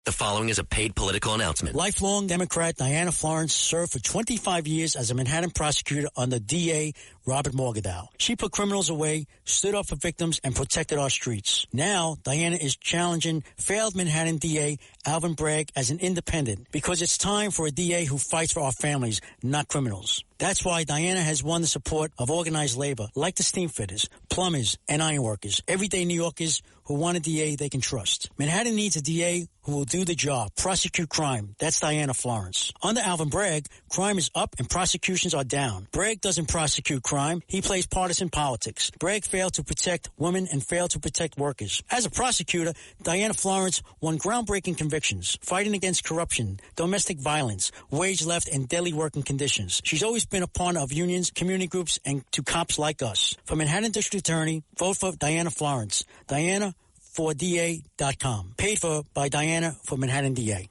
The following is a paid political announcement. Lifelong Democrat Diana Florence served for 25 years as a Manhattan prosecutor under DA Robert Morgenthau. She put criminals away, stood up for victims, and protected our streets. Now, Diana is challenging failed Manhattan DA Alvin Bragg as an independent because it's time for a DA who fights for our families, not criminals. That's why Diana has won the support of organized labor like the steam fitters, plumbers, and ironworkers, everyday New Yorkers who want a DA they can trust. Manhattan needs a DA who will do the job, prosecute crime. That's Diana Florence. Under Alvin Bragg, crime is up and prosecutions are down. Bragg doesn't prosecute crime. He plays partisan politics. Bragg failed to protect women and failed to protect workers. As a prosecutor, Diana Florence won groundbreaking convictions, fighting against corruption, domestic violence, wage left, and daily working conditions. She's always been a partner of unions, community groups, and to cops like us. For Manhattan District Attorney, vote for Diana Florence. Diana4DA.com. Paid for by Diana for Manhattan DA.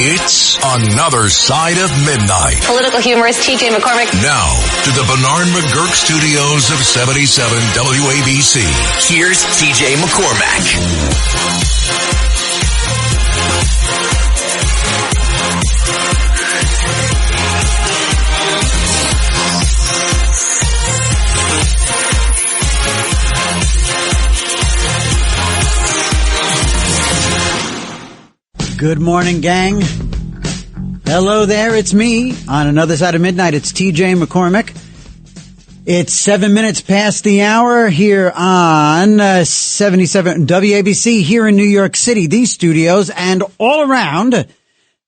It's Another Side of Midnight. Political humorist T.J. McCormick. Now, to the Bernard McGurk studios of 77 WABC. Here's T.J. McCormick. Good morning, gang. Hello there, it's me. On Another Side of Midnight, it's TJ McCormick. It's 7 minutes past the hour here on 77 WABC here in New York City, these studios, and all around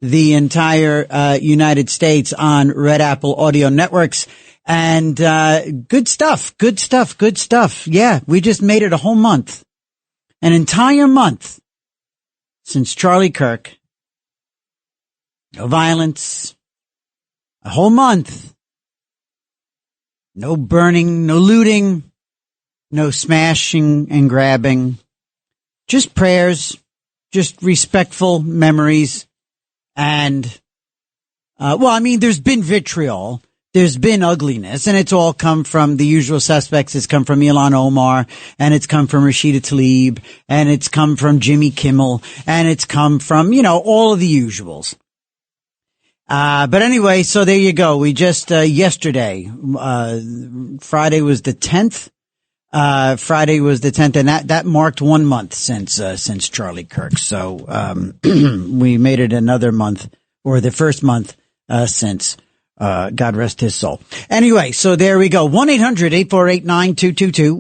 the entire United States on Red Apple Audio Networks. And good stuff. Yeah, we just made it a whole month. An entire month. Since Charlie Kirk, no violence, a whole month, no burning, no looting, no smashing and grabbing, just prayers, just respectful memories, and, there's been vitriol. There's been ugliness, and it's all come from the usual suspects. It's come from Ilhan Omar, and it's come from Rashida Tlaib, and it's come from Jimmy Kimmel, and it's come from, all of the usuals. But anyway, so there you go. We just, yesterday, Friday was the 10th. And that marked 1 month since Charlie Kirk. So, we made it another month, or the first month, since God rest his soul. Anyway, so there we go. 1-800-848-9222.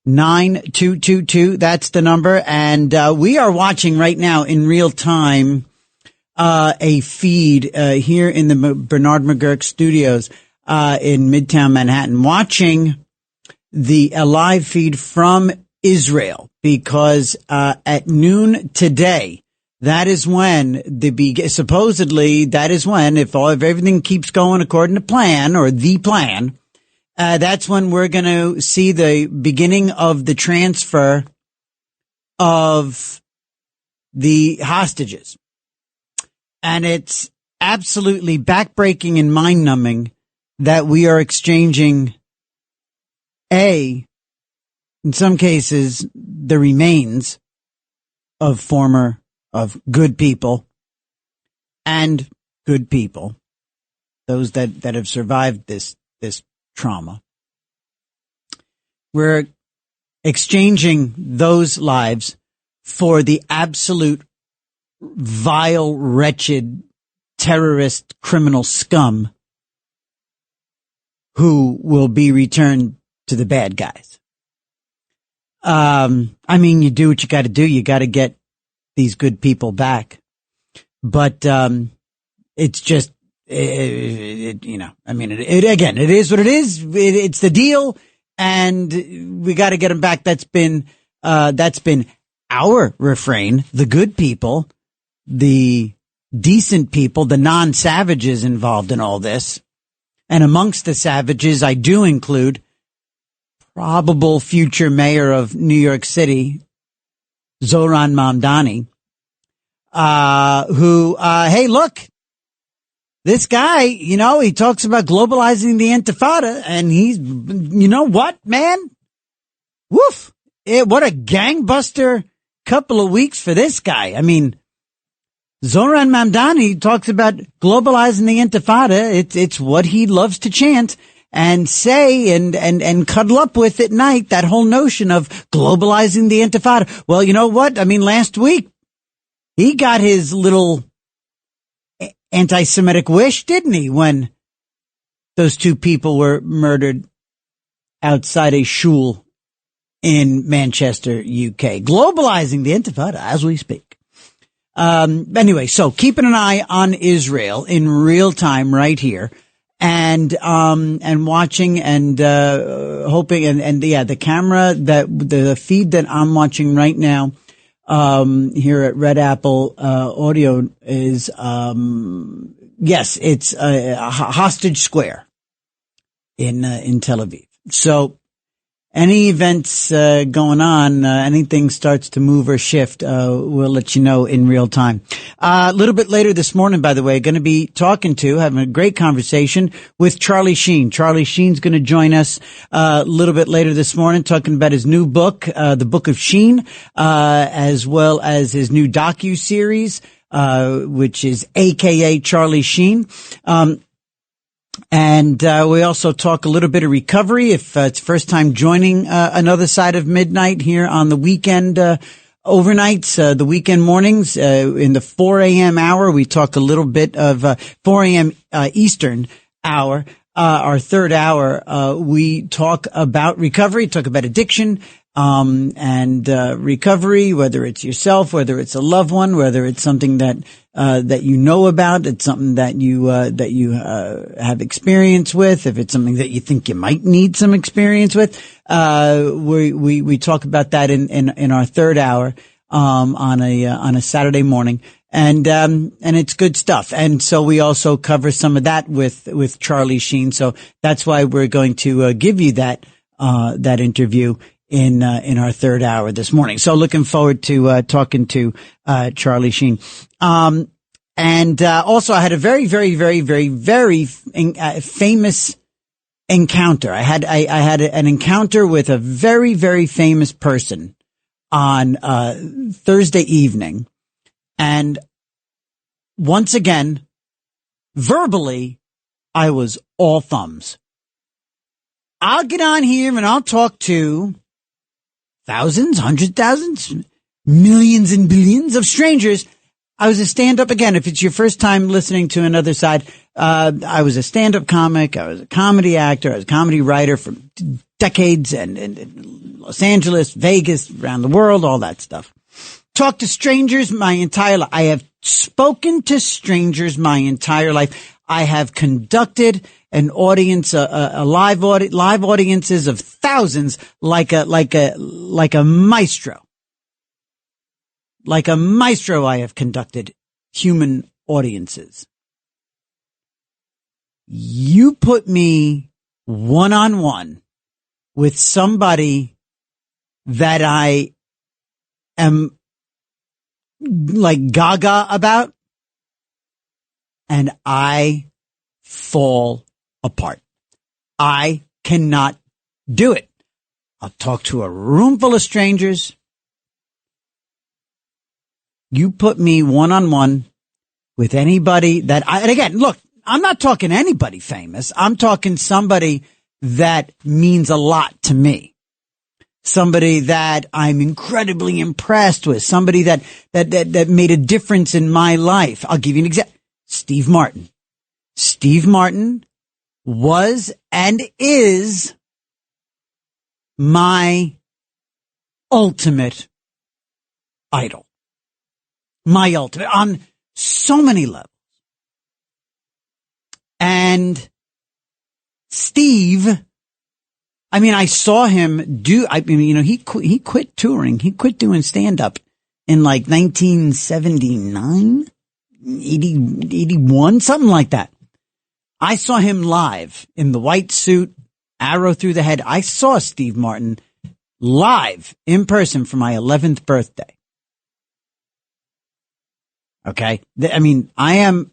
1-800-848-9222. That's the number. And we are watching right now in real time a feed here in the Bernard McGurk studios in Midtown Manhattan, watching a live feed from Israel, because at noon today, that is when supposedly that is when, if everything keeps going according to plan, or the plan, that's when we're going to see the beginning of the transfer of the hostages. And it's absolutely backbreaking and mind-numbing that we are exchanging in some cases, the remains of good people, those that have survived this trauma. We're exchanging those lives for the absolute vile, wretched, terrorist, criminal scum who will be returned to the bad guys. You do what you got to do. You got to get these good people back. But, it's just, it is what it is. It's the deal, and we got to get them back. That's been our refrain. The good people, the decent people, the non-savages involved in all this. And amongst the savages, I do include probable future mayor of New York City, Zohran Mamdani, hey, look, this guy, he talks about globalizing the Intifada, and he's, what, man? Woof. What a gangbuster couple of weeks for this guy. I mean, Zoran Mamdani talks about globalizing the Intifada. It's what he loves to chant and say and cuddle up with at night, that whole notion of globalizing the Intifada. Well, you know what? I mean, last week, he got his little anti-Semitic wish, didn't he, when those two people were murdered outside a shul in Manchester, UK. Globalizing the Intifada as we speak. Anyway, so keeping an eye on Israel in real time right here. And watching and hoping and the camera the feed that I'm watching right now here at Red Apple Audio is yes, it's Hostage Square in Tel Aviv. So any events going on, anything starts to move or shift, we'll let you know in real time. A little bit later this morning, by the way, going to be having a great conversation with Charlie Sheen. Charlie Sheen's going to join us a little bit later this morning, talking about his new book, The Book of Sheen, as well as his new docu-series, which is AKA Charlie Sheen. And we also talk a little bit of recovery if it's first time joining Another Side of Midnight here on the weekend overnights, the weekend mornings. In the 4 a.m. hour, we talk a little bit of 4 a.m. Eastern hour. Our third hour, we talk about recovery, talk about addiction, and recovery, whether it's yourself, whether it's a loved one, whether it's something that you know about, it's something that you have experience with, if it's something that you think you might need some experience with. We talk about that in our third hour, on a Saturday morning. And it's good stuff. And so we also cover some of that with Charlie Sheen. So that's why we're going to give you that interview in our third hour this morning. So looking forward to talking to Charlie Sheen. And also I had a very, very, very, very, very famous encounter. I had an encounter with a very, very famous person on Thursday evening. And once again, verbally, I was all thumbs. I'll get on here and I'll talk to thousands, hundreds, thousands, millions and billions of strangers. I was a stand-up, again, if it's your first time listening to Another Side, I was a stand-up comic, I was a comedy actor, I was a comedy writer for decades and Los Angeles, Vegas, around the world, all that stuff. Talked to strangers my entire life. I have spoken to strangers my entire life. I have conducted an audience, live audiences of thousands, like a maestro. Like a maestro, I have conducted human audiences. You put me one-on-one with somebody that I am like gaga about, and I fall apart. I cannot do it. I'll talk to a room full of strangers. You put me one-on-one with anybody and again, look, I'm not talking anybody famous. I'm talking somebody that means a lot to me. Somebody that I'm incredibly impressed with. Somebody that made a difference in my life. I'll give you an example. Steve Martin. Steve Martin was and is my ultimate idol. My ultimate on so many levels. And Steve, I mean, I saw him he quit touring. He quit doing stand-up in like 1979, 81, something like that. I saw him live in the white suit, arrow through the head. I saw Steve Martin live in person for my 11th birthday. Okay. I mean, I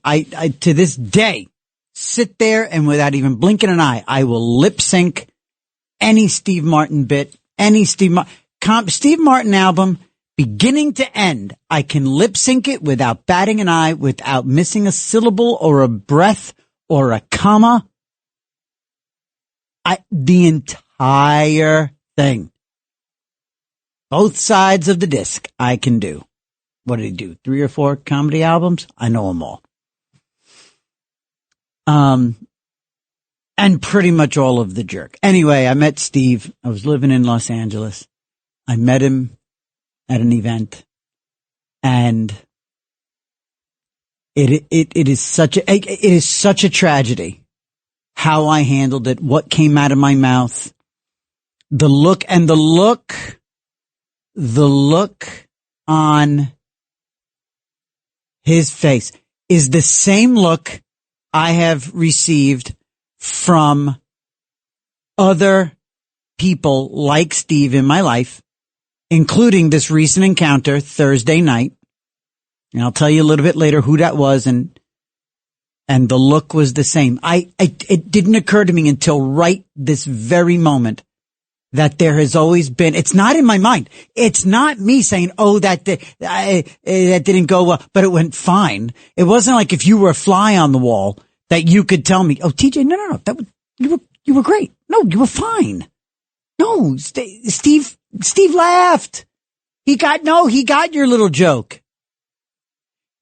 to this day sit there and without even blinking an eye, I will lip sync any Steve Martin bit, any Steve Martin album beginning to end. I can lip sync it without batting an eye, without missing a syllable or a breath or a comma. The entire thing. Both sides of the disc I can do. What did he do? 3 or 4 comedy albums? I know them all. And pretty much all of The Jerk. Anyway, I met Steve. I was living in Los Angeles. I met him at an event, and it is such a tragedy how I handled it, what came out of my mouth, the look on his face is the same look I have received from other people like Steve in my life, including this recent encounter Thursday night. And I'll tell you a little bit later who that was, and the look was the same. It didn't occur to me until right this very moment that there has always been, it's not in my mind. It's not me saying, oh, that didn't go well, but it went fine. It wasn't like if you were a fly on the wall that you could tell me, oh, TJ, no, you were great. No, you were fine. No, Steve laughed. He got your little joke.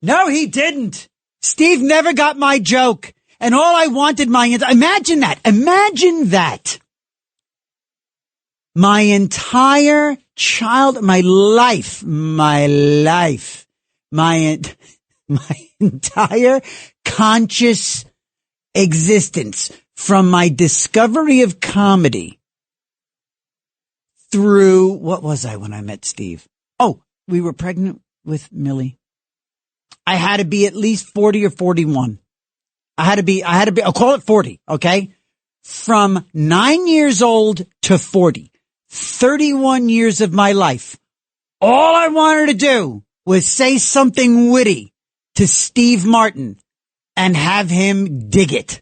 No, he didn't. Steve never got my joke. And all I wanted imagine that. My entire my entire conscious existence, from my discovery of comedy through, what was I when I met Steve? Oh, we were pregnant with Millie. I had to be at least 40 or 41. I'll call it 40, okay? From 9 years old to 40, 31 years of my life. All I wanted to do was say something witty to Steve Martin and have him dig it.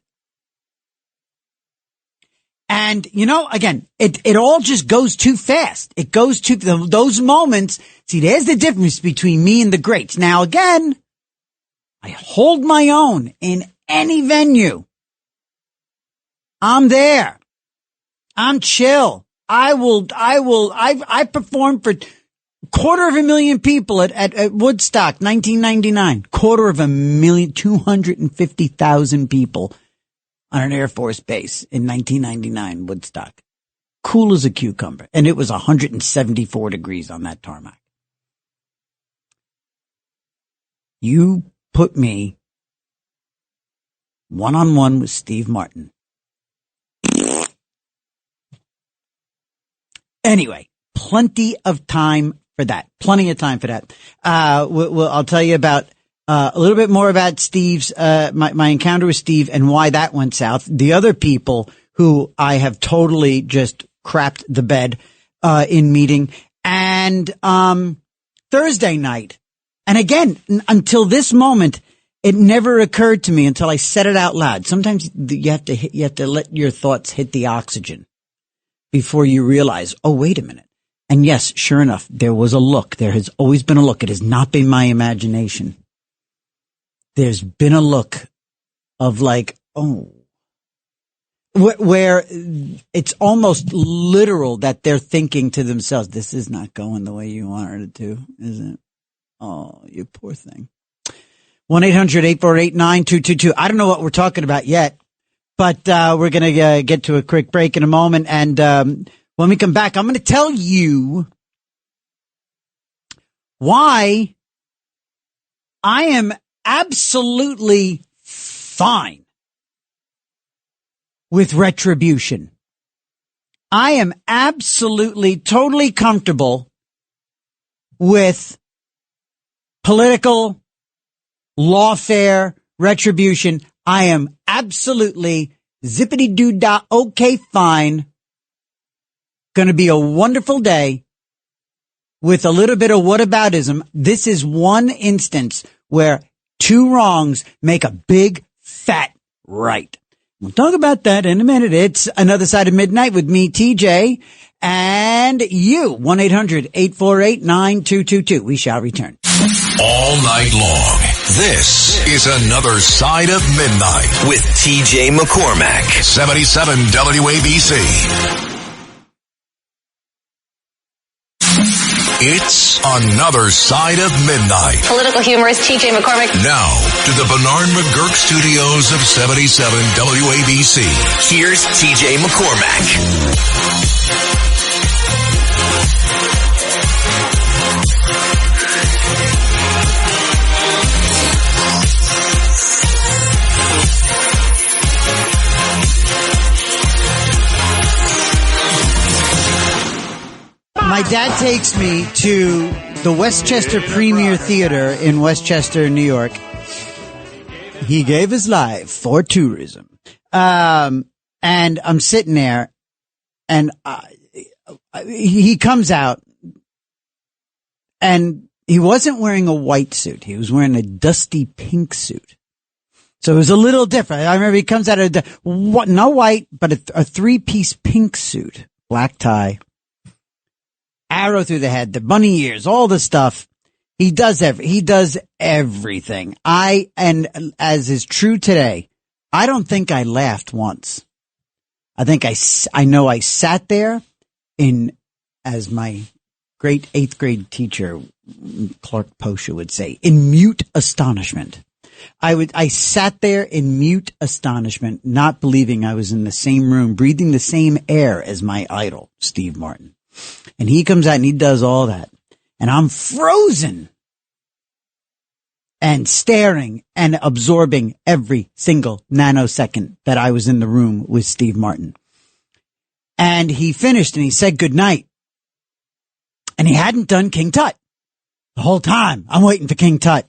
And, again, it all just goes too fast. It goes to those moments. See, there's the difference between me and the greats. Now, again, I hold my own in any venue. I'm there. I'm chill. I performed for 250,000 people at Woodstock, 1999. 250,000, 250,000 people on an Air Force base in 1999, Woodstock. Cool as a cucumber. And it was 174 degrees on that tarmac. You put me one-on-one with Steve Martin. Anyway, plenty of time for that. I'll tell you about a little bit more about Steve's my encounter with Steve and why that went south. The other people who I have totally just crapped the bed in meeting, and Thursday night. And again, until this moment, it never occurred to me until I said it out loud. Sometimes you have to let your thoughts hit the oxygen before you realize, oh, wait a minute. And yes, sure enough, there was a look. There has always been a look. It has not been my imagination. There's been a look of like, oh, where it's almost literal that they're thinking to themselves, this is not going the way you wanted it to, is it? Oh, you poor thing. 1-800-848-9222. I don't know what we're talking about yet, but we're going to get to a quick break in a moment. And when we come back, I'm going to tell you why I am absolutely fine with retribution. I am absolutely, totally comfortable with political, lawfare, retribution. I am absolutely zippity-doo-dah, okay, fine. Going to be a wonderful day with a little bit of whataboutism. This is one instance where two wrongs make a big, fat right. We'll talk about that in a minute. It's Another Side of Midnight with me, TJ. and you. 1-800-848-9222. We shall return. All night long. This is Another Side of Midnight with TJ McCormack. 77 WABC. It's Another Side of Midnight. Political humorist TJ McCormack. Now to the Bernard McGurk studios of 77 WABC. Here's TJ McCormack. My dad takes me to the Westchester Premier Theater in Westchester, New York. He gave his life for tourism. And I'm sitting there and he comes out and he wasn't wearing a white suit. He was wearing a dusty pink suit. So it was a little different. I remember he comes out of no white, but a three-piece pink suit, black tie, arrow through the head, the bunny ears, all the stuff. He does everything. And as is true today, I don't think I laughed once. I think I know I sat there as my great 8th grade teacher, Clark Posha, would say, in mute astonishment. I sat there in mute astonishment, not believing I was in the same room, breathing the same air as my idol, Steve Martin. And he comes out and he does all that. And I'm frozen and staring and absorbing every single nanosecond that I was in the room with Steve Martin. And he finished and he said goodnight. And he hadn't done King Tut. The whole time I'm waiting for King Tut.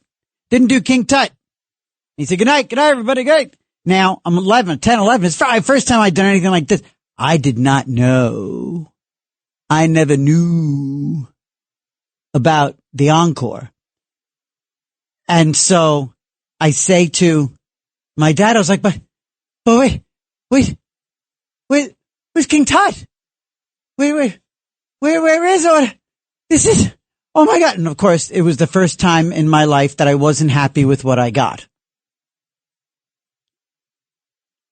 Didn't do King Tut. He said, good night, everybody, good. Now I'm 10, 11. It's the first time I'd done anything like this. I did not know. I never knew about the encore. And so I say to my dad, I was like, but wait, where's King Tut? Where is it? This is, oh my God. And of course, it was the first time in my life that I wasn't happy with what I got.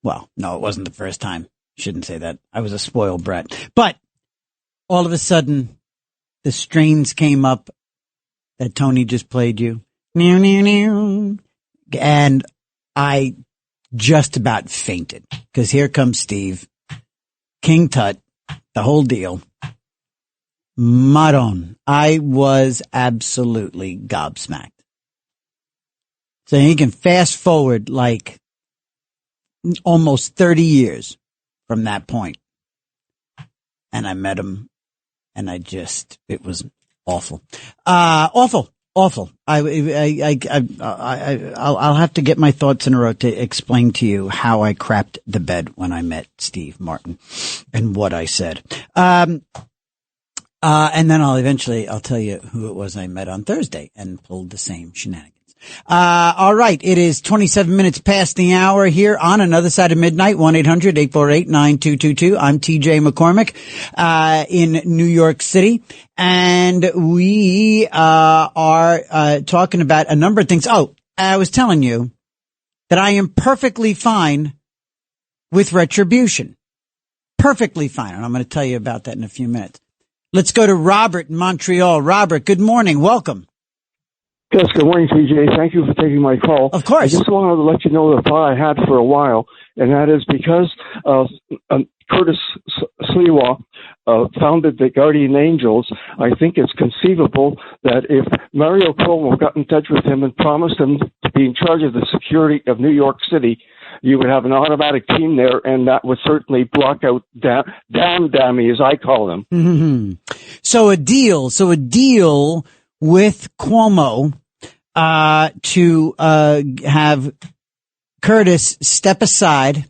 Well, no, it wasn't the first time. Shouldn't say that. I was a spoiled brat. But all of a sudden, the strains came up that Tony just played you. And I just about fainted. Because here comes Steve, King Tut, the whole deal. Maron. I was absolutely gobsmacked. So you can fast forward like almost 30 years from that point. And I met him. And it was awful. Awful. I'll have to get my thoughts in a row to explain to you how I crapped the bed when I met Steve Martin and what I said. And then I'll tell you who it was I met on Thursday and pulled the same shenanigans. All right. It is 27 minutes past the hour here on Another Side of Midnight. 1-800-848-9222. I'm TJ McCormack, in New York City. And we, are talking about a number of things. Oh, I was telling you that I am perfectly fine with retribution. Perfectly fine. And I'm going to tell you about that in a few minutes. Let's go to Robert in Montreal. Robert, good morning. Welcome. Yes, good morning, TJ. Thank you for taking my call. Of course. I just wanted to let you know the thought I had for a while, and that is because Curtis Sliwa founded the Guardian Angels, I think it's conceivable that if Mario Cuomo got in touch with him and promised him to be in charge of the security of New York City, you would have an automatic team there, and that would certainly block out damn dammies, I call them. Mm-hmm. So a deal with Cuomo to have Curtis step aside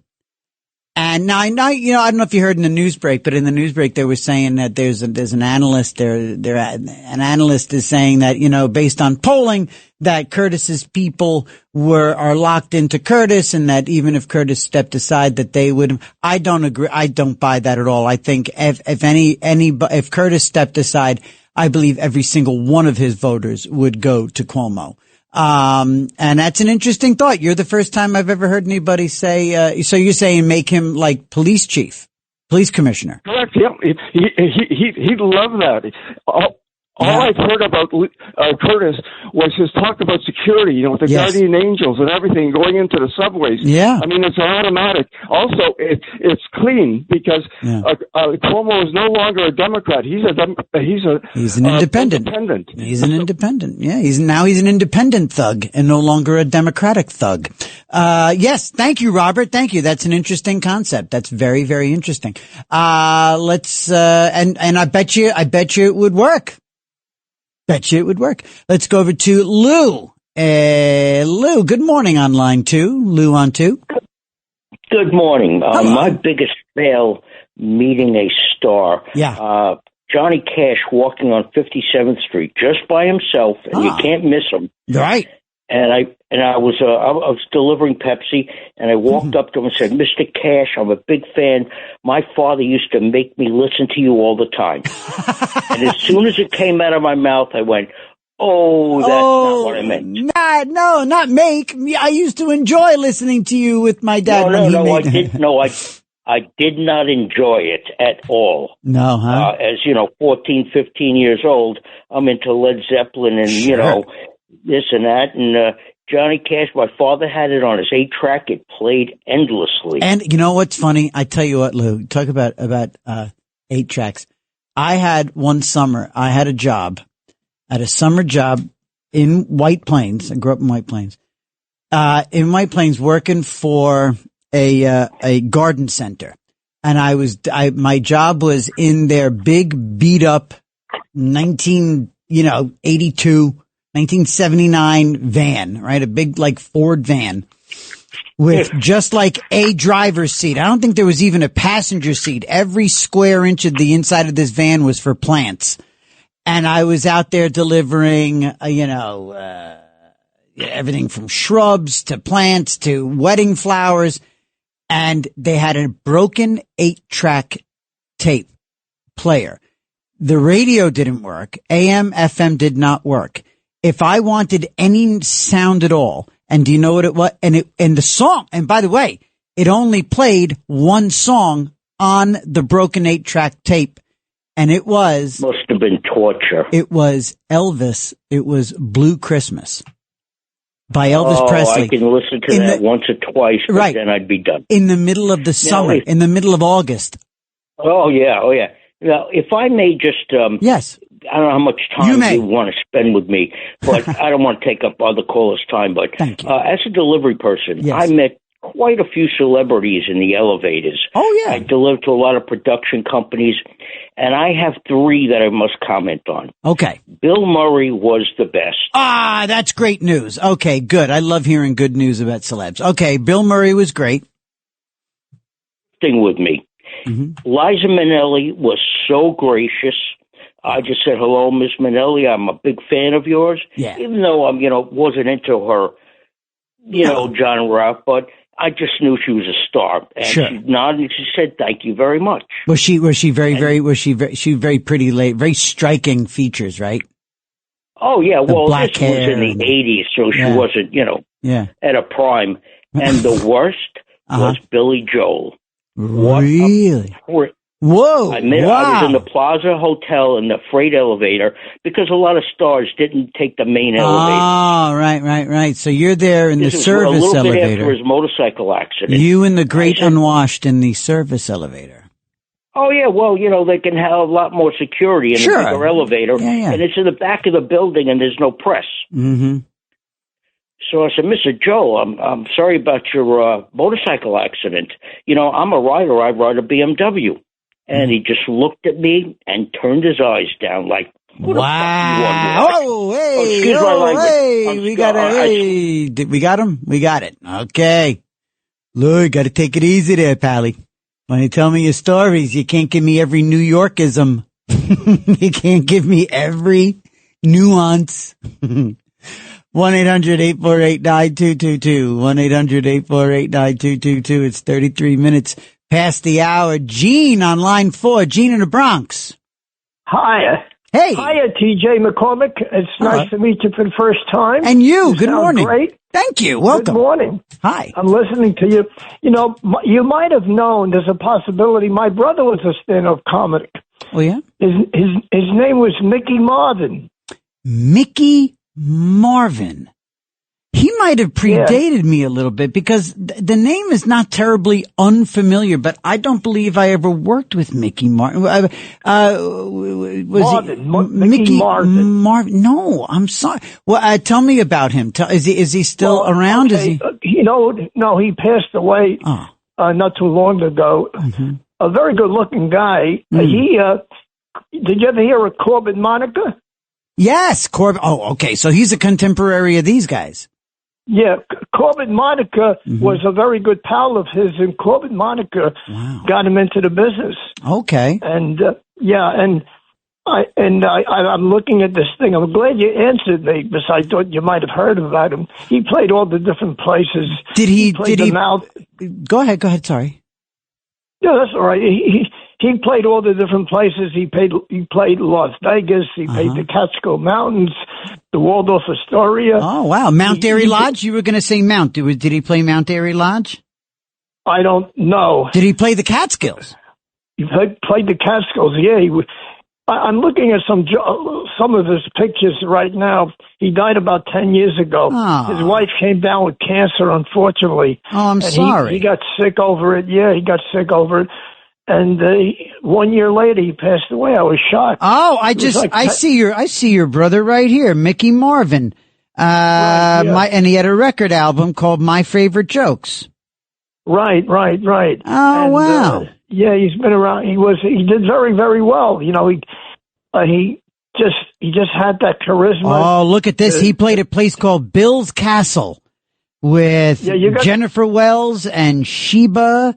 And now I know, I don't know if you heard in the news break, but in the news break they were saying that there's an analyst an analyst is saying that, based on polling, that Curtis's people are locked into Curtis, and that even if Curtis stepped aside, that they would. I don't agree. I don't buy that at all. I think if Curtis stepped aside, I believe every single one of his voters would go to Cuomo. And that's an interesting thought. You're the first time I've ever heard anybody say, so you're saying make him like police chief, police commissioner. Correct. Yeah. He'd love that. All I've heard about Curtis was his talk about security, with the guardian angels and everything going into the subways. Yeah. I mean, it's automatic. Also, it's clean because Cuomo is no longer a Democrat. He's an independent. He's an independent. Yeah. He's an independent thug and no longer a Democratic thug. Yes. Thank you, Robert. Thank you. That's an interesting concept. That's very, very interesting. Let's, and I bet you it would work. Let's go over to Lou. Lou, good morning on line 2. Lou on 2. Good morning. My biggest fail meeting a star. Yeah. Johnny Cash walking on 57th Street just by himself, and you can't miss him. Right. And I was delivering Pepsi, and I walked up to him and said, "Mr. Cash, I'm a big fan. My father used to make me listen to you all the time." And as soon as it came out of my mouth, I went, "Oh, that's not what I meant." Not make. I used to enjoy listening to you with my dad. I did not enjoy it at all. No, huh? As 14, 15 years old, I'm into Led Zeppelin and, this and that. And Johnny Cash, my father had it on his 8-track. It played endlessly. And you know what's funny? I tell you what, Lou, talk about 8 tracks. I had one summer, I had a summer job in White Plains. I grew up in White Plains. In White Plains working for a garden center. And my job was in their big beat up 1979 van, right? A big like Ford van with just like a driver's seat. I don't think there was even a passenger seat. Every square inch of the inside of this van was for plants. And I was out there delivering, everything from shrubs to plants to wedding flowers. And they had a broken 8-track tape player. The radio didn't work. AM, FM did not work. If I wanted any sound at all, and do you know what it was? And the song, and by the way, it only played one song on the broken 8-track tape, and it was... Must have been torture. It was Elvis. It was Blue Christmas by Elvis Presley. I can listen to that once or twice, but then I'd be done. In the middle of the summer, in the middle of August. Oh, yeah. Now, if I may just... yes. I don't know how much time you want to spend with me, but I don't want to take up other callers' time. But as a delivery person, I met quite a few celebrities in the elevators. Oh, yeah. I delivered to a lot of production companies, and I have 3 that I must comment on. Okay. Bill Murray was the best. Ah, that's great news. Okay, good. I love hearing good news about celebs. Okay, Bill Murray was great. Thing with me. Mm-hmm. Liza Minnelli was so gracious. I just said, "Hello, Miss Minnelli. I'm a big fan of yours." Yeah. Even though I'm, wasn't into her, genre, but I just knew she was a star. And she nodded and she said, "Thank you very much." Was she very pretty, very striking features, right? Oh yeah. The black this was in the 80s, so she wasn't, at a prime. And the worst was Billy Joel. Really? Whoa! I was in the Plaza Hotel in the freight elevator because a lot of stars didn't take the main elevator. Oh, right. So you're there in the service elevator. A little bit after his motorcycle accident. You and the great unwashed in the service elevator. Oh, yeah. Well, they can have a lot more security in the bigger elevator. Yeah. And it's in the back of the building and there's no press. Mm-hmm. So I said, "Mr. Joe, I'm sorry about your motorcycle accident. I'm a rider. I ride a BMW." And he just looked at me and turned his eyes down like, "What the fuck you want?" Oh, hey, excuse my language. Hey, we got it. Hey, we got him? We got it. Okay. Look, got to take it easy there, Pally. When you tell me your stories, you can't give me every New Yorkism. You can't give me every nuance. 1-800-848-9222. 1-800-848-9222. It's 33 minutes past the hour. Gene on line 4. Gene in the Bronx. Hi. Hey. Hiya, TJ McCormick. It's nice to meet you for the first time. And you. Good sound morning. Great. Thank you. Welcome. Good morning. Hi. I'm listening to you. You know, you might have known there's a possibility. My brother was a stand-up comic. Oh, yeah? His name was Mickey Marvin. Mickey Marvin. He might have predated me a little bit because the name is not terribly unfamiliar, but I don't believe I ever worked with Mickey Marvin. Mickey Marvin? No, I'm sorry. Well, tell me about him. Is he still around? Okay. Is he? No, he passed away not too long ago. Mm-hmm. A very good-looking guy. Did you ever hear of Corbin Monica? Yes, Corbin. Oh, okay. So he's a contemporary of these guys. Yeah, Corbin Monica was a very good pal of his, and Corbin Monica got him into the business. Okay. And I'm looking at this thing. I'm glad you answered me because I thought you might have heard about him. He played all the different places. Did he? Mouth. Go ahead. Sorry. Yeah, that's all right. He played all the different places. He played Las Vegas. He played the Catskill Mountains, the Waldorf Astoria. Oh, wow. Mount Airy Lodge? You were going to say Mount. Did he play Mount Airy Lodge? I don't know. Did he play the Catskills? He played the Catskills, yeah. I'm looking at some of his pictures right now. He died about 10 years ago. Oh. His wife came down with cancer, unfortunately. Oh, I'm sorry. He got sick over it. Yeah, he got sick over it. And 1 year later, he passed away. I was shocked. Oh, I see your brother right here, Mickey Marvin. And he had a record album called My Favorite Jokes. Right. Oh, wow. Yeah, he's been around. He did very, very well. You know, he just had that charisma. Oh, look at this. He played a place called Bill's Castle with Jennifer Wells and Sheba.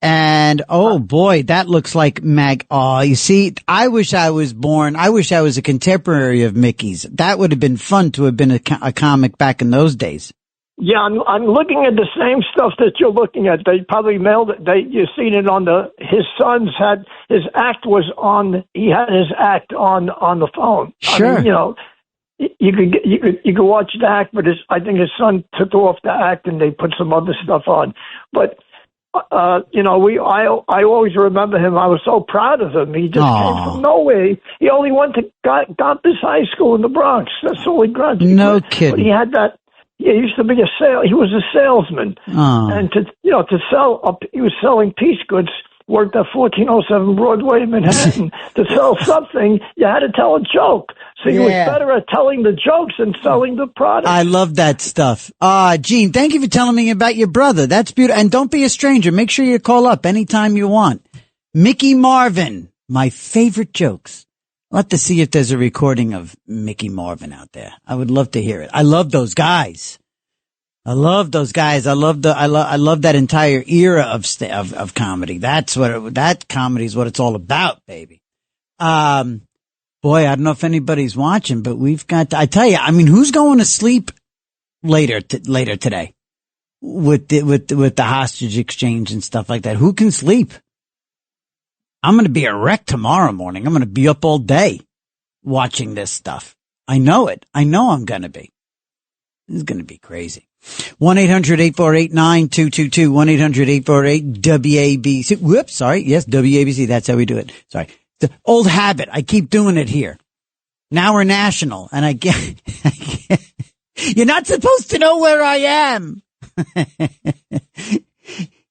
And, oh boy, that looks like you see, I wish I was a contemporary of Mickey's. That would have been fun to have been a comic back in those days. Yeah, I'm looking at the same stuff that you're looking at. They probably mailed it. You've seen it on his sons had, his act was on, he had his act on the phone. Sure. I mean, you could watch the act, but I think his son took off the act and they put some other stuff on. But, I always remember him. I was so proud of him. He just came from nowhere. He only went to Gompers High School in the Bronx. That's all he graduated. No kidding. But he had that. Yeah, he used to be he was a salesman. And to sell he was selling piece goods, worked at 1407 Broadway in Manhattan. To sell something, you had to tell a joke. So he was better at telling the jokes than selling the product. I love that stuff. Gene, thank you for telling me about your brother. That's beautiful. And don't be a stranger. Make sure you call up anytime you want. Mickey Marvin, My Favorite Jokes. I'll have to see if there's a recording of Mickey Marvin out there. I would love to hear it. I love those guys. I love that entire era of comedy. That comedy is what it's all about, baby. Boy, I don't know if anybody's watching, but we've got, I tell you, I mean, who's going to sleep later today with the hostage exchange and stuff like that? Who can sleep? I'm going to be a wreck tomorrow morning. I'm going to be up all day watching this stuff. I know it. I know I'm going to be. This is going to be crazy. 1-800-848-9222. 1-800-848-WABC. Whoops, sorry. Yes, WABC. That's how we do it. Sorry. The old habit. I keep doing it here. Now we're national, and I get you're not supposed to know where I am.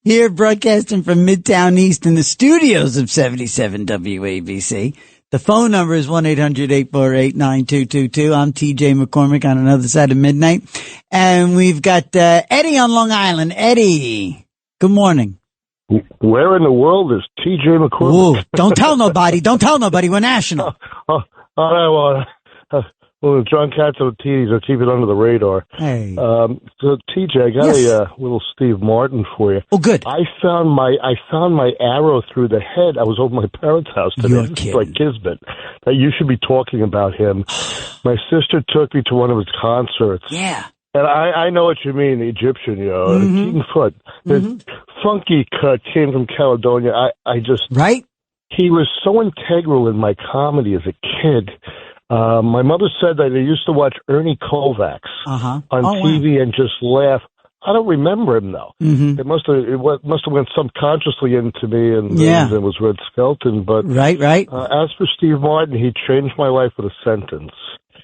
Here broadcasting from Midtown East in the studios of 77 WABC. The phone number is 1-800-848-9222. I'm TJ McCormick on another side of midnight. And we've got Eddie on Long Island. Eddie, good morning. Where in the world is TJ McCormick? Ooh, don't tell nobody. Don't tell nobody. We're national. Well, Well, John Catsimatidis, I keep it under the radar. Hey. So, TJ, I got a little Steve Martin for you. Oh, good. I found my arrow through the head. I was over at my parents' house today. You're This kidding. is like Kismet. That you should be talking about him. My sister took me to one of his concerts. Yeah. And I know what you mean, the Egyptian, Keaton Foot. The funky cut came from Caledonia. I just... Right? He was so integral in my comedy as a kid. My mother said that I used to watch Ernie Kovacs on TV and just laugh. I don't remember him, though. It must have went subconsciously into me, and then it was Red Skelton. But right. As for Steve Martin, he changed my life with a sentence.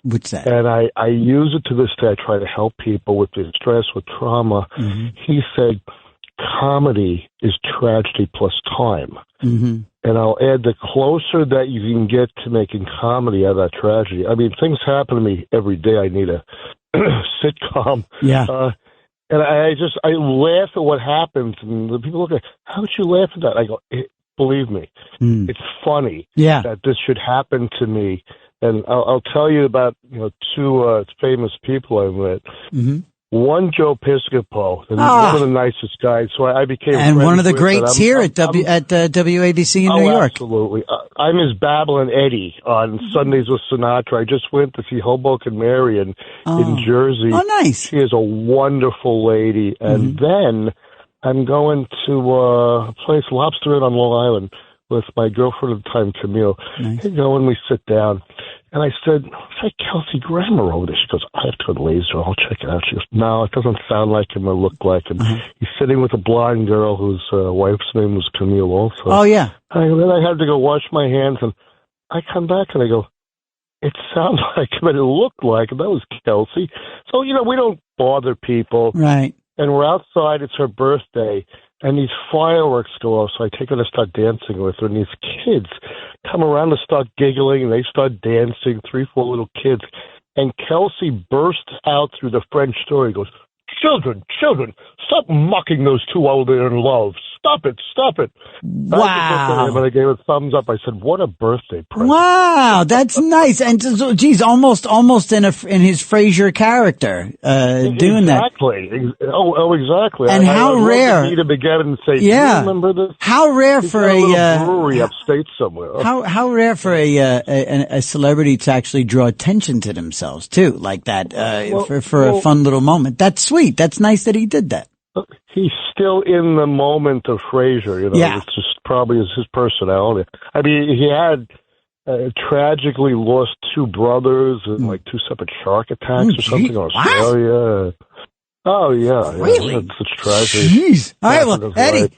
What's that? And I use it to this day. I try to help people with their stress, with trauma. He said, comedy is tragedy plus time. And I'll add, the closer that you can get to making comedy out of that tragedy. I mean, things happen to me every day. I need a sitcom. Yeah. And I laugh at what happens, and the people look at, how would you laugh at that? I go, believe me, it's funny that this should happen to me. And I'll tell you about two famous people I met. One, Joe Piscopo, and one of the nicest guys. So I became and one of the with, greats here at WABC in New York. Absolutely, I'm his Babylon Eddie on Sundays with Sinatra. I just went to see Hoboken Marion in Jersey. Oh, nice! She is a wonderful lady. And then I'm going to a place, Lobster Inn on Long Island, with my girlfriend at the time, Camille. Nice. You know, and we sit down. And I said, "Is that Kelsey Grammer over there?" She goes, "I have to go to Laser. I'll check it out." She goes, "No, it doesn't sound like him or look like him." He's sitting with a blonde girl whose wife's name was Camille also. Oh, yeah. And then I had to go wash my hands, and I come back and I go, "It sounds like him and it looked like him. That was Kelsey." So, we don't bother people. Right. And we're outside. It's her birthday. And these fireworks go off, so I take her to start dancing with her. And these kids come around to start giggling, and they start dancing, 3, 4 little kids. And Kelsey bursts out through the French door. He goes, children, stop mocking those two while they're in love. Stop it. Wow. And I gave a thumbs up. I said, what a birthday present. Wow, that's nice. And so, geez, almost in his Frasier character, doing that. Exactly. Oh, exactly. And how rare. I need to begin and say, do you remember this? How rare for a brewery upstate somewhere. How rare for a celebrity to actually draw attention to themselves too, like that, for a fun little moment. That's sweet. That's nice that he did that. He's still in the moment of Frasier, It's just probably his personality. I mean, he had tragically lost 2 brothers in like 2 separate shark attacks or something in Australia. Oh, yeah. Really? It's such tragedy. Jeez. All right, well,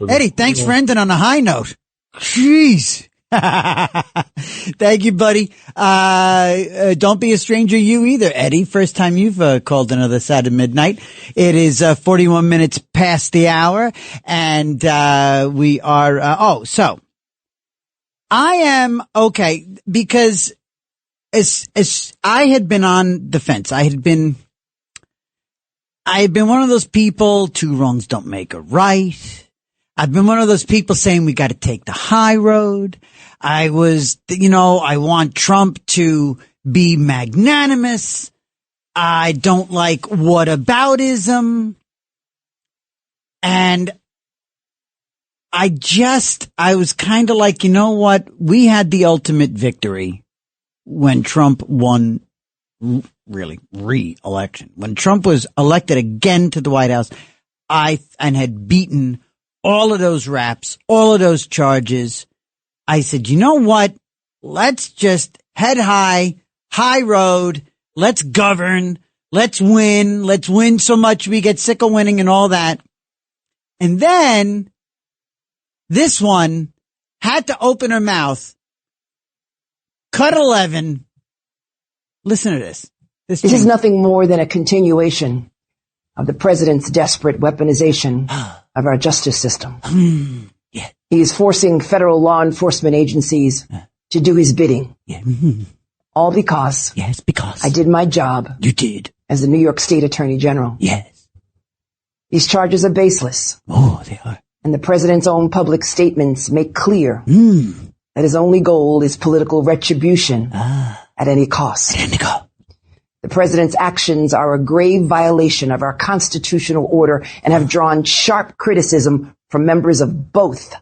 Eddie, thanks for ending on a high note. Jeez. Thank you, buddy. Don't be a stranger, you either, Eddie. First time you've called another side of midnight. It is 41 minutes past the hour, and we are. So I am okay because as I had been on the fence. I had been one of those people. 2 wrongs don't make a right. I've been one of those people saying we got to take the high road. I want Trump to be magnanimous. I don't like whataboutism. And I was kind of like, you know what? We had the ultimate victory when Trump won really re-election. When Trump was elected again to the White House, and had beaten all of those raps, all of those charges. I said, you know what? Let's just head high road. Let's govern. Let's win. Let's win so much we get sick of winning and all that. And then this one had to open her mouth. Cut 11. Listen to this. This is nothing more than a continuation of the president's desperate weaponization of our justice system. Yeah. He is forcing federal law enforcement agencies to do his bidding. Yeah. All because I did my job. You did. As the New York State Attorney General. Yes. These charges are baseless. Oh, they are. And the president's own public statements make clear that his only goal is political retribution at any cost. The president's actions are a grave violation of our constitutional order and have drawn sharp criticism from members of both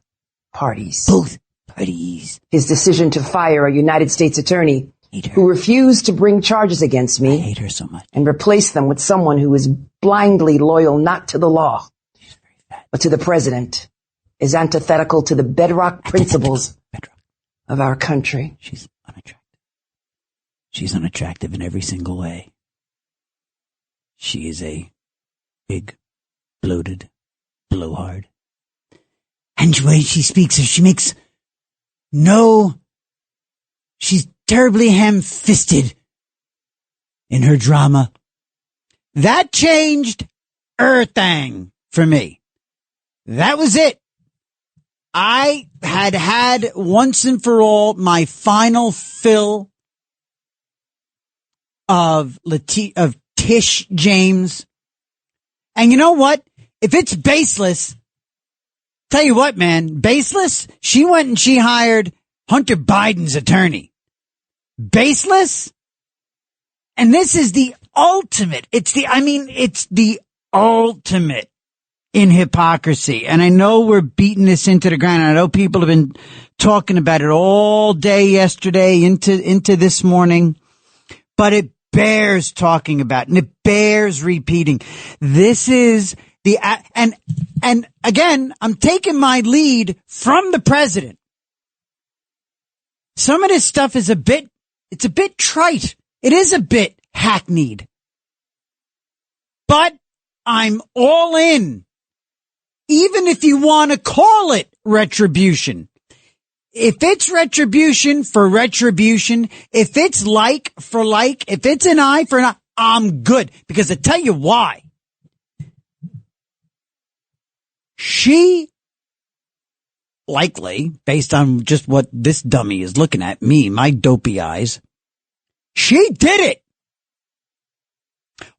parties. Both parties. His decision to fire a United States attorney who refused to bring charges against me I hate her so much. and replace them with someone who is blindly loyal not to the law, but to the president, is antithetical to the bedrock principles of our country. She's unattractive. She's unattractive in every single way. She is a big, bloated blowhard. And the way she speaks, she makes she's terribly ham-fisted in her drama. That changed everything for me. That was it. I had once and for all my final fill of Tish James. And you know what? If it's baseless, tell you what, man, baseless, she went and she hired Hunter Biden's attorney. Baseless? And this is the ultimate. It's the ultimate in hypocrisy. And I know we're beating this into the ground. I know people have been talking about it all day yesterday into this morning, but it bears talking about and it bears repeating. This is and again, I'm taking my lead from the president. Some of this stuff is a bit trite. It is a bit hackneyed. But I'm all in. Even if you want to call it retribution. If it's retribution for retribution, if it's like for like, if it's an eye for an eye, I'm good. Because I tell you why. She likely, based on just what this dummy is looking at, me, my dopey eyes, she did it.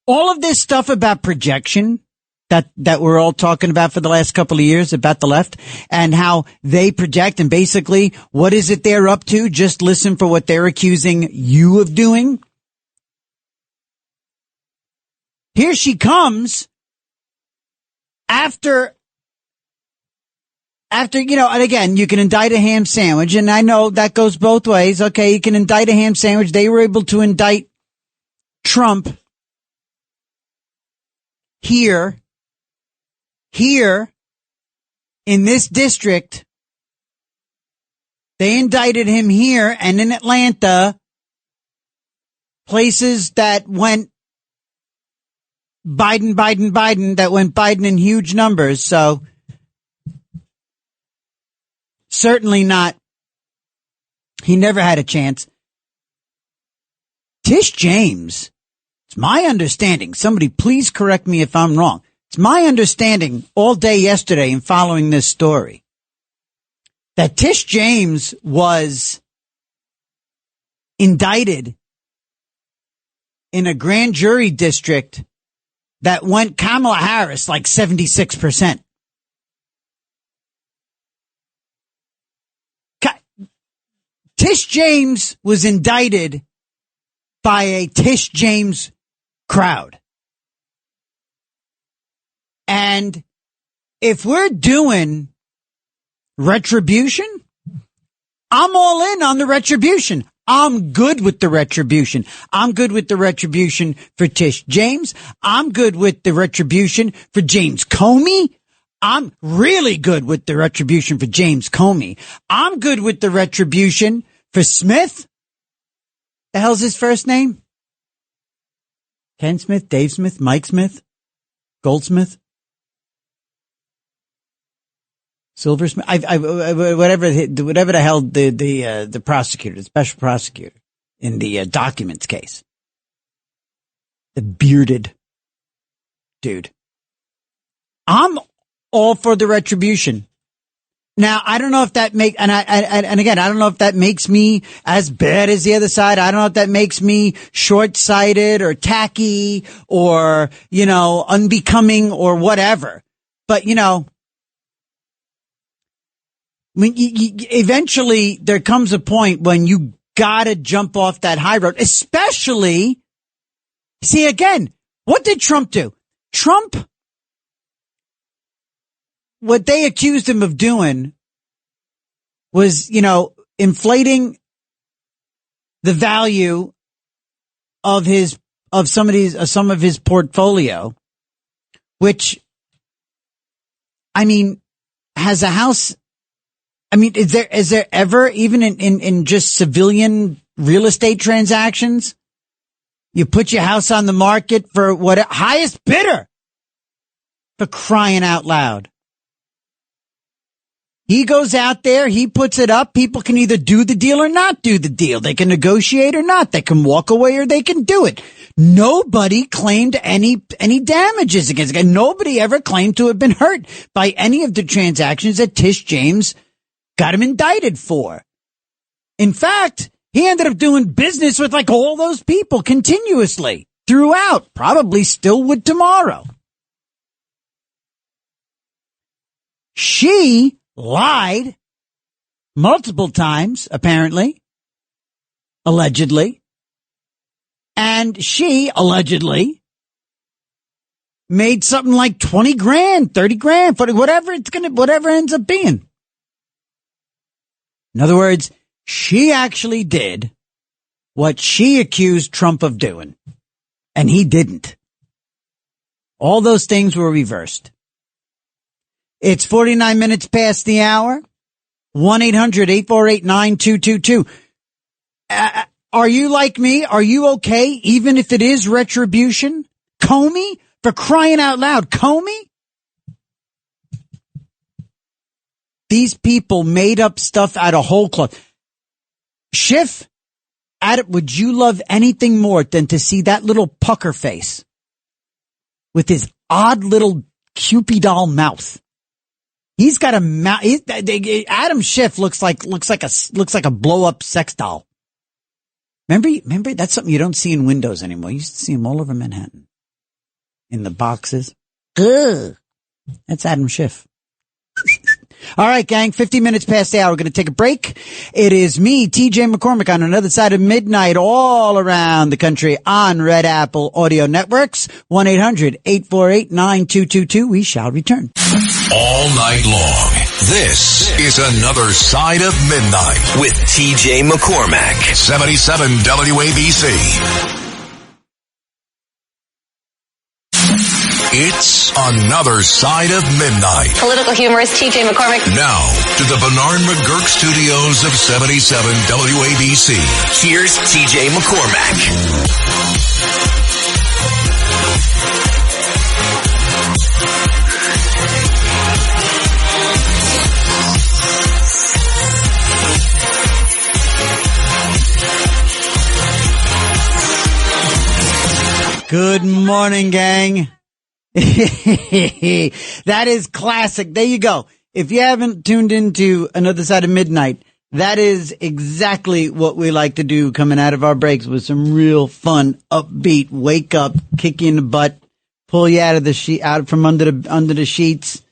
All of this stuff about projection that we're all talking about for the last couple of years about the left and how they project and basically what is it they're up to? Just listen for what they're accusing you of doing. Here she comes after, and again, you can indict a ham sandwich, and I know that goes both ways. Okay, you can indict a ham sandwich. They were able to indict Trump here in this district. They indicted him here and in Atlanta, places that went Biden, that went Biden in huge numbers. So certainly not. He never had a chance. Tish James, it's my understanding. Somebody please correct me if I'm wrong. It's my understanding all day yesterday in following this story that Tish James was indicted in a grand jury district that went Kamala Harris like 76%. Tish James was indicted by a Tish James crowd. And if we're doing retribution, I'm all in on the retribution. I'm good with the retribution. I'm good with the retribution for Tish James. I'm good with the retribution for James Comey. I'm really good with the retribution for James Comey. I'm good with the retribution for Smith. The hell's his first name? Ken Smith, Dave Smith, Mike Smith, Goldsmith, Silversmith. Whatever the hell the prosecutor, the special prosecutor in the documents case, the bearded dude. I'm all for the retribution. Now, I don't know if that and again, I don't know if that makes me as bad as the other side. I don't know if that makes me short-sighted or tacky or, unbecoming or whatever. But, eventually there comes a point when you gotta jump off that high road, especially See, again, what did Trump do? What they accused him of doing was, inflating the value of some of his portfolio, which, has a house. Is there ever, even in just civilian real estate transactions, you put your house on the market for what highest bidder, for crying out loud. He goes out there, he puts it up. People can either do the deal or not do the deal. They can negotiate or not. They can walk away or they can do it. Nobody claimed any damages against it. Nobody ever claimed to have been hurt by any of the transactions that Tish James got him indicted for. In fact, he ended up doing business with all those people continuously throughout, probably still would tomorrow. She lied multiple times, apparently, allegedly, and she allegedly made something like 20 grand, 30 grand, whatever ends up being. In other words, she actually did what she accused Trump of doing, and he didn't. All those things were reversed. It's 49 minutes past the hour. 1-800-848-9222. Are you like me? Are you okay, even if it is retribution? Comey? For crying out loud, Comey? These people made up stuff out of whole cloth. Schiff, would you love anything more than to see that little pucker face with his odd little Cupid doll mouth? He's got a mouth. Adam Schiff looks like a blow up sex doll. Remember that's something you don't see in windows anymore. You used to see him all over Manhattan in the boxes. Ugh. That's Adam Schiff. All right, gang, 50 minutes past the hour. We're going to take a break. It is me, TJ McCormick, on another side of midnight all around the country on Red Apple Audio Networks. 1-800-848-9222. We shall return. All night long. This is another side of midnight with TJ McCormack. 77 WABC. It's another side of midnight. Political humorist TJ McCormick. Now to the Bernard McGurk studios of 77 WABC. Here's TJ McCormack. Good morning, gang. That is classic. There you go. If you haven't tuned into Another Side of Midnight, that is exactly what we like to do coming out of our breaks, with some real fun, upbeat, wake up, kick you in the butt, pull you out from under the sheets,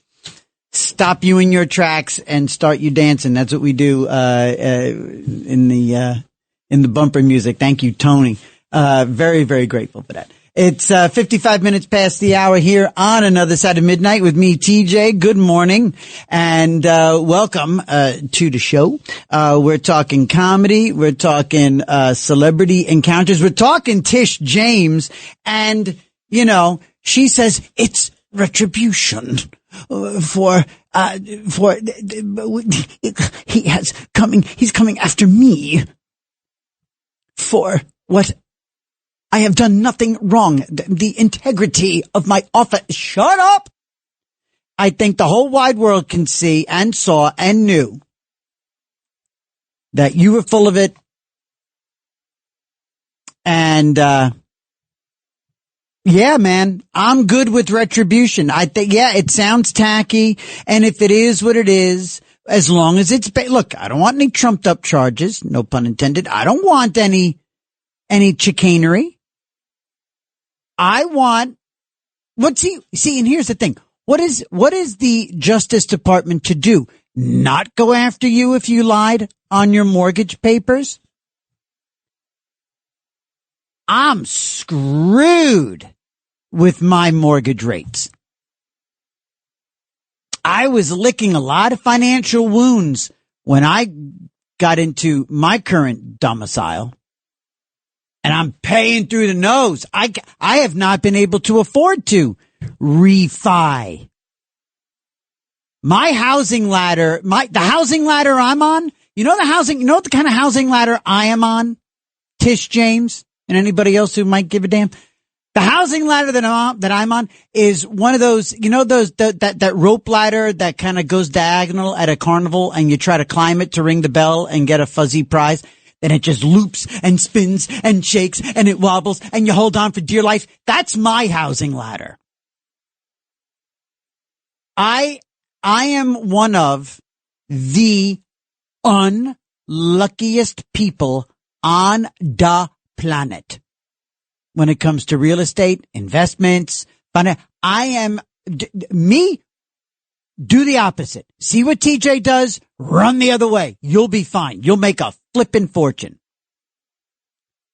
stop you in your tracks and start you dancing. That's what we do in the bumper music. Thank you, Tony. Very, very grateful for that. It's 55 minutes past the hour here on Another Side of Midnight with me, TJ. Good morning and welcome to the show. We're talking comedy, we're talking celebrity encounters, we're talking Tish James, and she says it's retribution for he's coming after me for what I have done nothing wrong. The integrity of my office. Shut up! I think the whole wide world can see and saw and knew that you were full of it. And, yeah, man, I'm good with retribution. I think, it sounds tacky. And if it is what it is, as long as it's, look, I don't want any trumped up charges. No pun intended. I don't want any chicanery. I want see, and here's the thing. What is the Justice Department to do? Not go after you if you lied on your mortgage papers? I'm screwed with my mortgage rates. I was licking a lot of financial wounds when I got into my current domicile, and I'm paying through the nose. I have not been able to afford to refi. My housing ladder, the housing ladder I'm on, you know the kind of housing ladder I am on? Tish James and anybody else who might give a damn. The housing ladder that I'm on is one of those, that rope ladder that kind of goes diagonal at a carnival and you try to climb it to ring the bell and get a fuzzy prize. Then it just loops and spins and shakes and it wobbles and you hold on for dear life. That's my housing ladder. I am one of the unluckiest people on the planet when it comes to real estate, investments, do the opposite. See what TJ does, run the other way. You'll be fine. You'll make a flippin' fortune.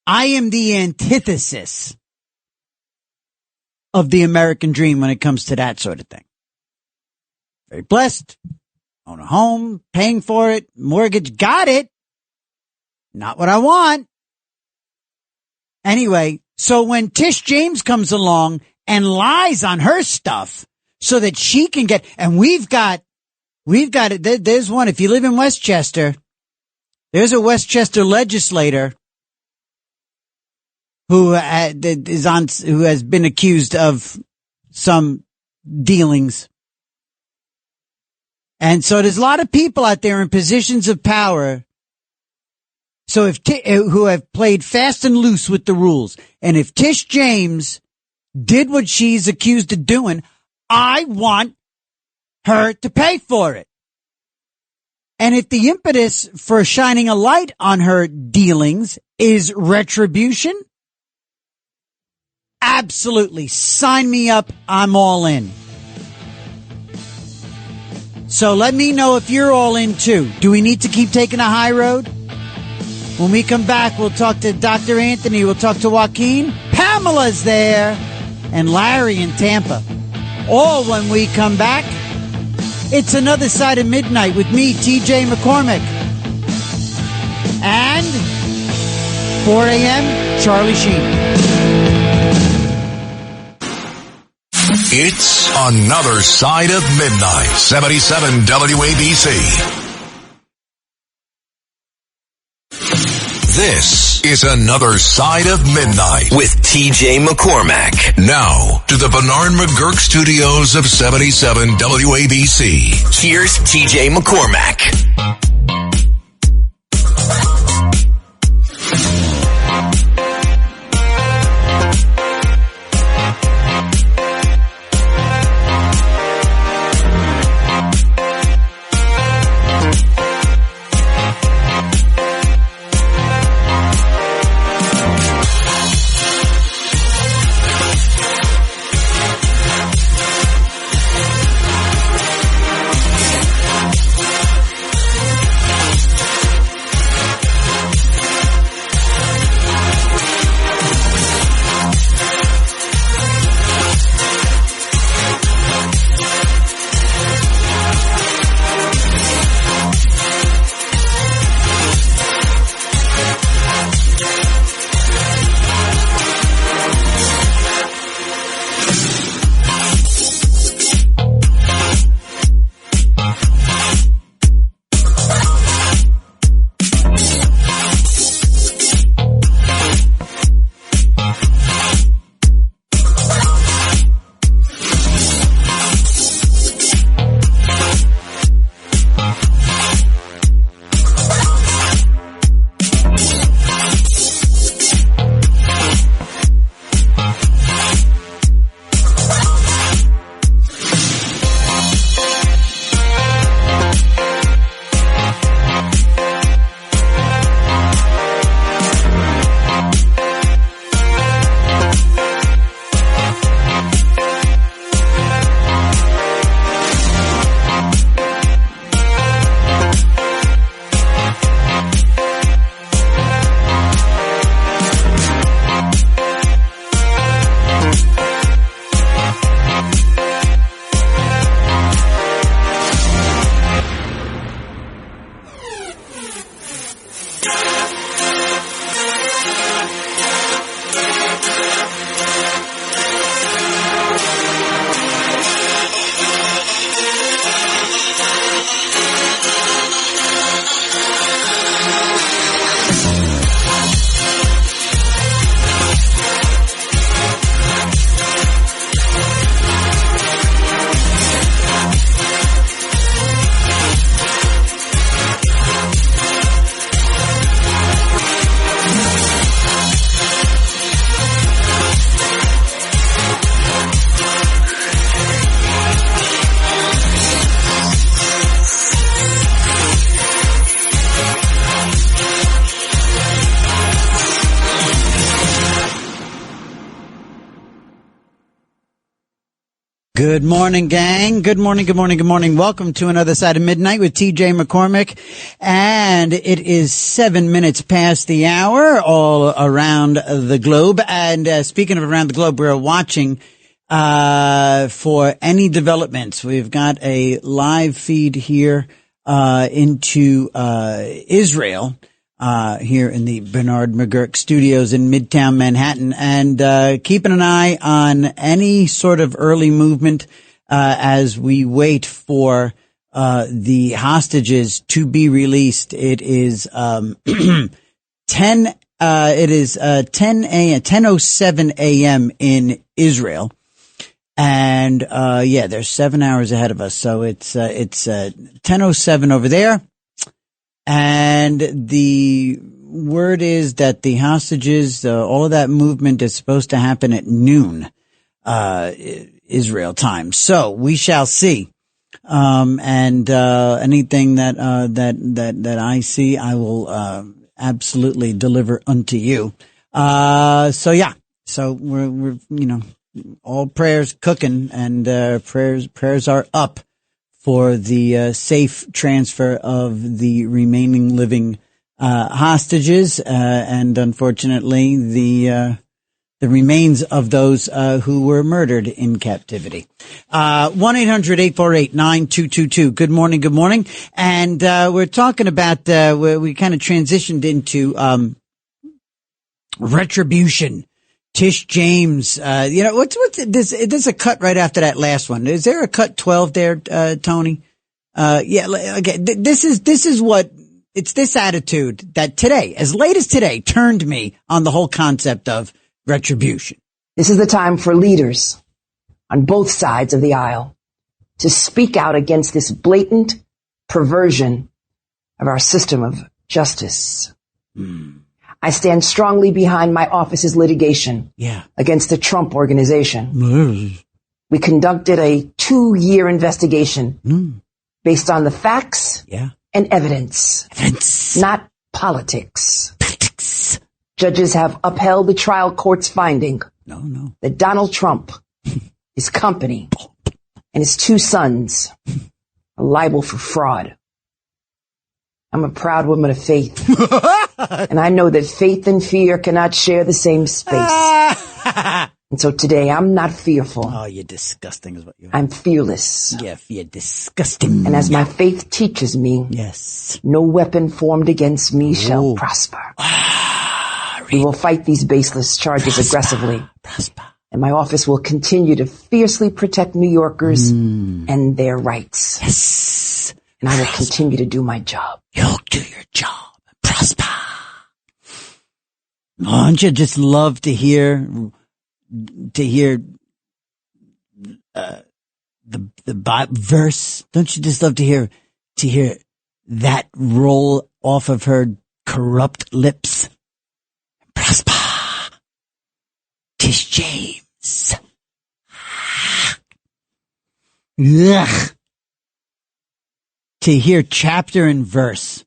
I am the antithesis of the American dream when it comes to that sort of thing. Very blessed, own a home, paying for it, mortgage, got it. Not what I want. Anyway, so when Tish James comes along and lies on her stuff so that she can get, and we've got it. There's one. If you live in Westchester, there's a Westchester legislator who has been accused of some dealings. And so there's a lot of people out there in positions of power. So who have played fast and loose with the rules. And if Tish James did what she's accused of doing, I want her to pay for it. And if the impetus for shining a light on her dealings is retribution, absolutely. Sign me up. I'm all in. So let me know if you're all in too. Do we need to keep taking a high road? When we come back, we'll talk to Dr. Anthony. We'll talk to Joaquin. Pamela's there. And Larry in Tampa. All when we come back. It's Another Side of Midnight with me, TJ McCormick. And 4 a.m., Charlie Sheen. It's Another Side of Midnight. 77 WABC. This is Another Side of Midnight with TJ McCormack. Now to the Bernard McGurk studios of 77 WABC. Here's TJ McCormack. Good morning, gang. Good morning, good morning, good morning. Welcome to Another Side of Midnight with TJ McCormick. And it is 7 minutes past the hour all around the globe. And speaking of around the globe, we're watching for any developments. We've got a live feed here into Israel. Here in the Bernard McGurk studios in Midtown Manhattan, and keeping an eye on any sort of early movement as we wait for the hostages to be released. It is 10:07 a.m. in Israel. And they're 7 hours ahead of us, so it's 10:07 over there. And the word is that the hostages, all of that movement is supposed to happen at noon, Israel time. So we shall see. Anything that I see, I will, absolutely deliver unto you. So we're, all prayers cooking and, prayers are up for the safe transfer of the remaining living hostages, and unfortunately the remains of those who were murdered in captivity. 1-800-848-9222. Good morning, good morning. And we're talking about we kind of transitioned into retribution. Tish James, what's there's a cut right after that last one. Is there a cut 12 there, Tony? Okay. This is what, it's this attitude that today, as late as today, turned me on the whole concept of retribution. This is the time for leaders on both sides of the aisle to speak out against this blatant perversion of our system of justice. I stand strongly behind my office's litigation against the Trump Organization. We conducted a 2-year investigation based on the facts and evidence, not politics. Judges have upheld the trial court's finding that Donald Trump, his company, and his 2 sons are liable for fraud. I'm a proud woman of faith, and I know that faith and fear cannot share the same space. And so today, I'm not fearful. Oh, you're disgusting is what you are. I'm fearless. Yeah, you're disgusting. And as my faith teaches me, no weapon formed against me shall prosper. We will fight these baseless charges aggressively. And my office will continue to fiercely protect New Yorkers and their rights. Yes. And I will continue to do my job. You'll do your job. Prosper. Don't you just love to hear the verse? Don't you just love to hear that roll off of her corrupt lips? Prosper. Tish James. Ugh. To hear chapter and verse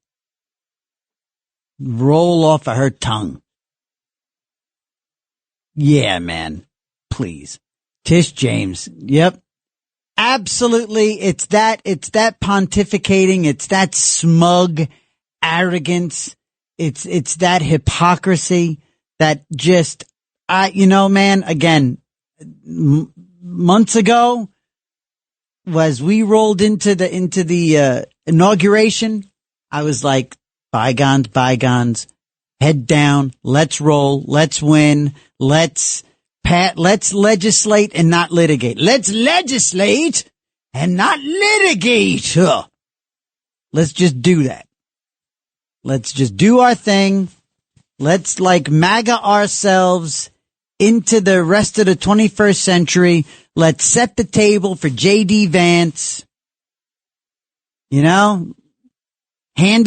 roll off of her tongue. Yeah, man. Please. Tish James. Yep. Absolutely. It's that pontificating. It's that smug arrogance. It's that hypocrisy that just, man, again, months ago, as we rolled into the inauguration, I was like, bygones, head down, let's roll, let's win, let's legislate and not litigate. Let's legislate and not litigate. Let's just do that. Let's just do our thing. Let's MAGA ourselves into the rest of the 21st century. Let's set the table for J.D. Vance. Hand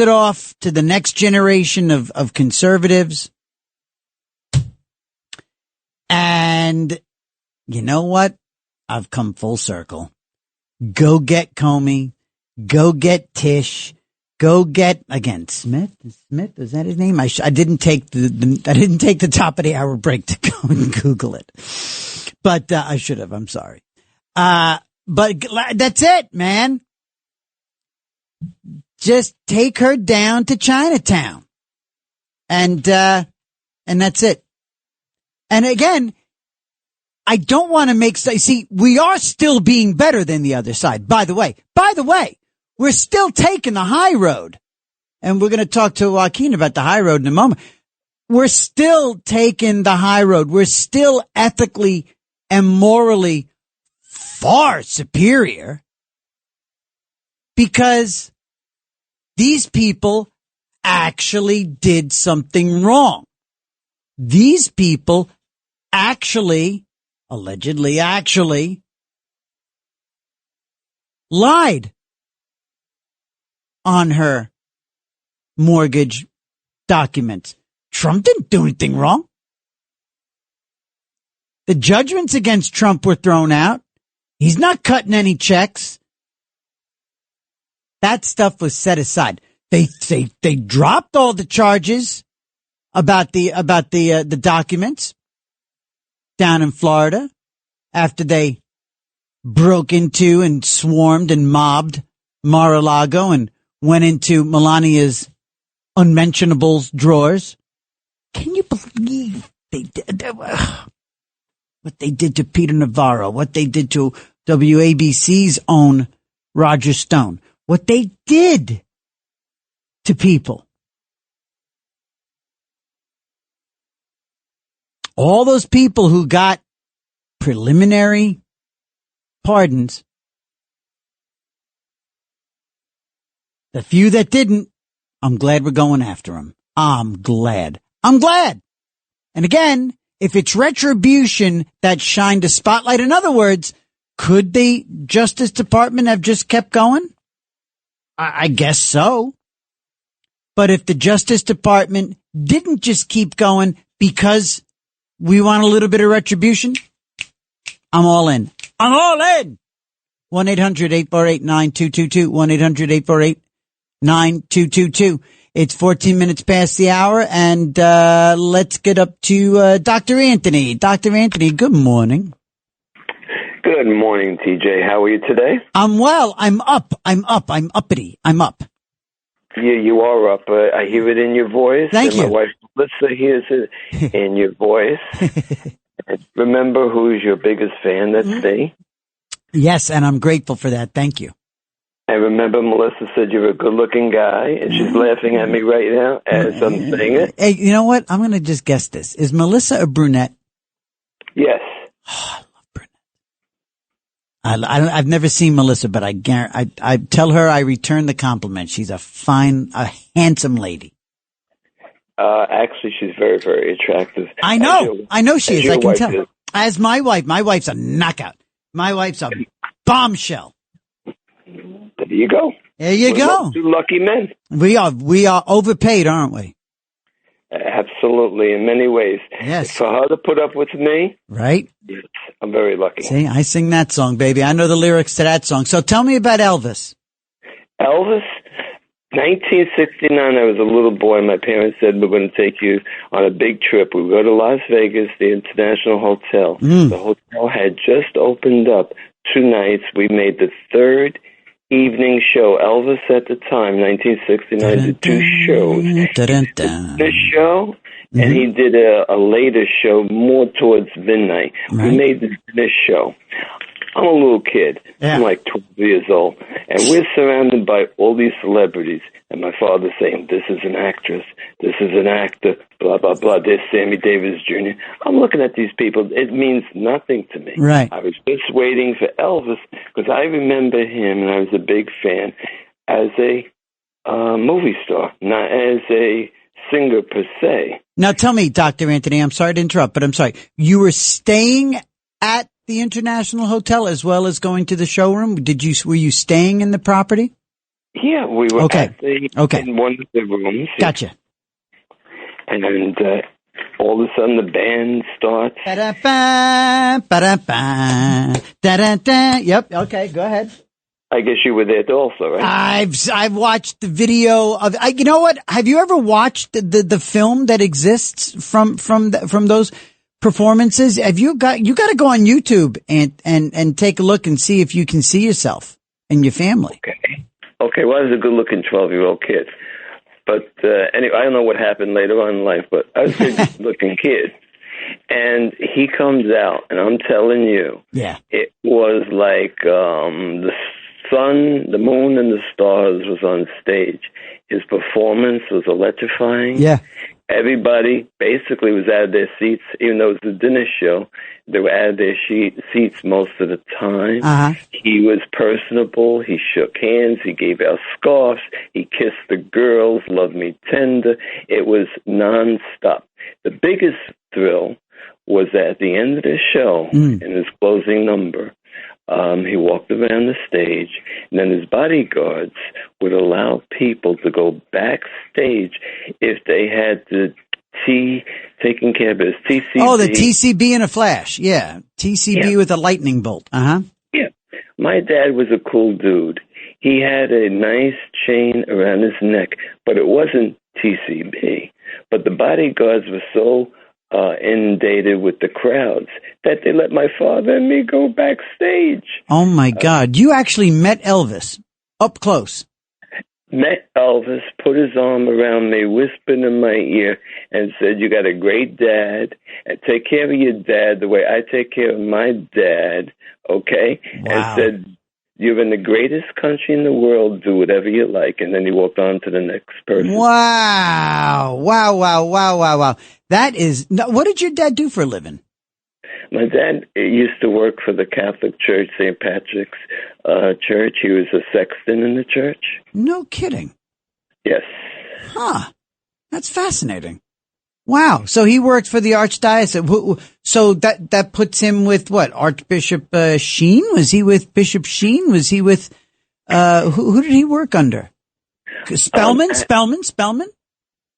it off to the next generation of conservatives. And you know what? I've come full circle. Go get Comey. Go get Tish. Go get, again, Smith, is that his name? I didn't take the top of the hour break to go and Google it. But, I should have, I'm sorry. But that's it, man. Just take her down to Chinatown. And that's it. And again, I don't want to see, we are still being better than the other side. By the way, we're still taking the high road. And we're going to talk to Joaquin about the high road in a moment. We're still taking the high road. We're still ethically and morally far superior because these people actually did something wrong. These people allegedly lied on her mortgage documents. Trump didn't do anything wrong. The judgments against Trump were thrown out. He's not cutting any checks. That stuff was set aside. They dropped all the charges about the documents down in Florida after they broke into and swarmed and mobbed Mar-a-Lago and went into Melania's unmentionables drawers. Can you believe they did what they did to Peter Navarro, what they did to WABC's own Roger Stone, what they did to people? All those people who got preliminary pardons, the few that didn't, I'm glad we're going after them. I'm glad. And again, if it's retribution that shined a spotlight, in other words, could the Justice Department have just kept going? I guess so. But if the Justice Department didn't just keep going because we want a little bit of retribution, I'm all in. 1-800-848-9222. 1-800-848-9222. It's 14 minutes past the hour, and let's get up to Dr. Anthony. Dr. Anthony, good morning. Good morning, TJ. How are you today? I'm well. I'm uppity. I'm up. Yeah, you are up. I hear it in your voice. Thank you. My wife, Melissa, hears it in your voice. Remember who's your biggest fan? That's me. Yes, and I'm grateful for that. Thank you. I remember Melissa said you're a good-looking guy, and she's laughing at me right now as I'm saying it. Hey, you know what? I'm going to just guess this. Is Melissa a brunette? Yes. Oh, I love brunette. I've never seen Melissa, but I tell her I return the compliment. She's a handsome lady. Actually, she's very, very attractive. I know she is. I can tell. Is. As my wife's a knockout. My wife's a bombshell. There you go. There you go. Two lucky men. We are overpaid, aren't we? Absolutely, in many ways. Yes. For her to put up with me, right? Yes, I'm very lucky. See, I sing that song, baby. I know the lyrics to that song. So tell me about Elvis. Elvis, 1969, I was a little boy. My parents said, we're going to take you on a big trip. We go to Las Vegas, the International Hotel. The hotel had just opened up 2 nights. We made the third evening show. Elvis at the time, 1969, did 2 shows. This show, and he did a later show more towards midnight. Right. We made this show. I'm a little kid. Yeah. I'm like 12 years old. And we're surrounded by all these celebrities. And my father's saying, this is an actress. This is an actor. Blah, blah, blah. There's Sammy Davis Jr. I'm looking at these people. It means nothing to me. Right. I was just waiting for Elvis because I remember him, and I was a big fan, as a movie star, not as a singer per se. Now tell me, Dr. Anthony, I'm sorry to interrupt, but I'm sorry. You were staying at the International Hotel as well as going to the showroom? Were you staying in the property? Yeah, we were in one of the rooms. Gotcha. And all of a sudden the band starts. Ba-da-ba, ba-da-ba, da-da-da. Yep, okay, go ahead. I guess you were there also, right? I've watched the video of. You know what? Have you ever watched the film that exists from those? performances? You got to go on YouTube and take a look and see if you can see yourself and your family. Okay. Well, I was a good-looking 12-year-old kid. But anyway, I don't know what happened later on in life, but I was a good-looking kid. And he comes out, and I'm telling you, it was like the sun, the moon, and the stars was on stage. His performance was electrifying. Yeah. Everybody basically was out of their seats, even though it was a dinner show. They were out of their seats most of the time. Uh-huh. He was personable. He shook hands. He gave out scarves. He kissed the girls, loved me tender. It was nonstop. The biggest thrill was at the end of the show, in his closing number, he walked around the stage, and then his bodyguards would allow people to go backstage if they had the taken care of his TCB. Oh, the TCB in a flash. Yeah. TCB with a lightning bolt. Uh-huh. Yeah. My dad was a cool dude. He had a nice chain around his neck, but it wasn't TCB. But the bodyguards were so inundated with the crowds that they let my father and me go backstage. Oh, my God. You actually met Elvis up close. Met Elvis, put his arm around me, whispered in my ear, and said, "You got a great dad, and take care of your dad the way I take care of my dad, okay?" Wow. And said, "You're in the greatest country in the world, do whatever you like." And then he walked on to the next person. Wow. Wow. That is, what did your dad do for a living? My dad used to work for the Catholic Church, St. Patrick's Church. He was a sexton in the church. No kidding. Yes. Huh. That's fascinating. Wow. So he worked for the Archdiocese. So that puts him with what? Archbishop Sheen? Was he with Bishop Sheen? Was he with, who did he work under? Spellman?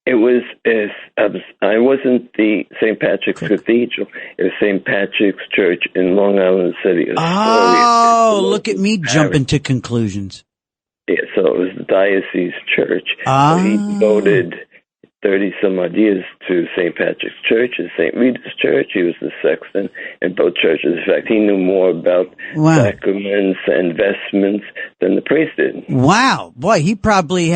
It was, I wasn't the St. Patrick's Cathedral. It was St. Patrick's Church in Long Island City. Oh, look at me jumping to conclusions. Yeah, so it was the diocese church. So he devoted 30-some-odd years to St. Patrick's Church and St. Rita's Church. He was the sexton in both churches. In fact, he knew more about sacraments and vestments than the priest did. Wow. Boy, he could probably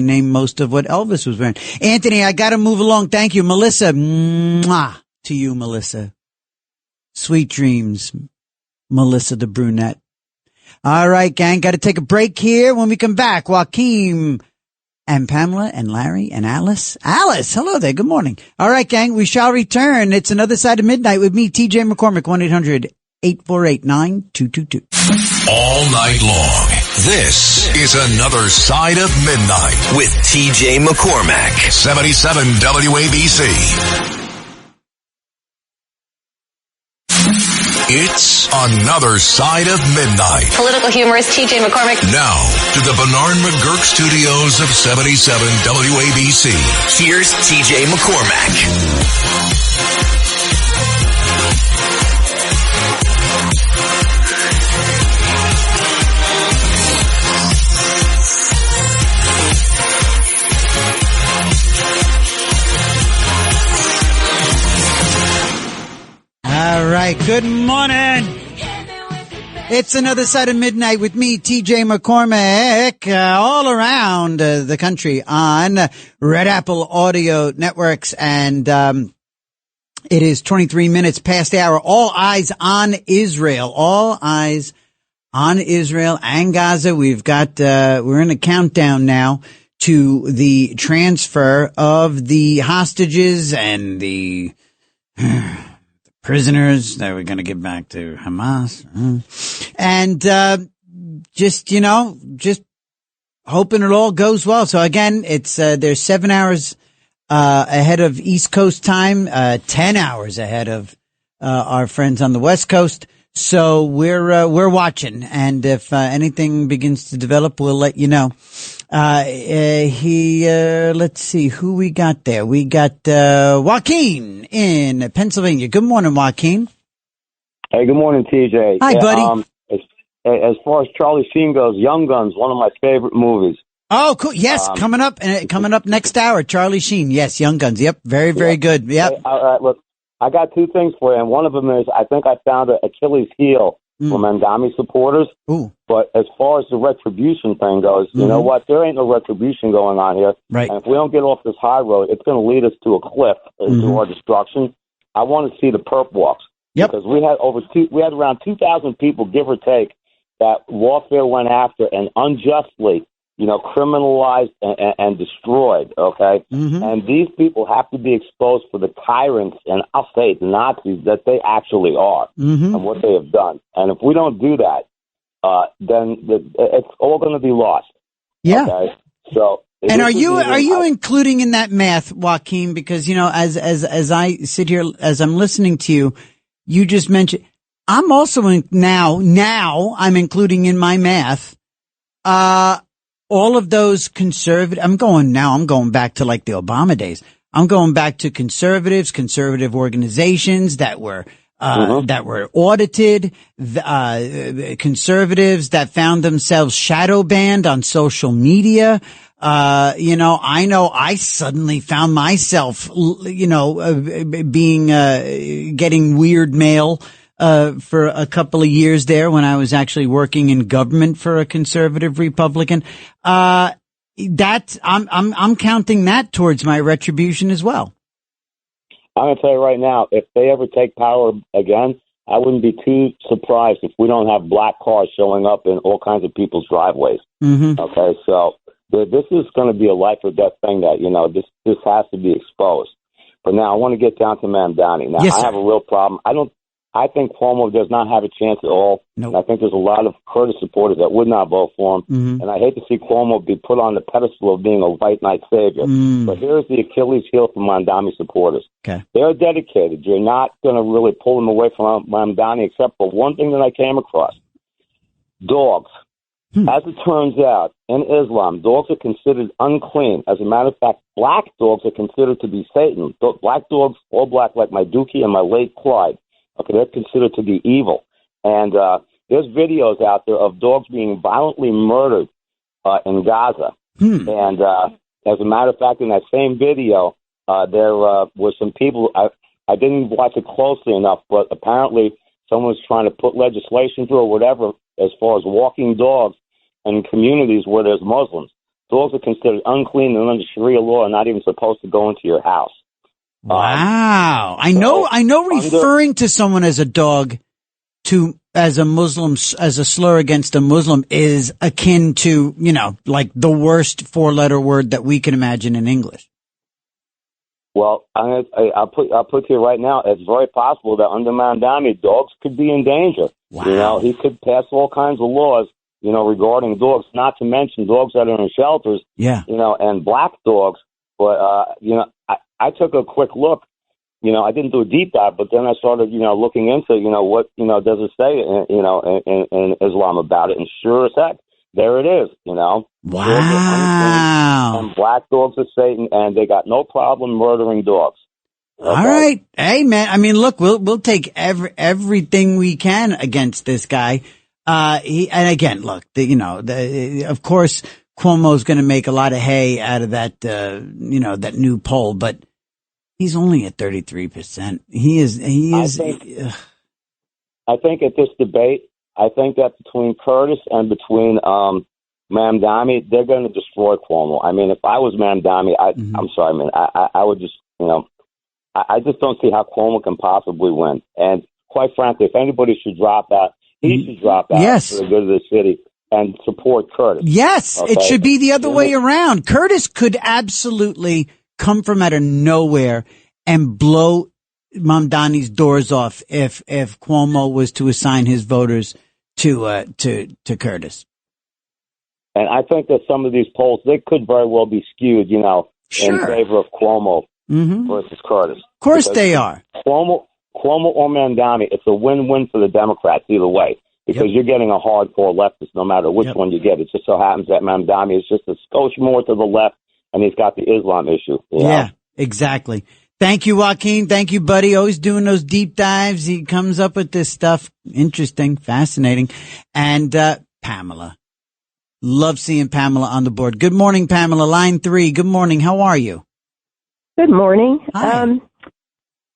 name most of what Elvis was wearing. Anthony, I got to move along. Thank you. Melissa, mwah, to you, Melissa. Sweet dreams, Melissa the brunette. All right, gang, got to take a break here. When we come back, Joaquin and Pamela and Larry and Alice. Alice, hello there. Good morning. All right, gang, we shall return. It's Another Side of Midnight with me, TJ McCormick, 1-800-848-9222. All night long. This is Another Side of Midnight with TJ McCormack. 77 WABC. It's Another Side of Midnight. Political humorist TJ McCormick. Now, to the Bernard McGurk studios of 77 WABC. Here's TJ McCormack. All right, good morning. It's Another Side of Midnight with me, TJ McCormack, all around the country on Red Apple Audio Networks. And it is 23 minutes past the hour. All eyes on Israel. All eyes on Israel and Gaza. We've got, we're in a countdown now to the transfer of the hostages and the prisoners that we're going to give back to Hamas. And, just hoping it all goes well. So again, it's, there's 7 hours, ahead of East Coast time, 10 hours ahead of, our friends on the West Coast. So we're watching. And if, anything begins to develop, we'll let you know. Let's see who we got there. We got, Joaquin in Pennsylvania. Good morning, Joaquin. Hey, good morning, TJ. Hi, buddy. As far as Charlie Sheen goes, Young Guns, one of my favorite movies. Oh, cool. Yes, coming up next hour. Charlie Sheen. Yes, Young Guns. Yep, very, very good. Yep. Hey, all right, look, I got two things for you, and one of them is I think I found an Achilles heel for Mamdani supporters. Ooh. But as far as the retribution thing goes, you know what? There ain't no retribution going on here. Right. And if we don't get off this high road, it's going to lead us to a cliff, to our destruction. I want to see the perp walks. Yep. Because we had around 2,000 people, give or take, that warfare went after and unjustly, criminalized and destroyed, okay? And these people have to be exposed for the tyrants, and I'll say the Nazis, that they actually are and what they have done. And if we don't do that, then it's all going to be lost. Yeah. Okay? So... And are you including in that math, Joaquin? Because, as I sit here, as I'm listening to you, you just mentioned, I'm also now I'm including in my math, all of those conservative, I'm going back to like the Obama days. I'm going back to conservative organizations that were audited, conservatives that found themselves shadow banned on social media. I know I suddenly found myself, getting weird mail, for a couple of years there when I was actually working in government for a conservative Republican. I'm counting that towards my retribution as well. I'm going to tell you right now, if they ever take power again, I wouldn't be too surprised if we don't have black cars showing up in all kinds of people's driveways. Okay, so this is going to be a life or death thing that, this has to be exposed. But now I want to get down to Mamdani. Now, yes, I have a real problem. I think Cuomo does not have a chance at all. Nope. And I think there's a lot of Curtis supporters that would not vote for him. And I hate to see Cuomo be put on the pedestal of being a white knight savior. But here's the Achilles heel for Mamdani supporters. Okay. They're dedicated. You're not going to really pull them away from Mamdani except for one thing that I came across. Dogs. As it turns out, in Islam, dogs are considered unclean. As a matter of fact, black dogs are considered to be Satan. Black dogs, all black, like my Dookie and my late Clyde, okay, they're considered to be evil. And there's videos out there of dogs being violently murdered in Gaza. And as a matter of fact, in that same video, there were some people, I didn't watch it closely enough, but apparently someone was trying to put legislation through or whatever as far as walking dogs in communities where there's Muslims. Dogs are considered unclean and under Sharia law are not even supposed to go into your house. Wow. I know referring to someone as a dog as a Muslim, as a slur against a Muslim is akin to, like the worst 4-letter word that we can imagine in English. Well, I'll put to you right now, it's very possible that under Mamdani, dogs could be in danger. Wow. He could pass all kinds of laws, regarding dogs, not to mention dogs that are in shelters, and black dogs. But, I took a quick look. I didn't do a deep dive, but then I started, looking into, what, does it say, in Islam about it. And sure as heck, there it is, Wow. And black dogs are Satan, and they got no problem murdering dogs. Okay? All right. Hey, man. I mean, look, we'll take everything we can against this guy. And again, look, of course, Cuomo's going to make a lot of hay out of that, that new poll, but he's only at 33%. He is. I think at this debate, I think that between Curtis and between Mamdani, they're going to destroy Cuomo. I mean, if I was Mamdani, I'm sorry, man, I would just, I just don't see how Cuomo can possibly win. And quite frankly, if anybody should drop out, he should drop out for the good of the city and support Curtis. Yes, okay? It should be the other way around. Curtis could absolutely come from out of nowhere and blow Mamdani's doors off if Cuomo was to assign his voters to Curtis. And I think that some of these polls, they could very well be skewed, in favor of Cuomo versus Curtis. Of course they are. Cuomo or Mamdani, it's a win-win for the Democrats either way, because you're getting a hardcore leftist no matter which one you get. It just so happens that Mamdani is just a skosh more to the left, and he's got the Islam issue. Yeah, exactly. Thank you, Joaquin. Thank you, buddy. Always doing those deep dives. He comes up with this stuff. Interesting, fascinating. And Pamela. Love seeing Pamela on the board. Good morning, Pamela. Line 3. Good morning. How are you? Good morning. Hi.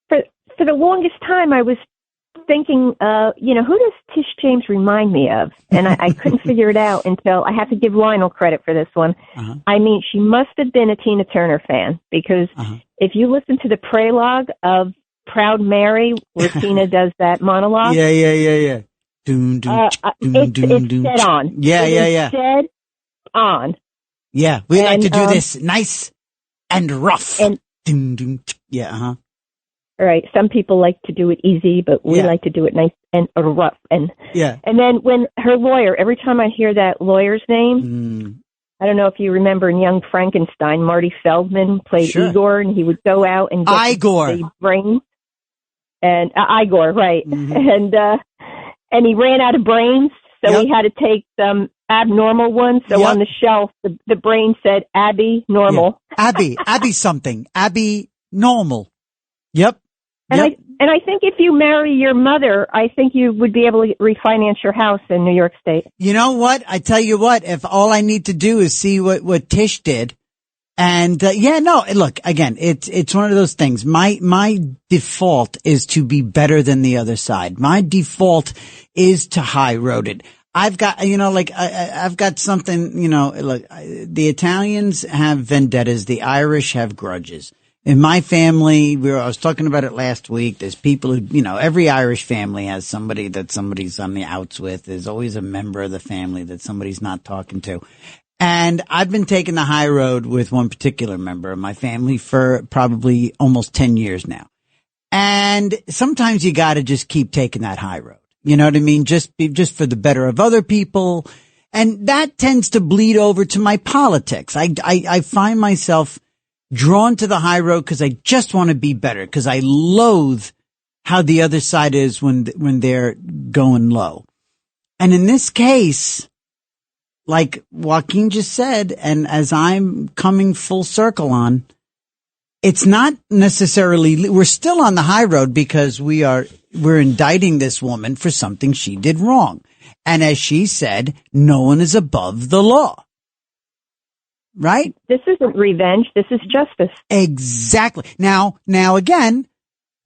For the longest time, I was thinking, who does Tish James remind me of? And I couldn't figure it out until I have to give Lionel credit for this one. Uh-huh. I mean, she must have been a Tina Turner fan, because if you listen to the prologue of Proud Mary, where Tina does that monologue. Yeah. Doom, doom, It's dead on. Yeah. Dead on. Yeah, we like to do this nice and rough. And doom, doom, yeah, All right. Some people like to do it easy, but we like to do it nice and rough. And then when her lawyer, every time I hear that lawyer's name, I don't know if you remember in Young Frankenstein, Marty Feldman played Igor, and he would go out and get the brains. And Igor, right? Mm-hmm. And he ran out of brains, so he had to take some abnormal ones. So on the shelf, the brain said Abby normal. Yeah. Abby something. Abby normal. Yep. And I think if you marry your mother, I think you would be able to refinance your house in New York State. You know what? I tell you what, if all I need to do is see what Tish did. And, look, again, it's one of those things. My default is to be better than the other side. My default is to high road it. I've got, I've got something, look, the Italians have vendettas. The Irish have grudges. In my family, I was talking about it last week. There's people who, every Irish family has somebody that somebody's on the outs with. There's always a member of the family that somebody's not talking to. And I've been taking the high road with one particular member of my family for probably almost 10 years now. And sometimes you got to just keep taking that high road. You know what I mean? Just for the better of other people. And that tends to bleed over to my politics. I find myself drawn to the high road because I just want to be better, because I loathe how the other side is when they're going low. And in this case, like Joaquin just said, and as I'm coming full circle on, it's not necessarily, we're still on the high road because we're indicting this woman for something she did wrong. And as she said, no one is above the law. Right? This isn't revenge. This is justice. Exactly. Now again,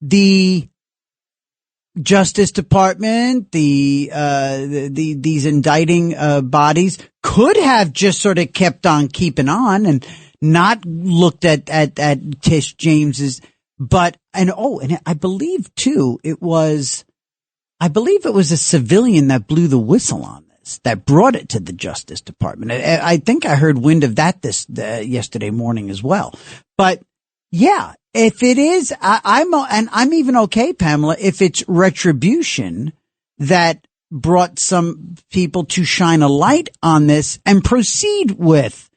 the Justice Department, these indicting bodies could have just sort of kept on keeping on and not looked at Tish James's, and I believe too, it was a civilian that blew the whistle on this, that brought it to the Justice Department. I think I heard wind of that yesterday morning as well. But yeah, if it is, I'm even okay, Pamela, if it's retribution that brought some people to shine a light on this and proceed with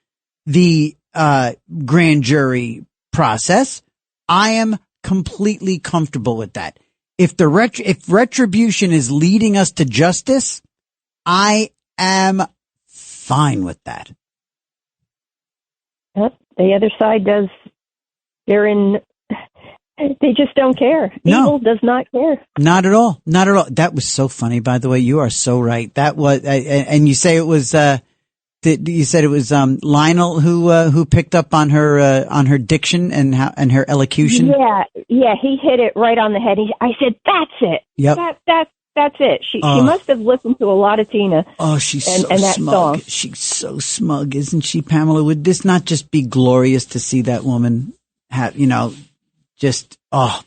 the grand jury process, I am completely comfortable with that. If retribution is leading us to justice, I am fine with that. The other side does. They just don't care. No. Evil does not care. Not at all. Not at all. That was so funny, by the way. You are so right. That was, and you say it was, you said it was, Lionel who picked up on her diction and her elocution. Yeah. He hit it right on the head. I said, that's it. Yep. That's it. She must have listened to a lot of Tina. Oh, she's so that smug. Song. She's so smug, isn't she, Pamela? Would this not just be glorious to see that woman have,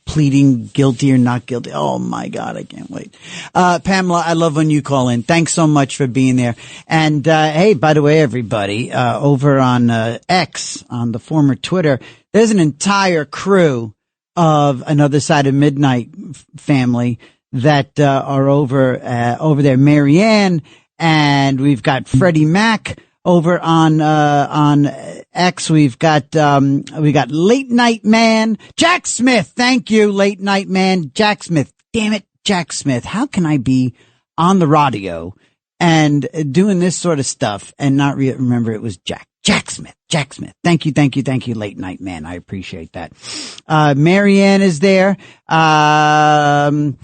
pleading guilty or not guilty? Oh my God, I can't wait. Pamela, I love when you call in. Thanks so much for being there. And, hey, by the way, everybody, over on, X, on the former Twitter, there's an entire crew of Another Side of Midnight family that, are over there. Marianne, and we've got Freddie Mac over on X. We've got Late Night Man, Jack Smith. Thank you, Late Night Man, Jack Smith. Damn it, Jack Smith. How can I be on the radio and doing this sort of stuff and not remember it was Jack Smith. Thank you, Late Night Man. I appreciate that. Marianne is there. And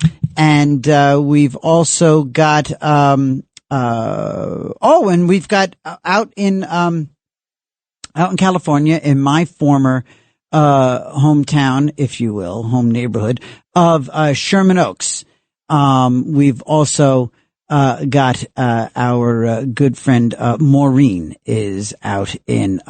we've also got, and we've got out in California, in my former hometown, if you will, home neighborhood of Sherman Oaks. We've also got our good friend Maureen is out in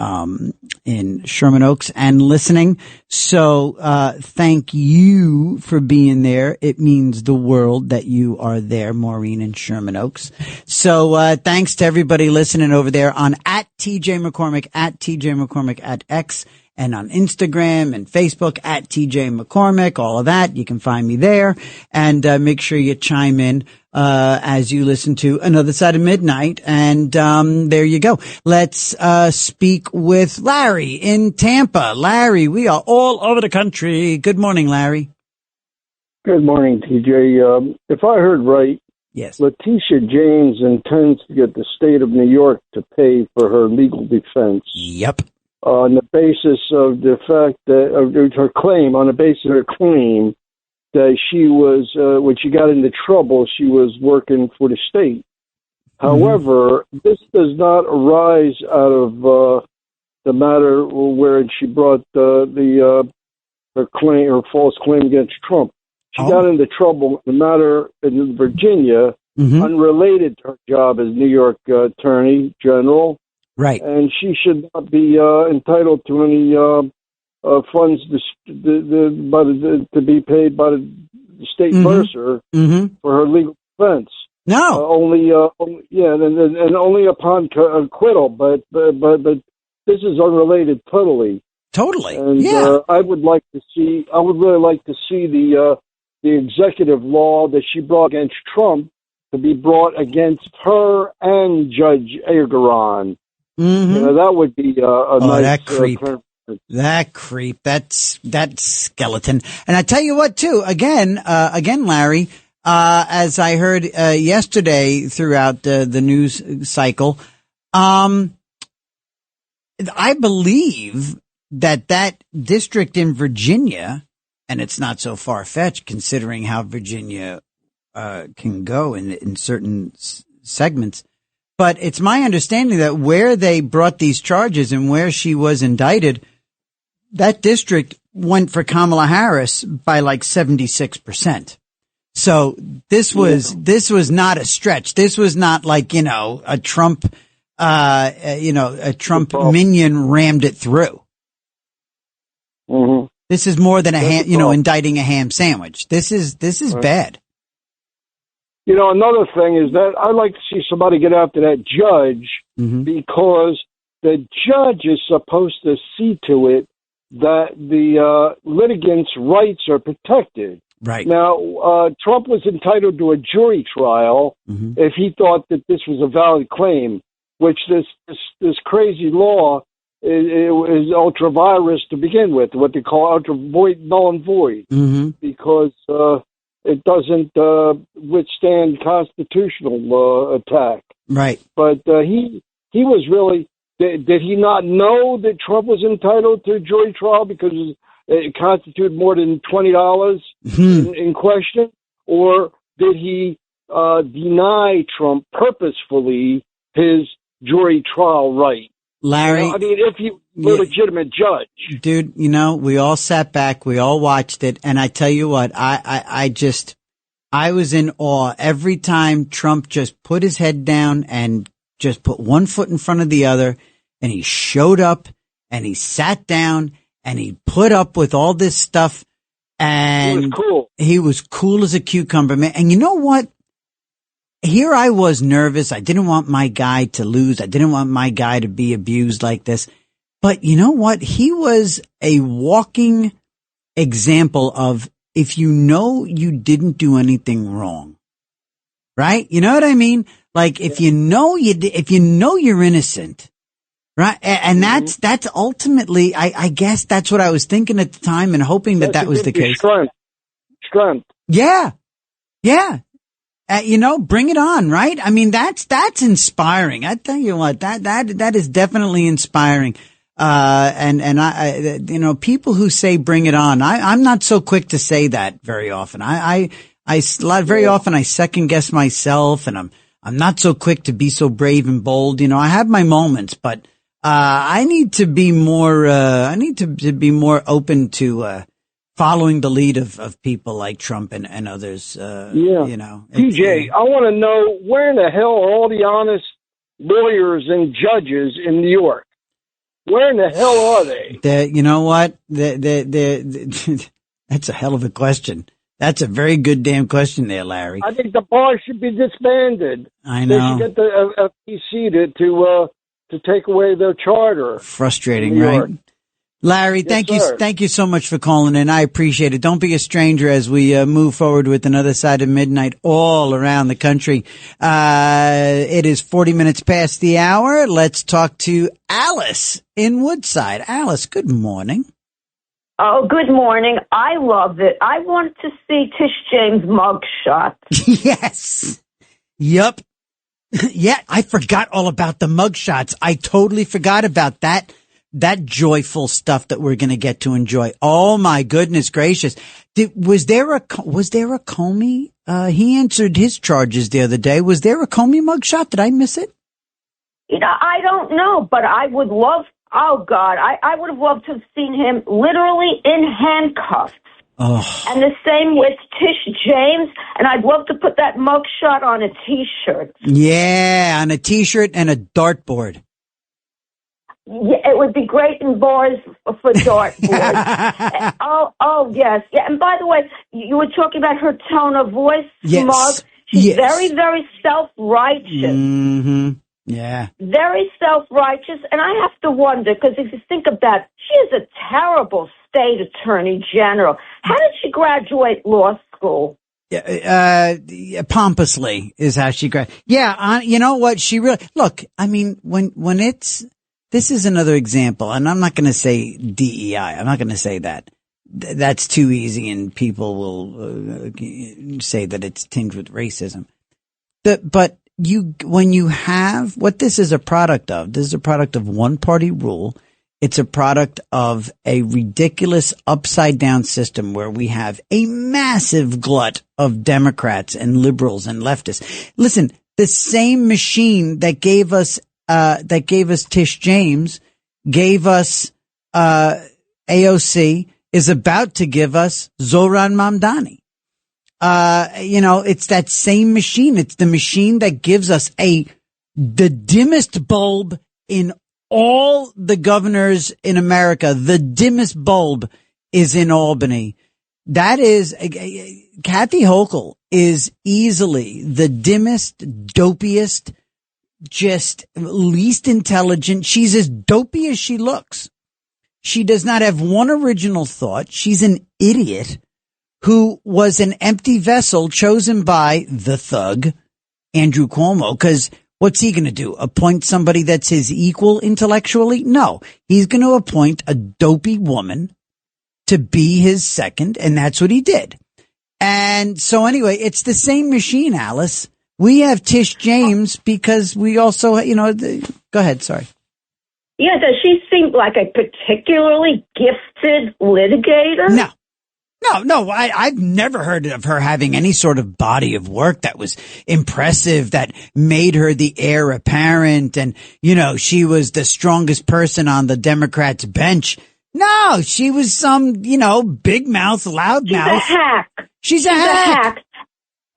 Sherman Oaks and listening. So thank you for being there. It means the world that you are there, Maureen in Sherman Oaks. So thanks to everybody listening over there on @TJ McCormick, @TJ McCormick at X, and on Instagram and Facebook @TJ McCormick, all of that. You can find me there, and make sure you chime in as you listen to Another Side of Midnight. And there you go. Let's speak with Larry in Tampa. Larry, we are all over the country. Good morning, Larry. Good morning, TJ. If I heard right, yes, Letitia James intends to get the state of New York to pay for her legal defense. Yep. On the basis of the fact that of her claim, on the basis of her claim that she was, when she got into trouble, she was working for the state. However, this does not arise out of the matter where she brought her claim, her false claim against Trump. She got into trouble in the matter in Virginia, unrelated to her job as New York Attorney General. Right. And she should not be entitled to any funds to be paid by the state bursar for her legal defense. No. Only upon acquittal, but this is unrelated totally. Totally. And yeah. I would really like to see the executive law that she brought against Trump to be brought against her and Judge Engoron. That would be a nice that creep. That creep. That skeleton. And I tell you what, too. Again, Larry. As I heard yesterday throughout the news cycle, I believe that district in Virginia, and it's not so far fetched considering how Virginia can go in certain segments. But it's my understanding that where they brought these charges and where she was indicted, that district went for Kamala Harris by like 76%. So this was not a stretch. This was not like, a Trump, minion rammed it through. This is more than indicting a ham sandwich. This is bad. Another thing is that I'd like to see somebody get after that judge because the judge is supposed to see to it that the litigants' rights are protected. Right. Now, Trump was entitled to a jury trial if he thought that this was a valid claim, which this crazy law is ultra virus to begin with, what they call ultra void, null and void, because it doesn't withstand constitutional attack. Right. But he was really, did he not know that Trump was entitled to a jury trial because it constituted more than $20 in question? Or did he deny Trump purposefully his jury trial right? Larry, if he were a legitimate judge. Dude, we all sat back, we all watched it, and I tell you what, I was in awe every time Trump just put his head down and just put one foot in front of the other, and he showed up, and he sat down, and he put up with all this stuff, and he was cool. He was cool as a cucumber, man. And you know what? Here I was nervous. I didn't want my guy to lose. I didn't want my guy to be abused like this. But you know what? He was a walking example of if you know you didn't do anything wrong, right? You know what I mean? Like if you know you're innocent, right? And that's ultimately, I guess that's what I was thinking at the time and hoping that was the case. Strength. Yeah. Yeah. Bring it on, right? I mean, that's inspiring. I tell you what, that is definitely inspiring. And I people who say bring it on, I'm not so quick to say that very often. Very often I second guess myself and I'm not so quick to be so brave and bold. I have my moments, but I need to be more. I need to be more open to following the lead of people like Trump and others. TJ, I want to know, where in the hell are all the honest lawyers and judges in New York? Where in the hell are they? You know what? That's a hell of a question. That's a very good damn question there, Larry. I think the bar should be disbanded. I know. They should get the FTC to take away their charter. Frustrating, right? Larry, thank you so much for calling in. I appreciate it. Don't be a stranger as we move forward with another side of midnight all around the country. It is 40 minutes past the hour. Let's talk to Alice in Woodside. Alice, good morning. Oh, good morning. I love it. I wanted to see Tish James' mugshot. Yes. Yep. Yeah, I forgot all about the mugshots. I totally forgot about that joyful stuff that we're going to get to enjoy. Oh my goodness gracious. Was there a Comey? He answered his charges the other day. Was there a Comey mugshot? Did I miss it? I don't know, but I would love, oh God, I would have loved to have seen him literally in handcuffs. Oh. And the same with Tish James, and I'd love to put that mugshot on a T-shirt. Yeah, on a T-shirt and a dartboard. Yeah, it would be great in bars for dartboards. oh, yes. Yeah, and by the way, you were talking about her tone of voice, yes. Mark. She's very, very self-righteous. Mm-hmm. Yeah. Very self-righteous, and I have to wonder, because if you think about it, she is a terrible state attorney general. How did she graduate law school? Pompously is how she graduated. Yeah, you know what? She really, look, I mean, when it's, this is another example, and I'm not going to say DEI. I'm not going to say that. That's too easy, and people will say that it's tinged with racism. But when you have what this is a product of one-party rule. It's a product of a ridiculous upside-down system where we have a massive glut of Democrats and liberals and leftists. Listen, the same machine that gave us Tish James, gave us AOC, is about to give us Zohran Mamdani. It's that same machine. It's the machine that gives us the dimmest bulb in all the governors in America. The dimmest bulb is in Albany. That is, Kathy Hochul is easily the dimmest, dopiest, just least intelligent. She's as dopey as she looks. She does not have one original thought. She's an idiot who was an empty vessel chosen by the thug, Andrew Cuomo, because what's he going to do? Appoint somebody that's his equal intellectually? No, he's going to appoint a dopey woman to be his second, and that's what he did. And so anyway, it's the same machine, Alice. We have Tish James because we also, go ahead, sorry. Yeah, does she seem like a particularly gifted litigator? No, I've never heard of her having any sort of body of work that was impressive, that made her the heir apparent, and, she was the strongest person on the Democrats' bench. No, she was some, big mouth, loud mouth. She's a hack.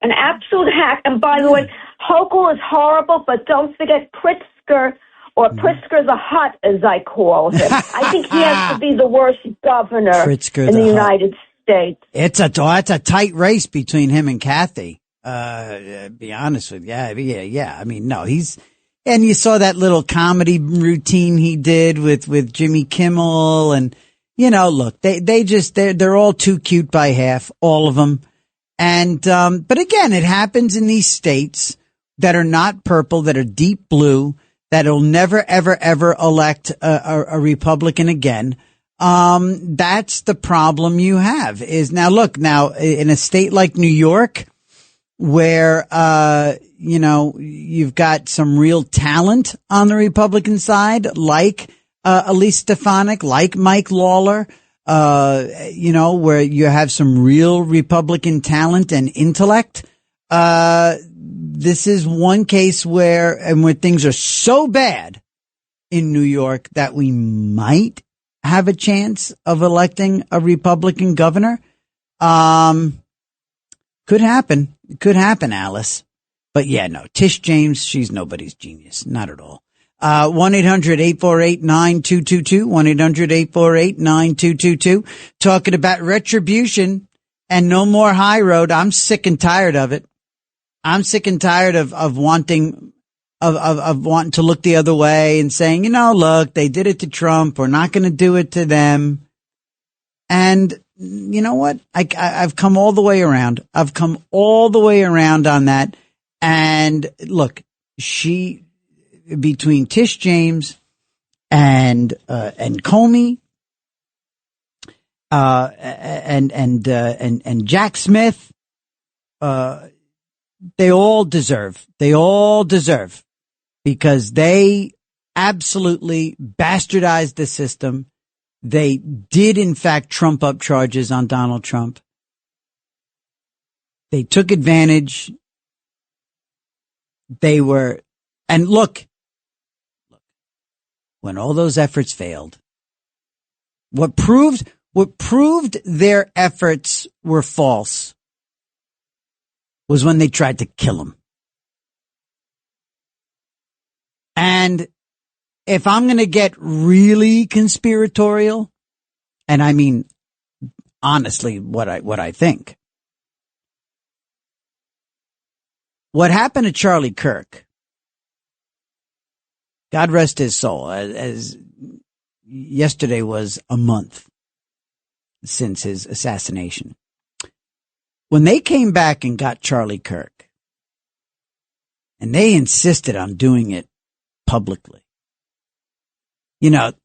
An absolute hack. And by the way, Hochul is horrible, but don't forget Pritzker, or Pritzker the Hut, as I call him. I think he has to be the worst governor in the United States. It's a tight race between him and Kathy. Be honest with you. Yeah. I mean, no, and you saw that little comedy routine he did with Jimmy Kimmel, and, look, they're all too cute by half, all of them. And, but again, it happens in these states that are not purple, that are deep blue, that'll never, ever, ever elect a Republican again. That's the problem you have is now in a state like New York where, you've got some real talent on the Republican side, like, Elise Stefanik, like Mike Lawler, where you have some real Republican talent and intellect. this is one case where things are so bad in New York that we might have a chance of electing a Republican governor. Could happen. It could happen, Alice. But yeah, no, Tish James, she's nobody's genius. Not at all. 1-800-848-9222, 1-800-848-9222. Talking about retribution and no more high road. I'm sick and tired of it. I'm sick and tired of wanting to look the other way and saying, look, they did it to Trump. We're not going to do it to them. And you know what? I've come all the way around. I've come all the way around on that. And look, between Tish James and Comey, and Jack Smith, they all deserve, because they absolutely bastardized the system. They did, in fact, trump up charges on Donald Trump. They took advantage. And look, when all those efforts failed, what proved their efforts were false was when they tried to kill him. And if I'm going to get really conspiratorial, and I mean, honestly, what I think, what happened to Charlie Kirk, God rest his soul, as yesterday was a month since his assassination. When they came back and got Charlie Kirk, and they insisted on doing it publicly, if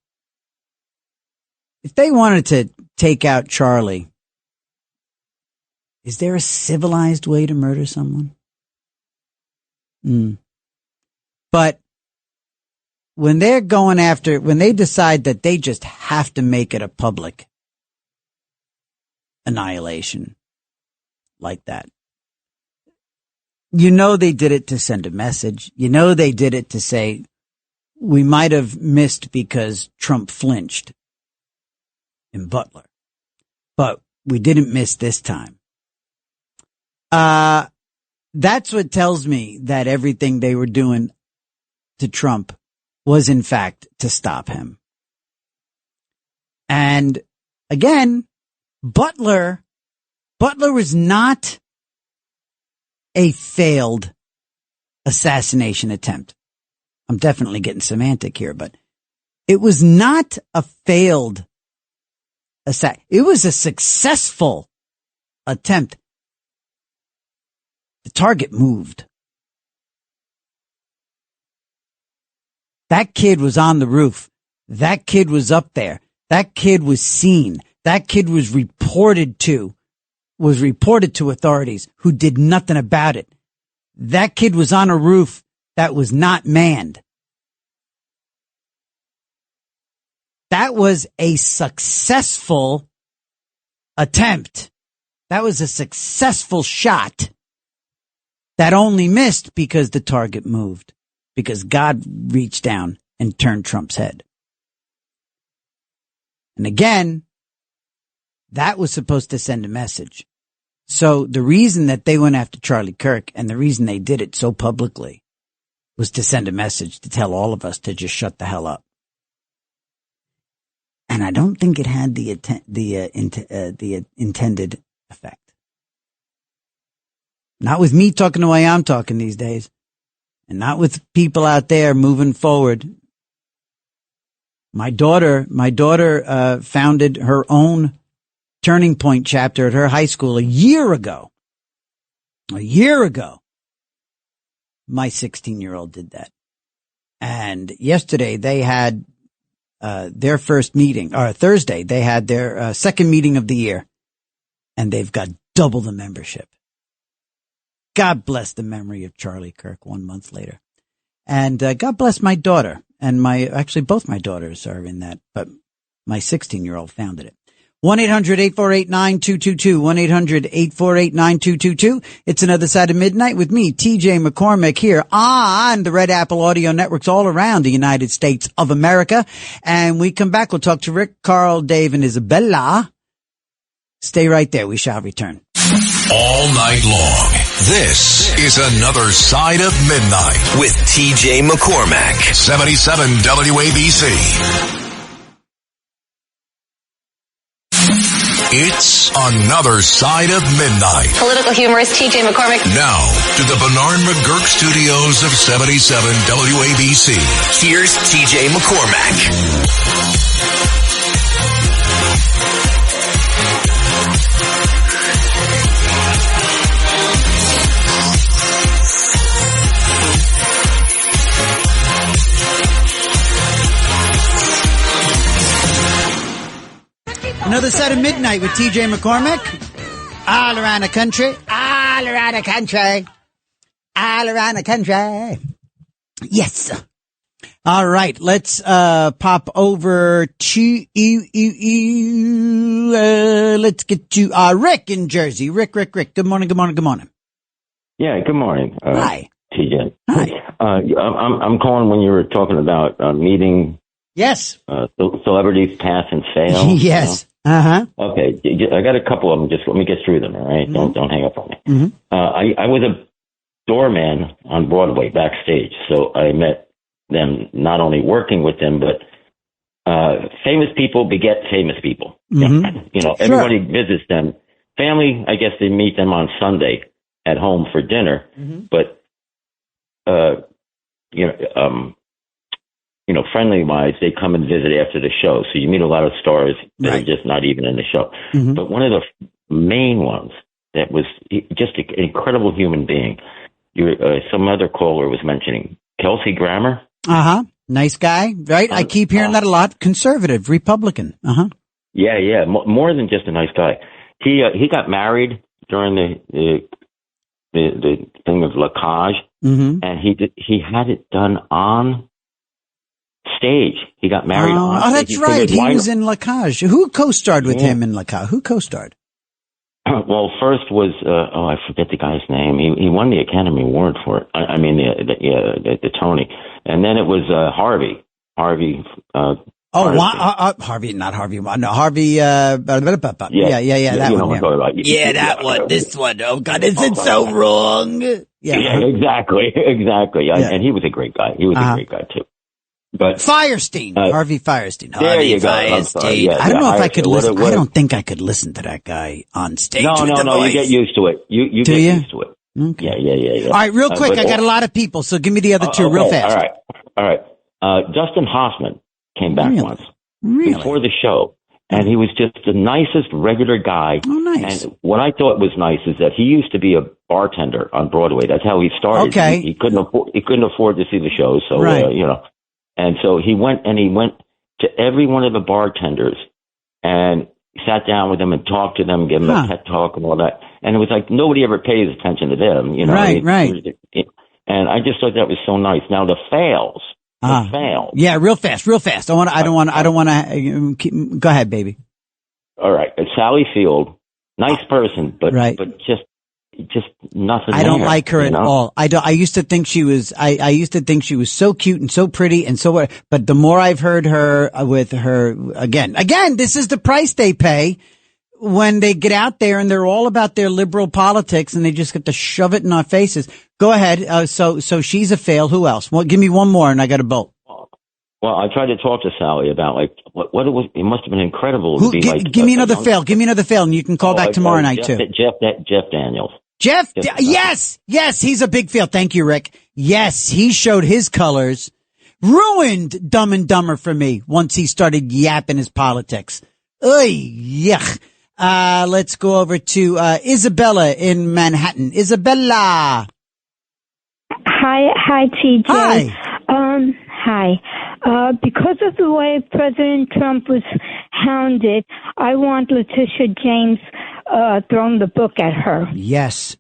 they wanted to take out Charlie, is there a civilized way to murder someone? But when they decide that they just have to make it a public annihilation like that, they did it to send a message. They did it to say, we might have missed because Trump flinched in Butler, but we didn't miss this time. That's what tells me that everything they were doing to Trump was, in fact, to stop him. And again, Butler was not a failed assassination attempt. I'm definitely getting semantic here, but it was not a failed it was a successful attempt. The target moved. That kid was on the roof. That kid was up there. That kid was seen. That kid was reported to authorities who did nothing about it. That kid was on a roof that was not manned. That was a successful attempt. That was a successful shot that only missed because the target moved, because God reached down and turned Trump's head. And again, that was supposed to send a message. So the reason that they went after Charlie Kirk, and the reason they did it so publicly, was to send a message to tell all of us to just shut the hell up. And I don't think it had the intended effect. Not with me talking the way I'm talking these days, and not with people out there moving forward. My daughter founded her own Turning Point chapter at her high school a year ago. My 16-year-old did that. And yesterday they had their first meeting, or Thursday they had their second meeting of the year, and they've got double the membership. God bless the memory of Charlie Kirk 1 month later. And God bless my daughter. And actually both my daughters are in that, but my 16-year-old founded it. 1-800-848-9222. 1-800-848-9222. It's Another Side of Midnight with me, TJ McCormick, here on the Red Apple Audio Networks all around the United States of America. And we come back, we'll talk to Rick, Carl, Dave, and Isabella. Stay right there. We shall return. All night long. This is Another Side of Midnight with TJ McCormack. 77 WABC. It's Another Side of Midnight. Political humorist TJ McCormick. Now to the Bernard McGurk studios of 77 WABC. Here's TJ McCormack. Another Side of Midnight with TJ McCormick. All around the country. All around the country. All around the country. Yes. All right. Let's pop over to let's get to Rick in Jersey. Rick. Good morning. Yeah, good morning. Hi. TJ. Hi. I'm calling when you were talking about meeting. Yes. Celebrities pass and fail. Yes. Uh-huh. Okay. I got a couple of them. Just let me get through them. All right. Mm-hmm. Don't hang up on me. Mm-hmm. I was a doorman on Broadway backstage, so I met them not only working with them, but famous people beget famous people. Mm-hmm. You know, everybody visits them. Family, I guess they meet them on Sunday at home for dinner, but friendly wise, they come and visit after the show. So you meet a lot of stars that are just not even in the show. Mm-hmm. But one of the main ones that was just an incredible human being. Some other caller was mentioning Kelsey Grammer. Uh-huh. Nice guy, right? I keep hearing that a lot. Conservative, Republican. Uh-huh. Yeah. More than just a nice guy. He got married during the thing of La Cage, and he had it done on stage. He got married on stage. Oh, that's right. He was in La Cage. Who co-starred with him in La Cage? Who co-starred? Well, first was I forget the guy's name. He won the Academy Award for it. I mean the Tony, and then it was Harvey. Harvey. Harvey, not Harvey. No, Harvey. Yeah, that one. Yeah, that one. This one. Oh God, is it so wrong? Yeah, exactly. Yeah. And he was a great guy. He was a great guy too. But Firestein, Harvey Firestein. There you go. Firestein. I don't know if I could listen. I don't think I could listen to that guy on stage. No. You get used to it. You get used to it. Okay. Yeah. All right, real quick. I got a lot of people, so give me the other two real fast. All right. Dustin Hoffman came back once before the show, and he was just the nicest regular guy. Oh, nice. And what I thought was nice is that he used to be a bartender on Broadway. That's how he started. Okay. He couldn't afford to see the shows, so And so he went to every one of the bartenders and sat down with them and talked to them, gave them a pep talk and all that. And it was like nobody ever pays attention to them, you know. Right. And I just thought that was so nice. Now the fails. Yeah, real fast. I don't want to. Go ahead, baby. All right. Sally Field, nice person, but just nothing. I don't like her at all. I used to think she was. I used to think she was so cute and so pretty and so. But the more I've heard her with her again, this is the price they pay when they get out there and they're all about their liberal politics and they just get to shove it in our faces. Go ahead. So she's a fail. Who else? Well, give me one more and I got a bolt. Well, I tried to talk to Sally about what it was. It must have been incredible to be like. Give me another fail. Give me another fail, and you can call back tomorrow night too. Jeff Daniels. Yes, he's a big fail. Thank you, Rick. Yes, he showed his colors. Ruined Dumb and Dumber for me once he started yapping his politics. Yuck. Let's go over to Isabella in Manhattan. Isabella. Hi, TJ. Hi. Hi. Because of the way President Trump was hounded, I want Letitia James thrown the book at her. Yes,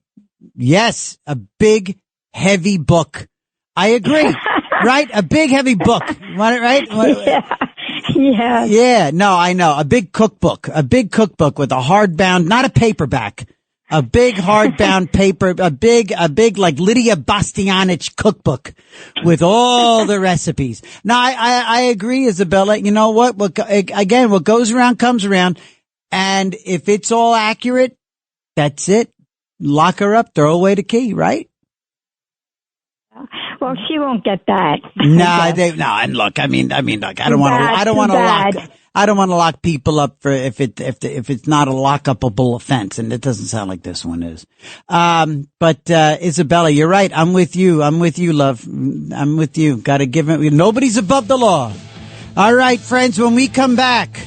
a big, heavy book. I agree. Right? A big, heavy book. Want it right? Yeah. Yeah. Yeah, no, I know. A big cookbook with a hardbound, not a paperback. A big hardbound paper, a big like Lydia Bastianich cookbook with all the recipes. Now, I agree, Isabella. You know what? What goes around comes around. And if it's all accurate, that's it. Lock her up, throw away the key, right? Well, she won't get that. And look, I mean, look, I don't want to lock people up for if it's not a lock-upable offense, and it doesn't sound like this one is. But Isabella, you're right. I'm with you, love. I'm with you. Got to give it. Nobody's above the law. All right, friends. When we come back,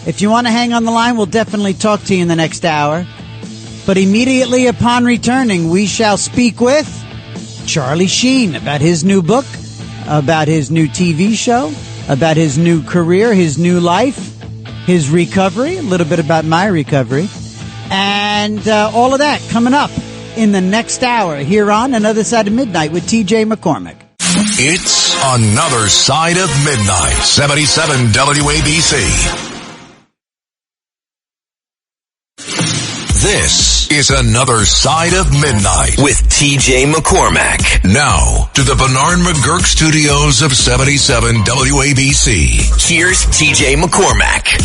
if you want to hang on the line, we'll definitely talk to you in the next hour. But immediately upon returning, we shall speak with Charlie Sheen about his new book, about his new TV show, about his new career, his new life, his recovery, a little bit about my recovery, and all of that coming up in the next hour here on Another Side of Midnight with TJ McCormick. It's Another Side of Midnight, 77 WABC. This is Another Side of Midnight with TJ McCormack. Now, to the Bernard McGurk studios of 77 WABC. Here's TJ McCormack.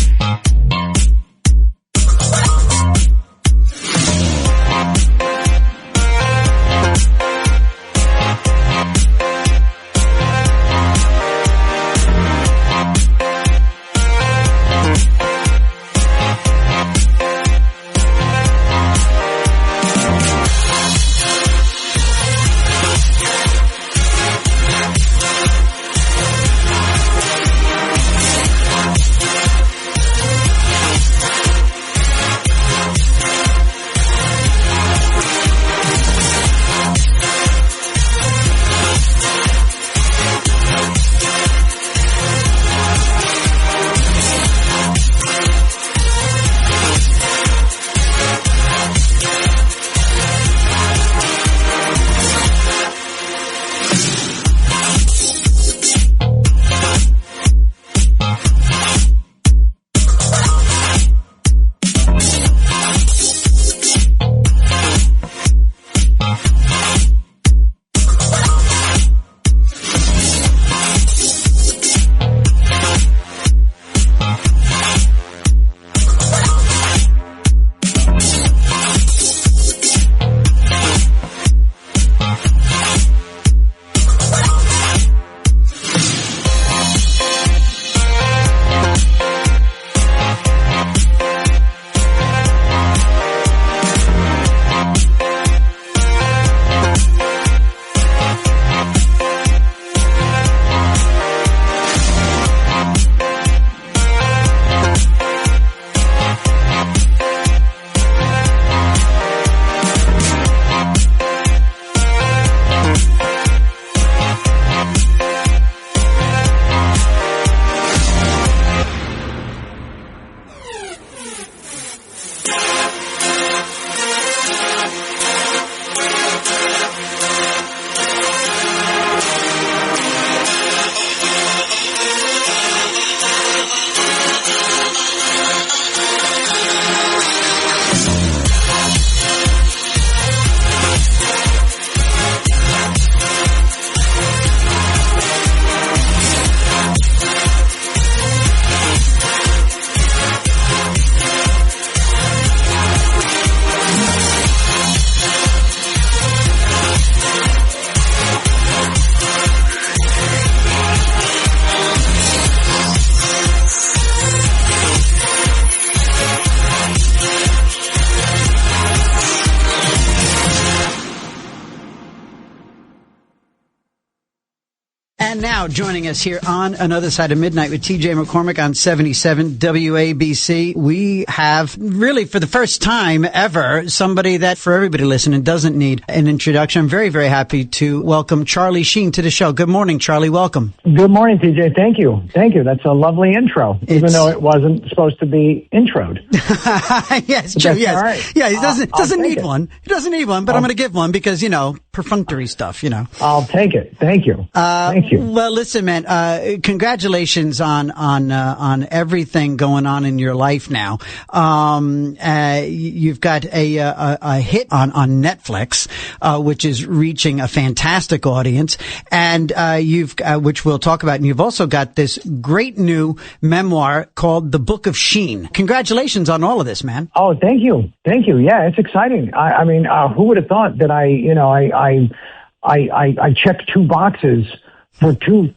And now joining us here on Another Side of Midnight with TJ McCormick on 77 WABC, we have really for the first time ever somebody that for everybody listening doesn't need an introduction. I'm very, very happy to welcome Charlie Sheen to the show. Good morning, Charlie. Welcome. Good morning, TJ. Thank you. Thank you. That's a lovely intro, even though it wasn't supposed to be introed. Yes, true. Yes. Right. Yeah, he doesn't need one. He doesn't need one, but I'm going to give one because, perfunctory stuff, I'll take it. Thank you. Thank you. Well, listen, man, congratulations on everything going on in your life now. You've got a hit on Netflix, which is reaching a fantastic audience, and which we'll talk about. And you've also got this great new memoir called The Book of Sheen. Congratulations on all of this, man. Oh, thank you. Yeah, it's exciting. I mean, who would have thought that I checked 2 boxes for 2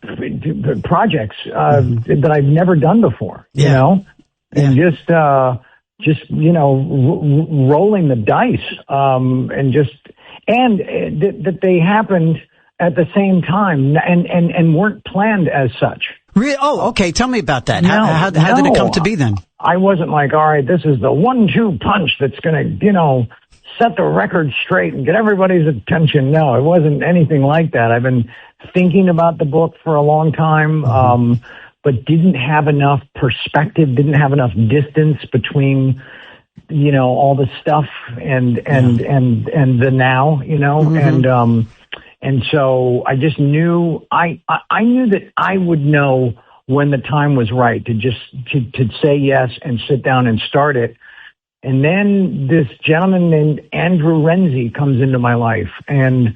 projects that I've never done before, you know, and just rolling the dice, and that they happened at the same time and weren't planned as such. Really? Oh, okay. Tell me about that. How did it come to be then? I wasn't like, all right, this is the 1-2 punch that's going to, set the record straight and get everybody's attention. No, it wasn't anything like that. I've been thinking about the book for a long time, but didn't have enough perspective, didn't have enough distance between, all the stuff and the now, and so I just knew, I knew that I would know when the time was right to say yes and sit down and start it. And then this gentleman named Andrew Renzi comes into my life, and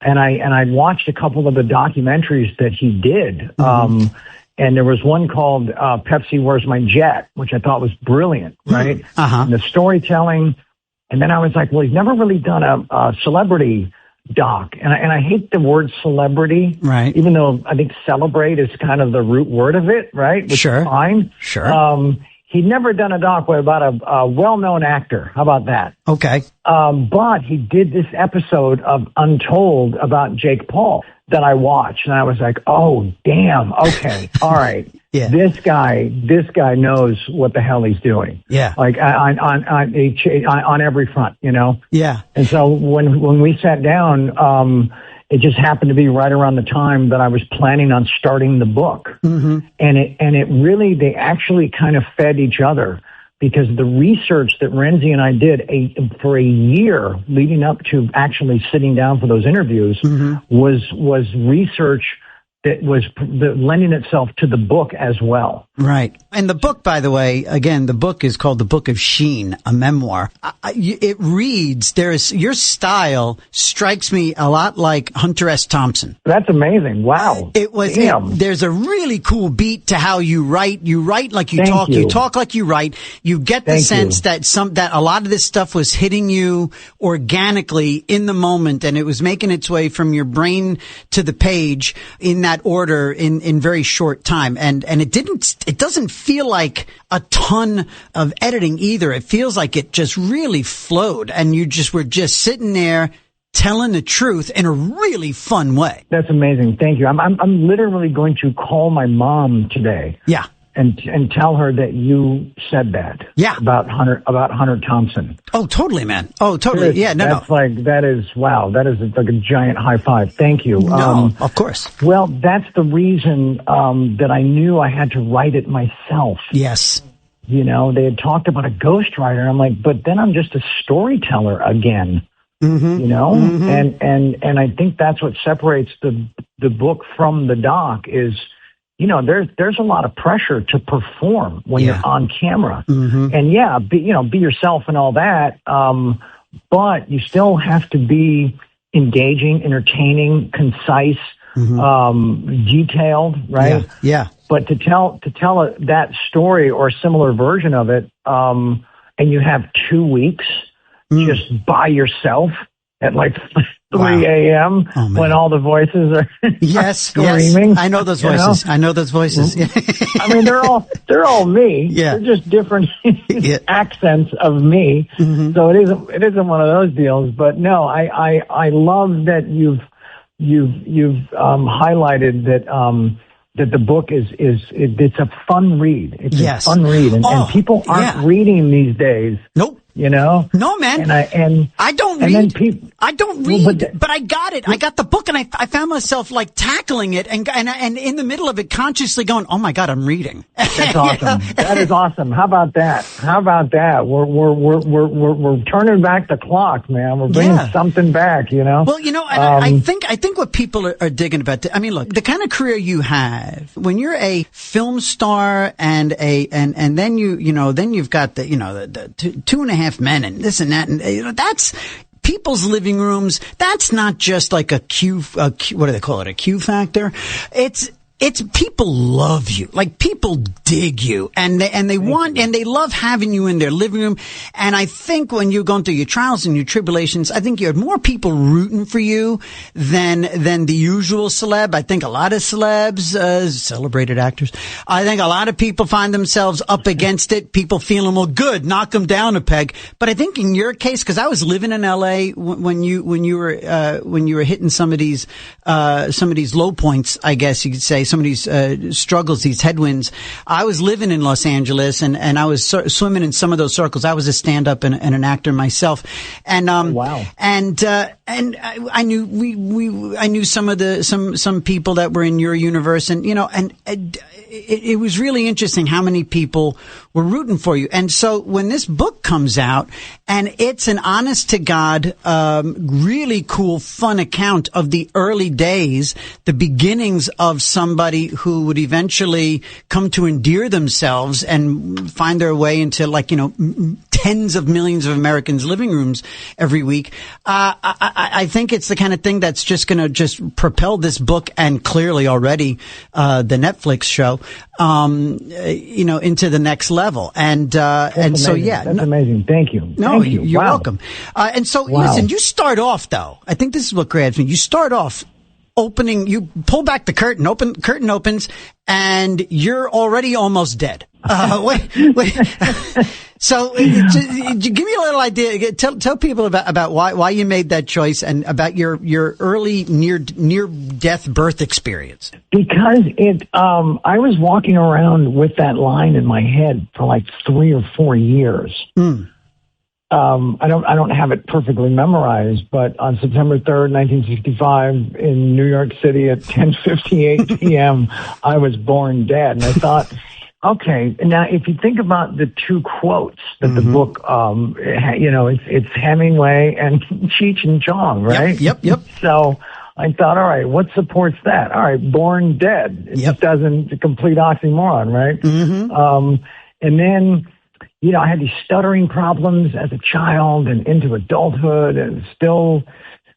I watched a couple of the documentaries that he did. And there was one called Pepsi, Where's My Jet, which I thought was brilliant, right? And the storytelling. And then I was like, well, he's never really done a celebrity doc. And I hate the word celebrity, right? Even though I think celebrate is kind of the root word of it, right? Which is fine. Sure. He'd never done a doc about a well-known actor. How about that? Okay. But he did this episode of Untold about Jake Paul that I watched, and I was like, oh, damn. Okay. All right. Yeah. This guy knows what the hell he's doing. Yeah. Like on every front, Yeah. And so when we sat down, it just happened to be right around the time that I was planning on starting the book. And it really, they actually kind of fed each other, because the research that Renzi and I did for a year leading up to actually sitting down for those interviews was research that was lending itself to the book as well. Right. And the book, by the way, again, the book is called The Book of Sheen, a memoir. It reads, your style strikes me a lot like Hunter S. Thompson. That's amazing. Wow. There's a really cool beat to how you write. You write like you talk. You talk like you write. You get the sense that a lot of this stuff was hitting you organically in the moment, and it was making its way from your brain to the page in that order in very short time. And it doesn't feel like a ton of editing either. It feels like it just really flowed, and you were just sitting there telling the truth in a really fun way. That's amazing. Thank you. I'm literally going to call my mom today. Yeah. And tell her that you said that. Yeah. About Hunter Thompson. Oh, totally, man. Oh, totally. Yeah. That's like, that is, wow. That is like a giant high five. Thank you. No, of course. Well, that's the reason, that I knew I had to write it myself. Yes. They had talked about a ghostwriter. I'm like, but then I'm just a storyteller again. And I think that's what separates the book from the doc is, there's a lot of pressure to perform when you're on camera. And be yourself and all that. But you still have to be engaging, entertaining, concise, detailed, right? Yeah. But to tell that story or a similar version of it, and you have 2 weeks just by yourself at like 3 a.m. when all the voices are screaming. Yes. I know those voices. I know those voices. I mean, they're all me. Yeah. They're just different accents of me. So it isn't one of those deals. But no, I love that you've highlighted that the book it's a fun read. It's a fun read, and people aren't reading these days. Nope. No, man. I don't read. I don't read, but I got it. I got the book, and I found myself like tackling it, and in the middle of it, consciously going, "Oh my God, I'm reading." That's awesome. That is awesome. How about that? We're turning back the clock, man. We're bringing something back, you know. Well, you know, and I think what people are digging about. I mean, look, the kind of career you have when you're a film star, and then you've got the 2.5 Men and this and that, and that's people's living rooms. That's not just like a what do they call it? A Q factor. It's people love you. Like, people dig you, and they love having you in their living room. And I think when you're going through your trials and your tribulations, I think you have more people rooting for you than the usual celeb. I think a lot of celebs, celebrated actors, I think a lot of people find themselves up against it. People feeling, well, good, knock them down a peg. But I think in your case, because I was living in LA when you were hitting some of these low points, I guess you could say, some of these struggles, these headwinds. I was living in Los Angeles, and I was swimming in some of those circles. I was a stand-up and an actor myself, and wow. And I knew some people that were in your universe, and it was really interesting how many people were rooting for you. And so when this book comes out, and it's an honest to God, really cool, fun account of the early days, the beginnings of somebody who would eventually come to endear themselves and find their way into, tens of millions of Americans' living rooms every week. I think it's the kind of thing that's just going to just propel this book, and clearly already the Netflix show, into the next level. And that's amazing. Thank you. No, Thank you. You're Wow. welcome. Listen, you start off though. I think this is what grabs me. You start off opening, you pull back the curtain, curtain opens, and you're already almost dead. Wait. So, give me a little idea. Tell people about why you made that choice, and about your early near death birth experience. Because I was walking around with that line in my head for like 3 or 4 years. I don't have it perfectly memorized, but on September 3rd, 1965, in New York City at 10:58 p.m., I was born dead. And I thought, okay, now if you think about the two quotes that the book, it's Hemingway and Cheech and Chong, right? Yep. So I thought, all right, what supports that? All right, born dead. It just doesn't, a complete oxymoron, right? Mm-hmm. And then, I had these stuttering problems as a child and into adulthood, and still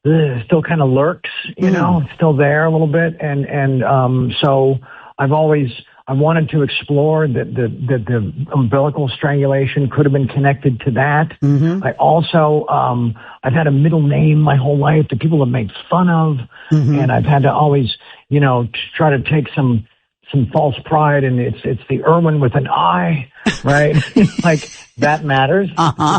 kind of lurks, it's still there a little bit. And so I wanted to explore that the umbilical strangulation could have been connected to that. Mm-hmm. I also, I've had a middle name my whole life that people have made fun of. Mm-hmm. And I've had to always, try to take some false pride, and it's the Irwin with an I, right? Like, that matters. Uh-huh.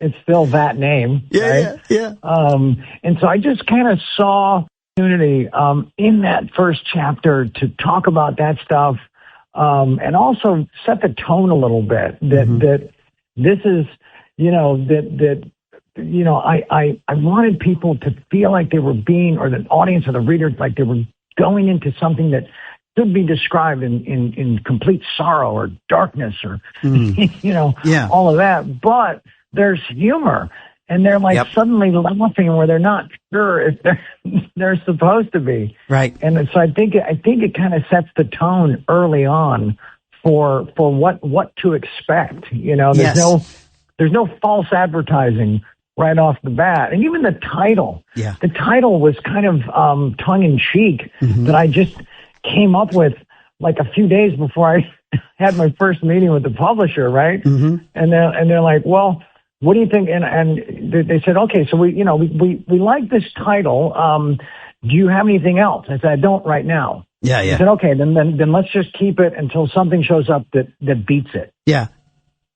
It's still that name, right? Yeah. And so I just kind of saw opportunity in that first chapter to talk about that stuff, and also set the tone a little bit that this is, I wanted people to feel like they were being, or the audience or the reader, like they were going into something that could be described in complete sorrow or darkness or, all of that. But there's humor, and they're like suddenly laughing where they're not sure if they're supposed to be. Right. And so I think it kind of sets the tone early on for what to expect. There's no false advertising right off the bat. And even the title, the title was kind of tongue in cheek, that I just came up with like a few days before I had my first meeting with the publisher, right? Mm-hmm. And they're like, well, what do you think? And they said, okay, so we like this title. Do you have anything else? I said, I don't right now. Yeah. I said, okay, then let's just keep it until something shows up that beats it. Yeah.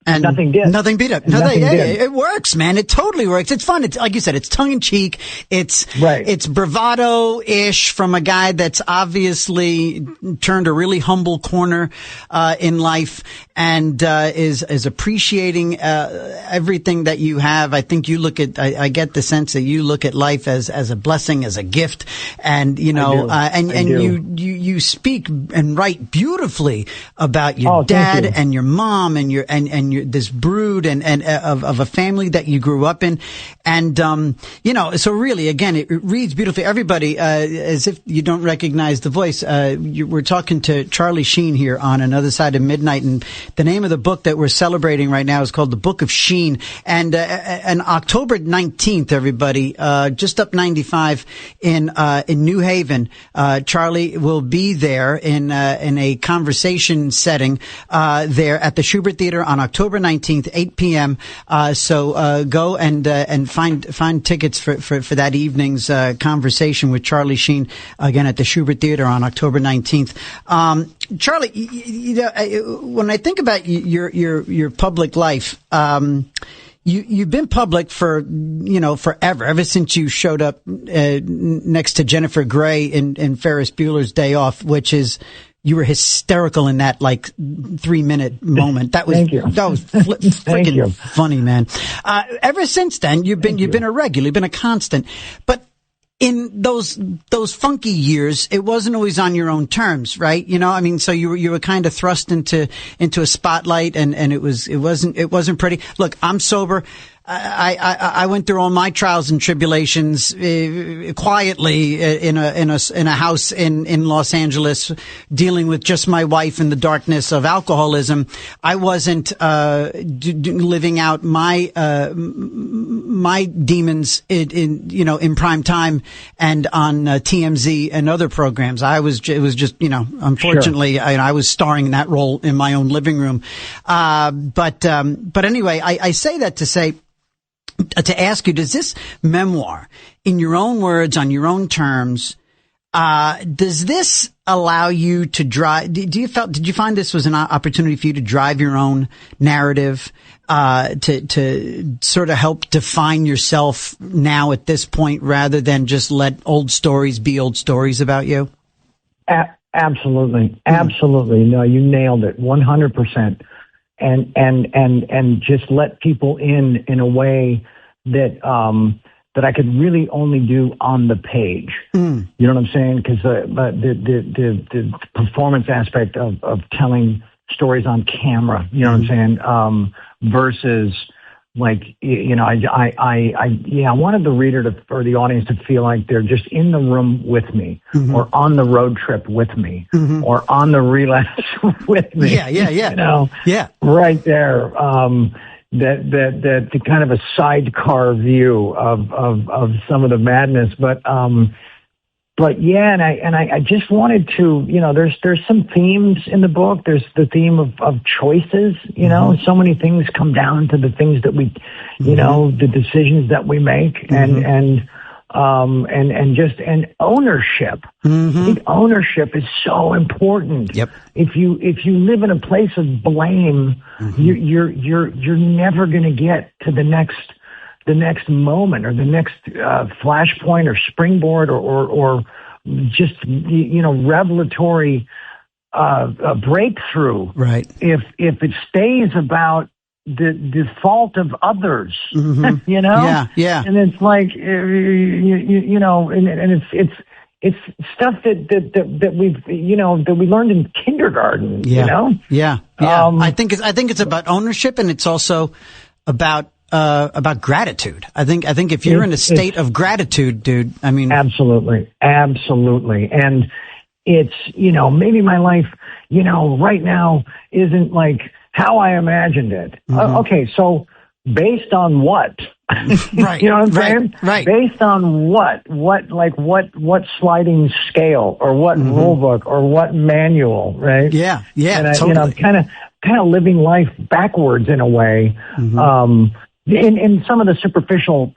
And nothing did. Nothing beat it. It works, man. It totally works. It's fun. It's like you said, it's tongue in cheek. It's bravado-ish from a guy that's obviously turned a really humble corner, in life and, is appreciating, everything that you have. I think you look at, I get the sense that you look at life as a blessing, as a gift. And, you speak and write beautifully about your dad and your mom and your this brood and of a family that you grew up in. And, so really, again, it reads beautifully. Everybody, as if you don't recognize the voice, we're talking to Charlie Sheen here on Another Side of Midnight. And the name of the book that we're celebrating right now is called The Book of Sheen. And October 19th, everybody, just up 95 in New Haven, Charlie will be there in a conversation setting, there at the Schubert Theater on October 19th, 8 p.m. So go and find tickets for that evening's conversation with Charlie Sheen again at the Schubert Theater on October 19th. Charlie, when I think about your public life, you've been public for forever, ever since you showed up next to Jennifer Grey in Ferris Bueller's Day Off, which is. You were hysterical in that 3-minute moment. That was freaking funny, man. Ever since then, you've been a regular, you've been a constant. But in those funky years, it wasn't always on your own terms, right? So you were kind of thrust into a spotlight, and it wasn't pretty. Look, I'm sober. I went through all my trials and tribulations quietly in a house in Los Angeles, dealing with just my wife in the darkness of alcoholism. I wasn't living out my demons in prime time and on TMZ and other programs. It was just unfortunately, sure. I was starring in that role in my own living room. But anyway, I say that to say. To ask you, does this memoir, in your own words, on your own terms, does this allow you to drive? Did you find this was an opportunity for you to drive your own narrative, to sort of help define yourself now at this point, rather than just let old stories be old stories about you? Absolutely, absolutely. No, you nailed it, 100%. And just let people in a way that I could really only do on the page. You know what I'm saying? Because the performance aspect of telling stories on camera, you know what I'm saying? Versus I wanted the reader or the audience to feel like they're just in the room with me, or on the road trip with me, or on the relapse with me. Yeah. Right there. That the kind of a sidecar view of some of the madness, but yeah, and I just wanted to, there's some themes in the book. There's the theme of choices, so many things come down to the things that we, the decisions that we make, and ownership. I think ownership is so important. Yep. If you live in a place of blame, you're never going to get to the next moment or the next flashpoint or springboard or just revelatory breakthrough. Right. If it stays about the fault of others, Yeah. and it's like and it's stuff that we've that we learned in kindergarten. Yeah. I think it's about ownership, and it's also about gratitude. I think if you're in a state of gratitude, dude, I mean, absolutely, and it's maybe my life right now isn't like how I imagined it. Okay, so based on what? Right. You know what I'm saying? Right. Based on what sliding scale or what rule book or what manual, right? Yeah. And totally. kind of living life backwards in a way. In some of the superficial,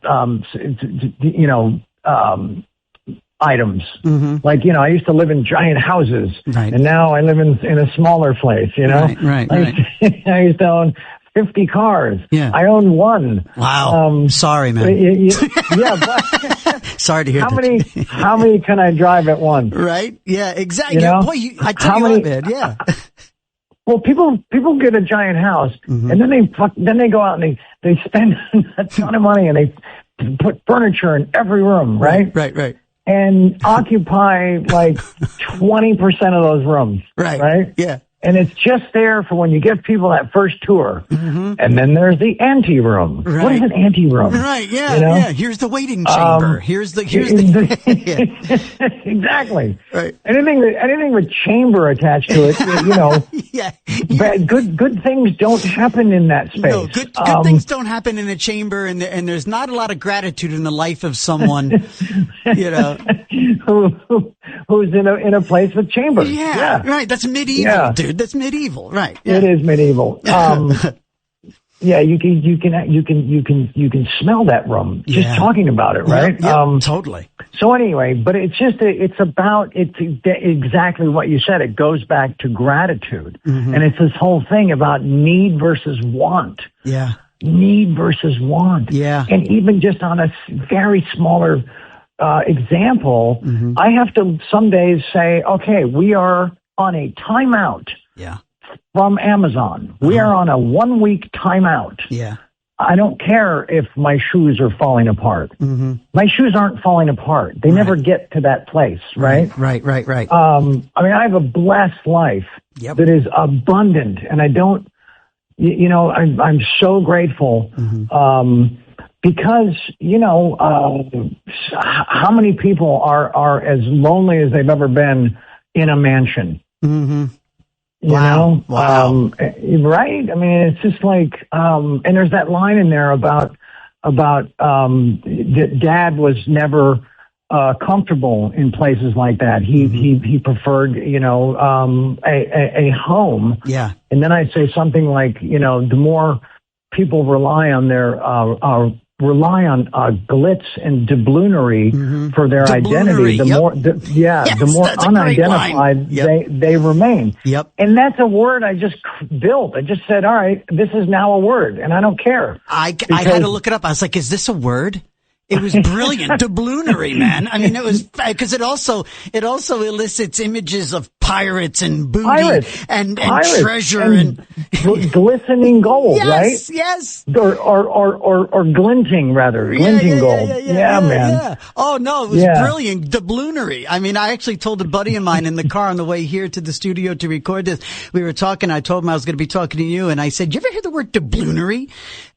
items. Like, I used to live in giant houses, and now I live in a smaller place, Right. I used to own 50 cars. Yeah. I own one. Wow. Sorry, man. Yeah, but sorry to hear that. How many can I drive at once? Right? Yeah, exactly. You know? Boy, I tell you what, man. Yeah. Well, people get a giant house, and then they go out and they spend a ton of money, and they put furniture in every room, right? Right. And occupy like 20% of those rooms, right? Yeah. And it's just there for when you give people that first tour. And then there's the ante room. Right. What is an ante room? Right, yeah, You know? yeah. Here's the waiting chamber. Here's the Exactly. Right. Anything with chamber attached to it, you know. Yeah. But good things don't happen in that space. No, good things don't happen in a chamber, and there's not a lot of gratitude in the life of someone, you know, who's in a place with chambers. Yeah. Right. That's medieval, dude. That's medieval. Right. Yeah. It is medieval. Yeah, you can smell that room just talking about it, right? Yep, totally. So anyway, but it's exactly what you said. It goes back to gratitude, and it's this whole thing about need versus want. Yeah, need versus want. Yeah, and even just on a very smaller example, I have to some days say, okay, we are on a timeout. Yeah. From Amazon. We are on a 1-week timeout. Yeah. I don't care if my shoes are falling apart. My shoes aren't falling apart. They never get to that place, right? Right. I mean, I have a blessed life that is abundant, and I don't, you know, I'm so grateful, because, you know, how many people are as lonely as they've ever been in a mansion? You know? Wow. Right? I mean, it's just like, and there's that line in there about Dad was never comfortable in places like that. He preferred, you know, a home. Yeah. And then I'd say something like, you know, the more people rely on glitz and doubloonary for their identity, the more, the more unidentified they remain. Yep. And that's a word I just built. I just said, all right, this is now a word, and I don't care. I had to look it up. I was like, is this a word? It was brilliant. Doubloonary, man. I mean, it was, because it also elicits images of pirates and booty and treasure and glistening gold, right? Yes. Or glinting, rather. Glinting gold. Yeah, man. Yeah. Oh, no, it was brilliant. Doubloonary. I mean, I actually told a buddy of mine in the car on the way here to the studio to record this. We were talking. I told him I was going to be talking to you, and I said, "You ever hear the word doubloonary?"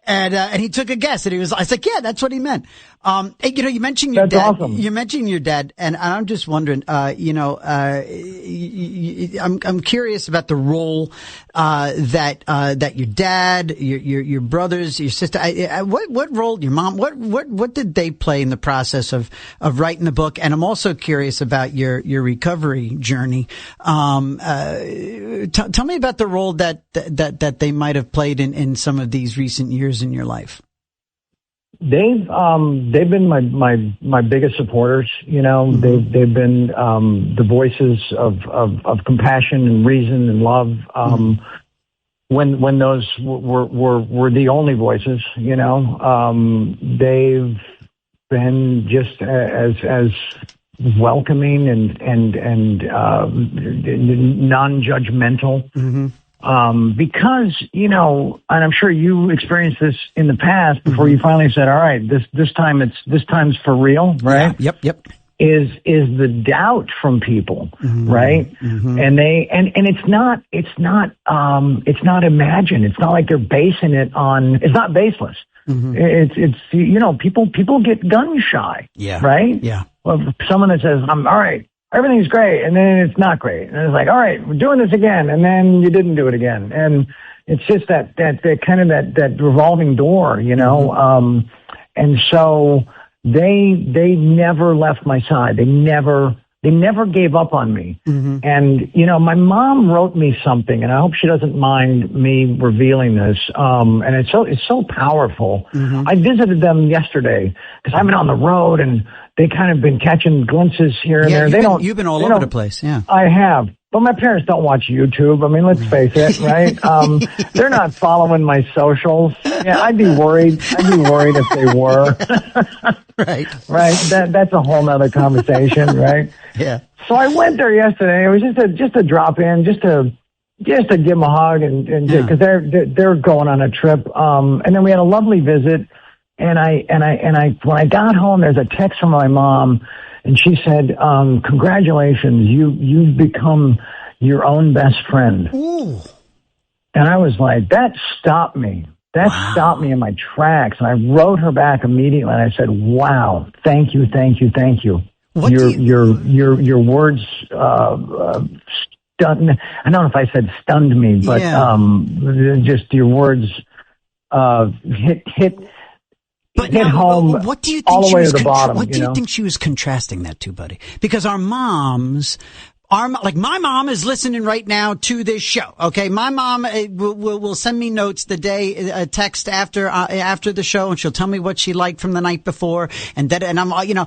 And he took a guess, and I was like, yeah, that's what he meant. You know, you mentioned your dad. Awesome. You mentioned your dad, and I'm just wondering, you know, I'm curious about the role, that your dad, your brothers, your sister, what role, your mom, what did they play in the process of writing the book? And I'm also curious about your recovery journey. Tell me about the role that they might have played in some of these recent years in your life. They've been my biggest supporters. You know, they've been the voices of compassion and reason and love. When those were the only voices, you know, they've been just as welcoming and non-judgmental. Because, you know, and I'm sure you experienced this in the past before you finally said, all right, this time's for real, right? Yeah, yep. Is the doubt from people, right? And it's not imagined. It's not like they're basing it on, it's not baseless. It's, you know, people get gun shy, right? Yeah. Well, someone that says, I'm all right, everything's great, and then it's not great. And it's like, all right, we're doing this again, and then you didn't do it again. And it's just that kind of that revolving door, you know? And so they never left my side. They never gave up on me. And, you know, my mom wrote me something, and I hope she doesn't mind me revealing this. And it's so powerful. I visited them yesterday because I've been on the road, and they kind of been catching glimpses here and there. You've been all over the place. Yeah, I have. But my parents don't watch YouTube. I mean, let's face it, right? They're not following my socials. Yeah, I'd be worried if they were. Right. Right. That's a whole nother conversation, right? Yeah. So I went there yesterday. It was just a drop in, just to give them a hug and because they're going on a trip. And then we had a lovely visit. And I when I got home, there's a text from my mom. And she said, congratulations, you've become your own best friend. Ooh. And I was like, that stopped me. That stopped me in my tracks. And I wrote her back immediately and I said, wow, thank you. Your words stunned. I don't know if I said stunned me, but just your words hit But hit home what do you think all the way to the bottom. What do you think she was contrasting that to, buddy? Because our moms, like my mom is listening right now to this show. Okay, my mom will send me notes the day, a text after the show, and she'll tell me what she liked from the night before, and I'm, and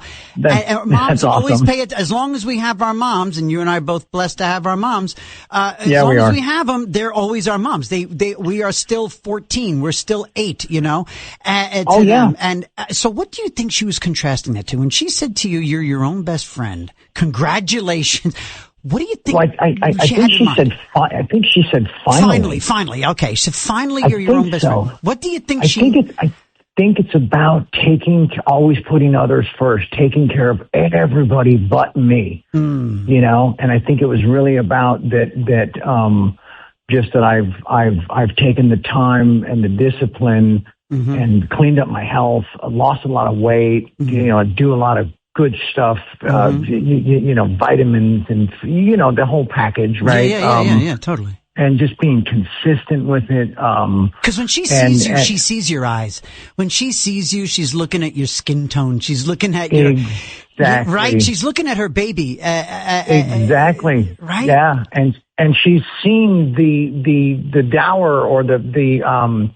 moms always pay it as long as we have our moms, and you and I are both blessed to have our moms. As long as we have them, they're always our moms. We are still 14, we're still 8, them. And so, what do you think she was contrasting that to when she said to you, "You're your own best friend"? Congratulations. What do you think? Well, I think she said. I think she said finally. Finally. Okay, so finally, you're your own best friend. What do you think? I think it's about always putting others first, taking care of everybody but me. And I think it was really about that. Just that I've taken the time and the discipline and cleaned up my health, lost a lot of weight. Do a lot of good stuff, vitamins and, the whole package, right? Yeah, totally. And just being consistent with it. Because when she sees you, she sees your eyes. When she sees you, she's looking at your skin tone. She's looking at your, right? She's looking at her baby. Exactly. Right? Yeah. And she's seen the dower or the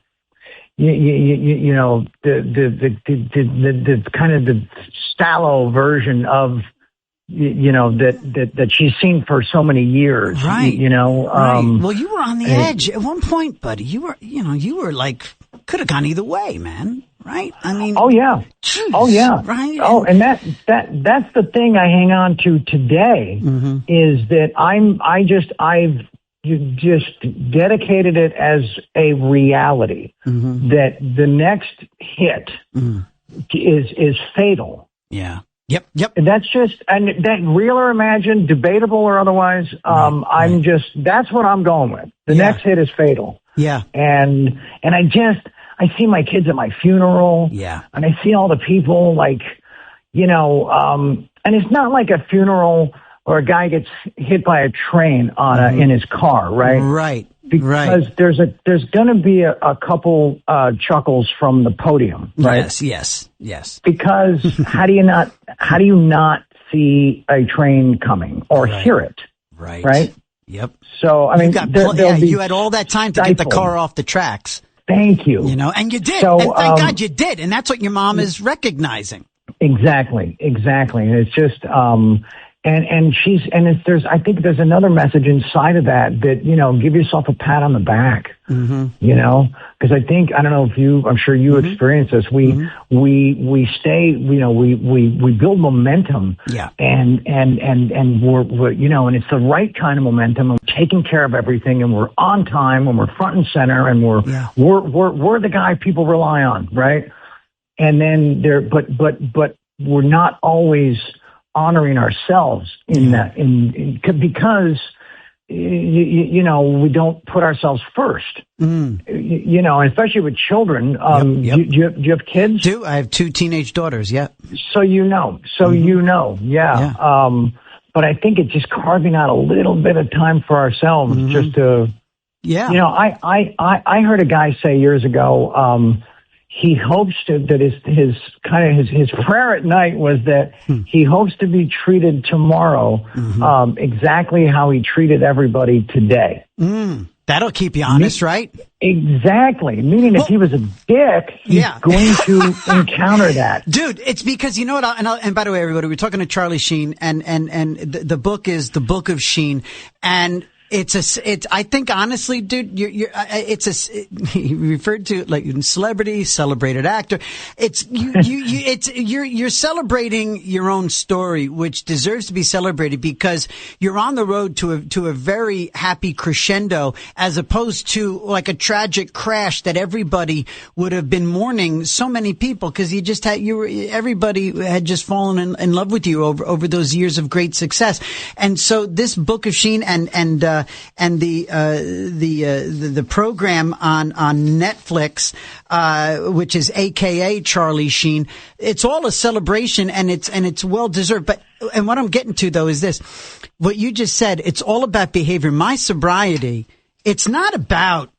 kind of the shallow version of, that she's seen for so many years. Right. Right. Well, you were on the edge at one point, buddy. You were like, could have gone either way, man. Right. I mean. Oh yeah. Geez, oh yeah. Right. Oh, and that's the thing I hang on to today is that I've just dedicated it as a reality that the next hit is fatal. Yeah. Yep. And that's that real or imagined, debatable or otherwise. That's what I'm going with. The next hit is fatal. Yeah. And I see my kids at my funeral. Yeah. And I see all the people and it's not like a funeral or a guy gets hit by a train in his car, right? Right. Because there's going to be a couple chuckles from the podium, right? Yes. Because how do you not see a train coming or hear it? Right. Yep. So I mean, you had all that time to get the car off the tracks. Thank you. And you did. So, and thank God you did. And that's what your mom is recognizing. Exactly. And it's just, I think there's another message inside of that, give yourself a pat on the back, because I don't know if I'm sure you experience this. We stay, we build momentum. Yeah. And we're and it's the right kind of momentum. And we're taking care of everything and we're on time and we're front and center and we're the guy people rely on. Right. And then but we're not always honoring ourselves in that, because we don't put ourselves first. And especially with children. Do you have kids? I have 2 teenage daughters. Yeah. So yeah. But I think it's just carving out a little bit of time for ourselves, just to. Yeah. I heard a guy say years ago. He hopes that his prayer at night was that he hopes to be treated tomorrow exactly how he treated everybody today. That'll keep you honest, right? Exactly. Meaning if he was a dick, he's going to encounter that. Dude, it's because, you know what, and by the way, everybody, we're talking to Charlie Sheen, and the book is The Book of Sheen, and I think honestly, dude, he referred to like celebrity, celebrated actor. You're celebrating your own story, which deserves to be celebrated because you're on the road to a very happy crescendo as opposed to like a tragic crash that everybody would have been mourning. So many people because everybody had just fallen in love with you over those years of great success. And so this Book of Sheen and the program on Netflix, which is AKA Charlie Sheen, it's all a celebration and it's well deserved. But what I'm getting to though is this: what you just said. It's all about behavior. My sobriety. It's not about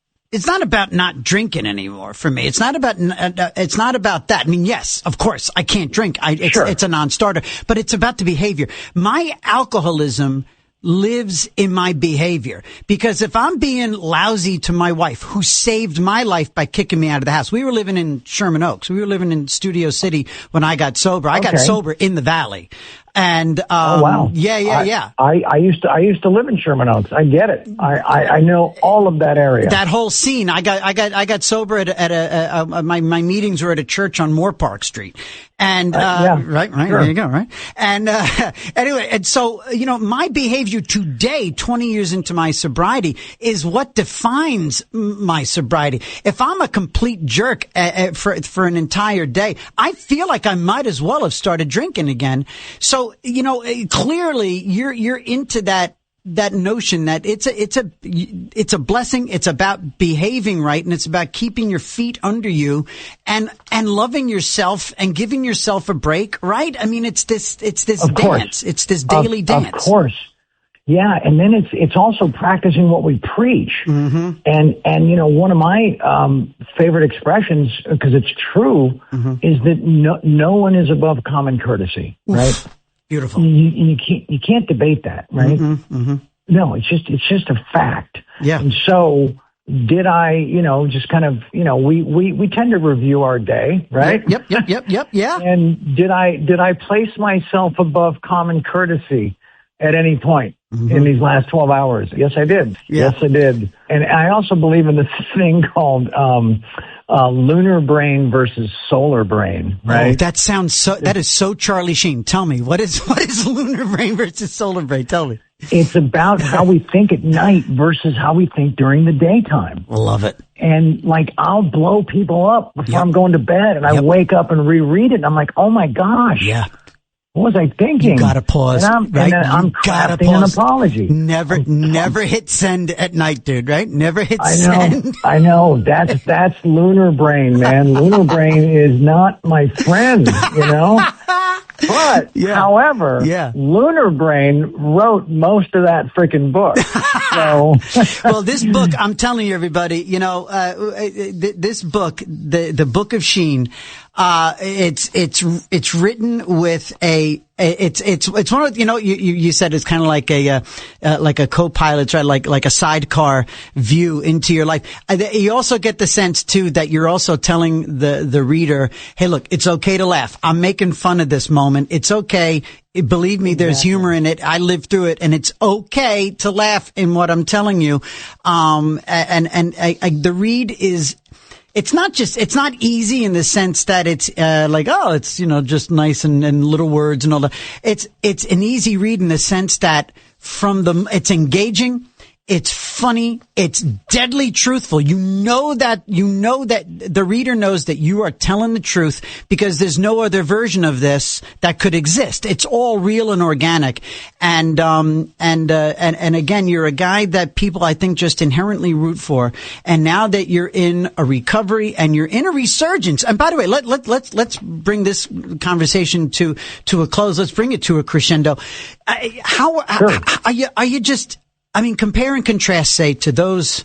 not drinking anymore for me. It's not about that. I mean, yes, of course, I can't drink. It's a non-starter, but it's about the behavior. My alcoholism lives in my behavior. Because if I'm being lousy to my wife, who saved my life by kicking me out of the house. We were living in Sherman Oaks. We were living in Studio City when I got sober. I got sober in the Valley. And, oh, wow. Yeah. I used to live in Sherman Oaks. I get it. I know all of that area. That whole scene. I got sober at my meetings were at a church on Moore Park Street. And, right, sure. There you go, right? And, anyway, and so, you know, my behavior today, 20 years into my sobriety, is what defines my sobriety. If I'm a complete jerk for an entire day, I feel like I might as well have started drinking again. So, you know, clearly you're into that notion that it's a blessing. It's about behaving right, and it's about keeping your feet under you and loving yourself and giving yourself a break, right? I mean, it's this dance. It's this daily dance. Of course. Yeah, and then it's also practicing what we preach. Mm-hmm. And you know, one of my favorite expressions, because it's true, is that no one is above common courtesy, right? Beautiful. You can't debate that, right? No, it's just a fact. Yeah. And so did I, you know, just kind of, you know, we tend to review our day, right? Yep. Yeah. And did I place myself above common courtesy at any point in these last 12 hours? Yes, I did. Yeah. Yes, I did. And I also believe in this thing called lunar brain versus solar brain, right? Oh, that is so Charlie Sheen. Tell me, what is lunar brain versus solar brain? Tell me. It's about how we think at night versus how we think during the daytime. Love it. And like, I'll blow people up before I'm going to bed, and I wake up and reread it, and I'm like, oh my gosh. Yeah. What was I thinking? You gotta pause, right? And I'm crafting an apology. Never hit send at night, dude, right? Never hit send. I know. That's lunar brain, man. Lunar brain is not my friend, you know? But, however, Lunar Brain wrote most of that freaking book. So, well, this book, I'm telling you, everybody, you know, this book, the Book of Sheen, it's written with it's one of, you know, you said it's kind of like a co-pilot, right? Like a sidecar view into your life. You also get the sense too that you're also telling the reader, hey, look, it's okay to laugh. I'm making fun of this moment. It's okay. Believe me, there's humor in it. I lived through it, and it's okay to laugh in what I'm telling you. The read is, it's not easy in the sense that it's, it's, you know, just nice and little words and all that. It's an easy read in the sense that it's engaging. It's funny. It's deadly truthful. You know that the reader knows that you are telling the truth because there's no other version of this that could exist. It's all real and organic. And again, you're a guy that people, I think, just inherently root for. And now that you're in a recovery and you're in a resurgence. And by the way, let's bring this conversation to a close. Let's bring it to a crescendo. How are you just, I mean, compare and contrast, say, to those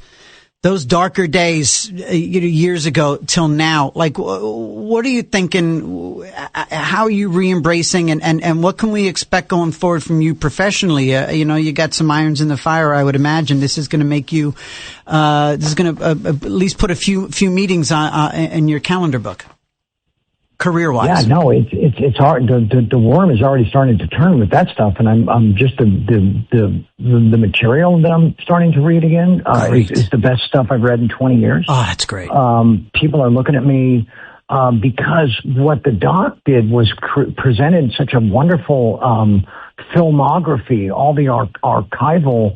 those darker days, years ago till now, like, what are you thinking? How are you re-embracing and what can we expect going forward from you professionally? You got some irons in the fire, I would imagine. This is going to make you, this is going to at least put a few meetings in your calendar book. Career-wise. Yeah, no, it's hard. The worm is already starting to turn with that stuff, and I'm just the material that I'm starting to read again is the best stuff I've read in 20 years. Oh, that's great. People are looking at me because what the doc did was presented such a wonderful filmography, all the archival,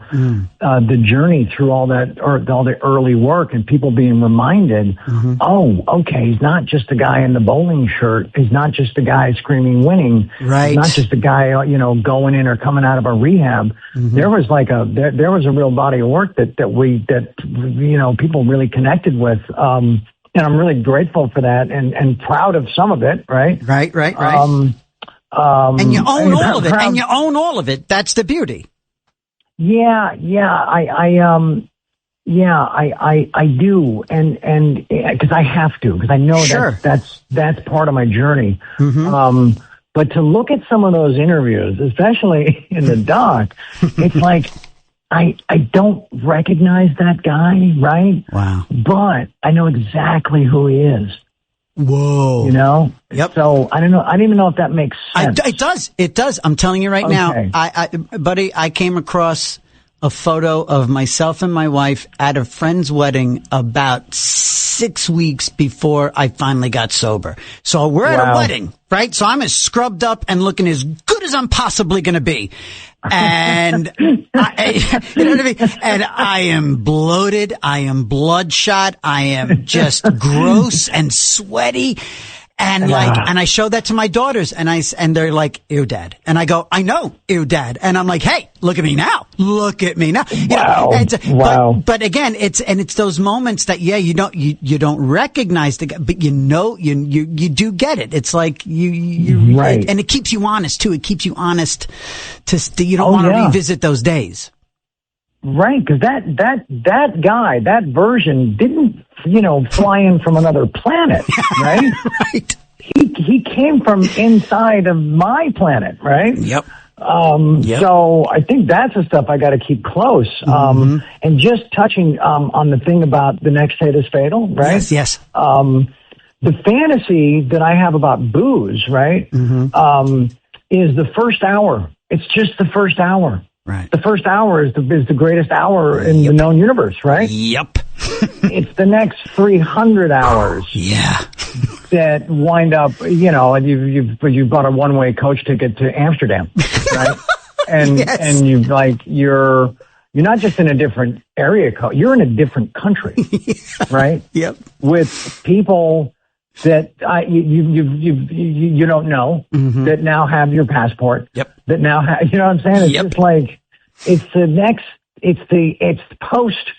the journey through all that, or all the early work, and people being reminded, oh, okay, he's not just a guy in the bowling shirt. He's not just a guy screaming winning. Right. He's not just a guy, going in or coming out of a rehab. There was there was a real body of work that people really connected with. And I'm really grateful for that and proud of some of it. Right. Right. And you own all of it. And you own all of it. That's the beauty. Yeah. I do. And because I have to, because I know that's part of my journey. But to look at some of those interviews, especially in the doc, it's like, I don't recognize that guy, right? Wow. But I know exactly who he is. Whoa. Yep. So I don't know. I don't even know if that makes sense. It does. I'm telling you right now. Buddy, I came across a photo of myself and my wife at a friend's wedding about 6 weeks before I finally got sober. So we're at a wedding, right? So I'm as scrubbed up and looking as good as I'm possibly going to be. And you know what I mean? And I am bloated. I am bloodshot. I am just gross and sweaty. And and I show that to my daughters and they're like, ew, Dad. And I go, I know, ew, Dad. And I'm like, hey, look at me now. Look at me now. Wow. But again, it's those moments that, you don't recognize the guy, but you do get it. It's like right. And it keeps you honest too. It keeps you honest you don't want to revisit those days. Right. Cause that guy, that version didn't, fly in from another planet, right? Right. He came from inside of my planet, right? Yep. So I think that's the stuff I got to keep close. And just touching on the thing about the next hit is fatal, right? Yes. The fantasy that I have about booze, right, is the first hour. It's just the first hour. Right. The first hour is the greatest hour in the known universe, right? Yep. It's the next 300 hours. Yeah. That wind up, and you've bought a one-way coach ticket to Amsterdam, right? And and you're not just in a different area code, you're in a different country, right? Yep. With people that you don't know that now have your passport. Yep. That now have, you know what I'm saying? It's just like it's post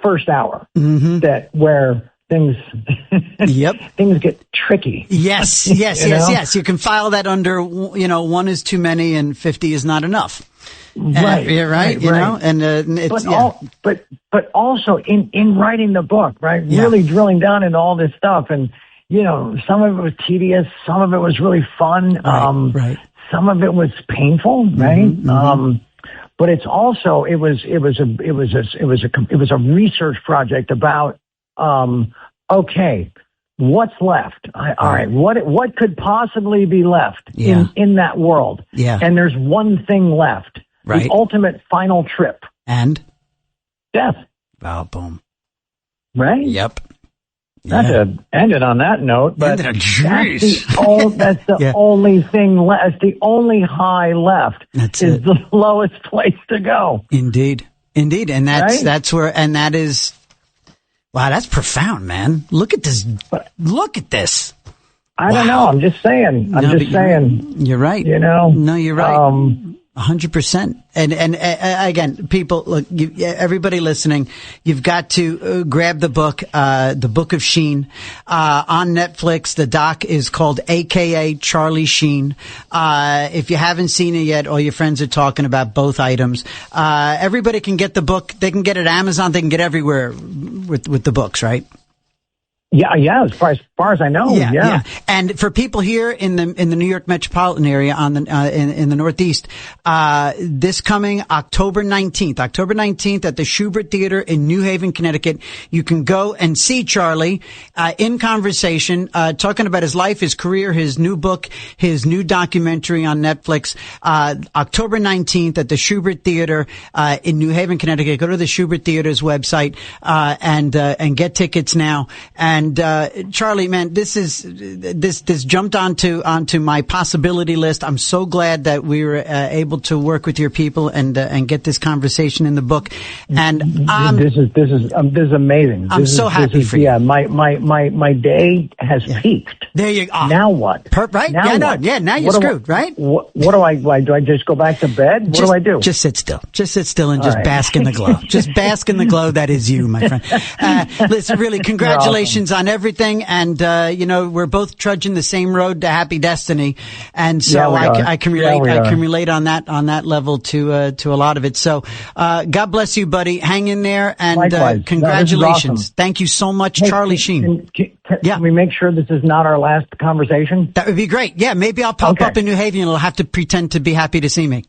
first hour that where things things get tricky. Yes. You can file that under 1 is too many and 50 is not enough. Right. Right. You know, and it's but also in writing the book, right? Yeah. Really drilling down into all this stuff, and some of it was tedious, some of it was really fun, right. Some of it was painful, right? But it's also it was a research project about okay, what's left? All right, what could possibly be left in that world? Yeah, and there's one thing left. Right. The ultimate final trip. And? Death. Oh, boom. Right? Yep. Not to end it on that note, but that's the only thing left. The only high left is the lowest place to go. Indeed. And that's where, and that is, wow, that's profound, man. Look at this. I don't know. I'm just saying. You're right. No, you're right. 100%. And again, people, look, everybody listening, you've got to grab the book, The Book of Sheen, on Netflix. The doc is called AKA Charlie Sheen. If you haven't seen it yet, all your friends are talking about both items. Everybody can get the book. They can get it at Amazon. They can get everywhere with the books, right? Yeah. As far as I know, yeah. And for people here in the New York metropolitan area in the Northeast, this coming October 19th at the Schubert Theater in New Haven, Connecticut, you can go and see Charlie, in conversation, talking about his life, his career, his new book, his new documentary on Netflix, October 19th at the Schubert Theater, in New Haven, Connecticut. Go to the Schubert Theater's website, and get tickets now. And Charlie, man, this jumped onto my possibility list. I'm so glad that we were able to work with your people and get this conversation in the book. And this is amazing. I'm so happy for you. Yeah, my day has peaked. There you go. Now what? Right? Now yeah, what? Yeah. Now you're screwed, right? What do I do? I just go back to bed? What do I do? Just sit still. Just sit still and just bask in the glow. Just bask in the glow that is you, my friend. Listen, really, congratulations on everything, and we're both trudging the same road to happy destiny, and so I can relate. I can relate on that level to a lot of it. So God bless you, buddy. Hang in there, and congratulations. Awesome. Thank you so much, Charlie Sheen. Can we make sure this is not our last conversation? That would be great. Yeah, maybe I'll pop up in New Haven, and you'll have to pretend to be happy to see me.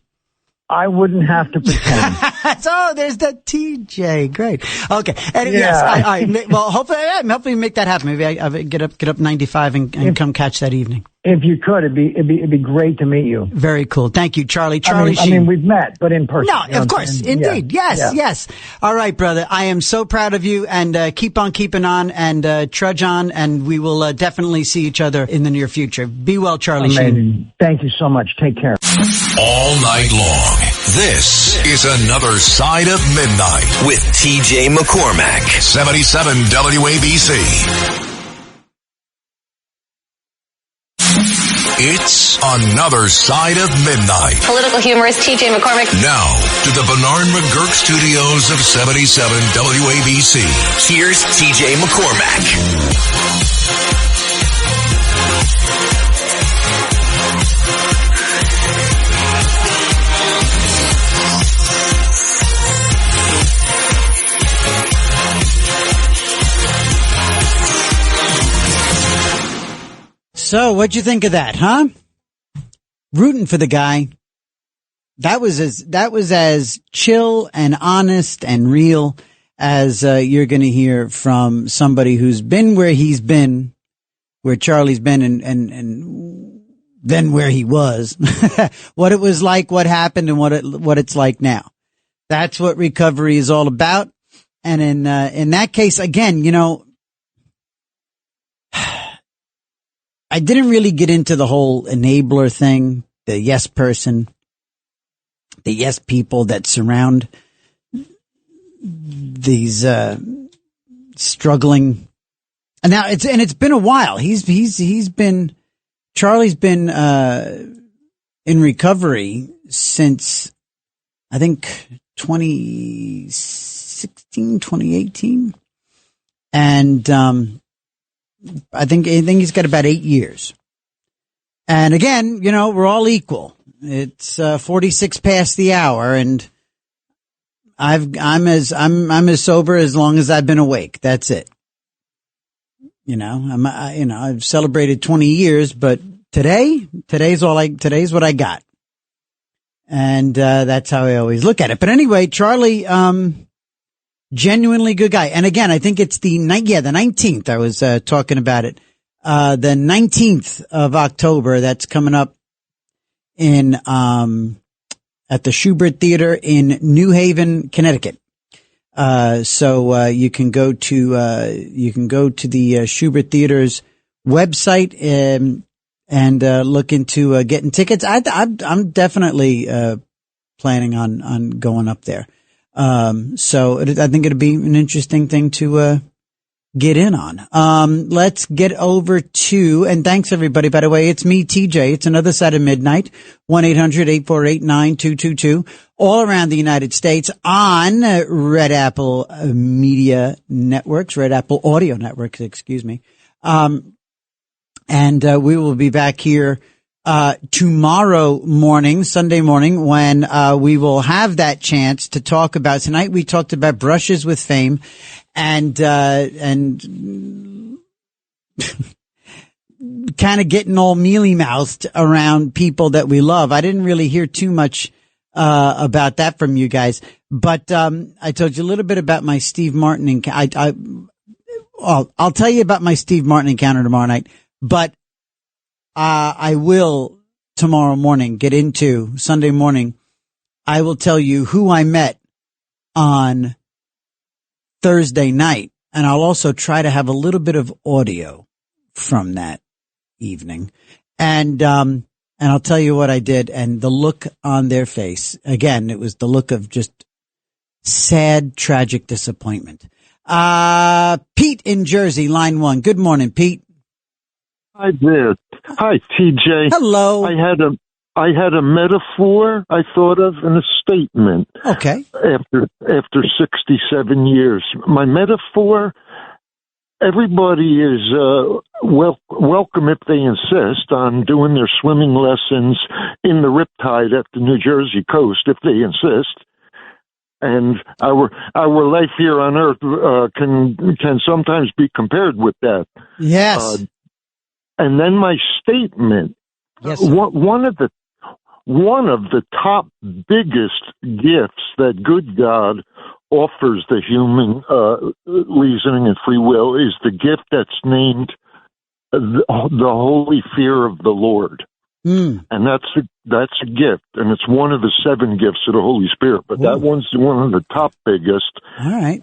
I wouldn't have to pretend. So there's the TJ. Great. Okay. And yes, well, hopefully make that happen. Maybe I get up 95 and come catch that evening. If you could, it'd be great to meet you. Very cool. Thank you, Charlie. Sheen. I mean, we've met, but in person. No, of course. Indeed. Yes. All right, brother. I am so proud of you, and keep on keeping on, and trudge on, and we will definitely see each other in the near future. Be well, Charlie Sheen. Thank you so much. Take care. All night long, this is Another Side of Midnight with TJ McCormack. 77 WABC. It's Another Side of Midnight. Political humorist TJ McCormack. Now, to the Bernard McGurk studios of 77 WABC. Here's TJ McCormack. So, what'd you think of that, huh? Rooting for the guy. That was as chill and honest and real as you're going to hear from somebody who's been where he's been, where Charlie's been, and then where he was, what it was like, what happened, and what it's like now. That's what recovery is all about. And in that case, again, I didn't really get into the whole enabler thing, the yes person, the yes people that surround these struggling. And now it's been a while. Charlie's been in recovery since I think 2016, 2018. And I think he's got about 8 years. And again, we're all equal. It's 46 past the hour, and I'm as sober as long as I've been awake. That's it. I've celebrated 20 years, but today's what I got. And that's how I always look at it. But anyway, Charlie genuinely good guy. And again, I think it's the 19th. I was talking about it. The 19th of October, that's coming up in at the Schubert Theater in New Haven, Connecticut. So you can go to the Schubert Theater's website and look into getting tickets. I'm definitely planning on going up there. So I think it'd be an interesting thing to get in on. Let's get over to, and thanks everybody, by the way, it's me, TJ. It's Another Side of Midnight, 1-800-848-9222, all around the United States on Red Apple Media Networks, Red Apple Audio Networks, excuse me. And we will be back here tomorrow morning, Sunday morning, when we will have that chance to talk about. Tonight we talked about brushes with fame and kind of getting all mealy-mouthed around people that we love. I didn't really hear too much about that from you guys, but I told you a little bit about my Steve Martin encounter. I'll tell you about my Steve Martin encounter tomorrow night, but I will tomorrow morning get into Sunday morning. I will tell you who I met on Thursday night, and I'll also try to have a little bit of audio from that evening. And I'll tell you what I did and the look on their face. Again, it was the look of just sad, tragic disappointment. Pete in Jersey, line 1. Good morning, Pete. Hi there. Hi, TJ. Hello. I had a metaphor I thought of and a statement. Okay. After 67 years. My metaphor, everybody is welcome if they insist on doing their swimming lessons in the riptide at the New Jersey coast if they insist. And our life here on Earth can sometimes be compared with that. Yes. And then my statement. Yes. One of the top biggest gifts that good God offers the human reasoning and free will is the gift that's named the holy fear of the Lord. Mm. And that's a gift, and it's one of the 7 gifts of the Holy Spirit, but that one's one of the top biggest. All right.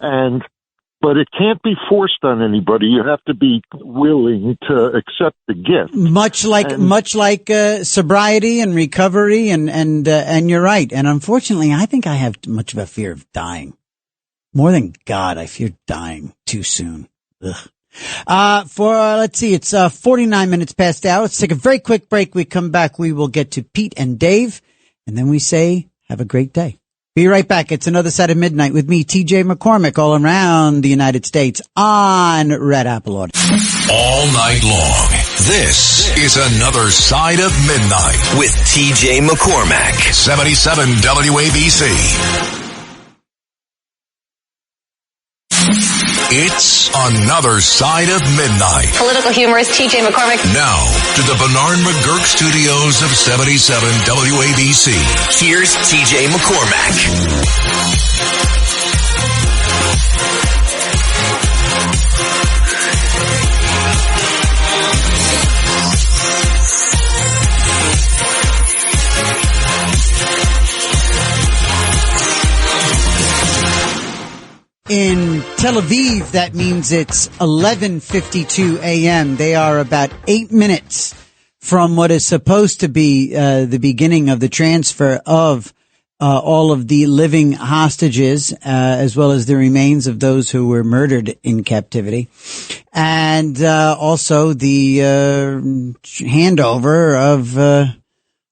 But it can't be forced on anybody. You have to be willing to accept the gift. Much like sobriety and recovery, and you're right. And unfortunately, I think I have much of a fear of dying. More than God, I fear dying too soon. Ugh. Let's see, it's 49 minutes past the hour. Let's take a very quick break. We come back, we will get to Pete and Dave, and then we say, have a great day. Be right back. It's Another Side of Midnight with me, TJ McCormick, all around the United States on Red Apple Audio. All night long. This is Another Side of Midnight with TJ McCormack. 77 WABC. It's Another Side of Midnight. Political humorist TJ McCormick. Now to the Bernard McGurk studios of 77 WABC. Here's TJ McCormack. In Tel Aviv, that means it's 11:52 a.m. They are about 8 minutes from what is supposed to be the beginning of the transfer of all of the living hostages, as well as the remains of those who were murdered in captivity, and also the handover of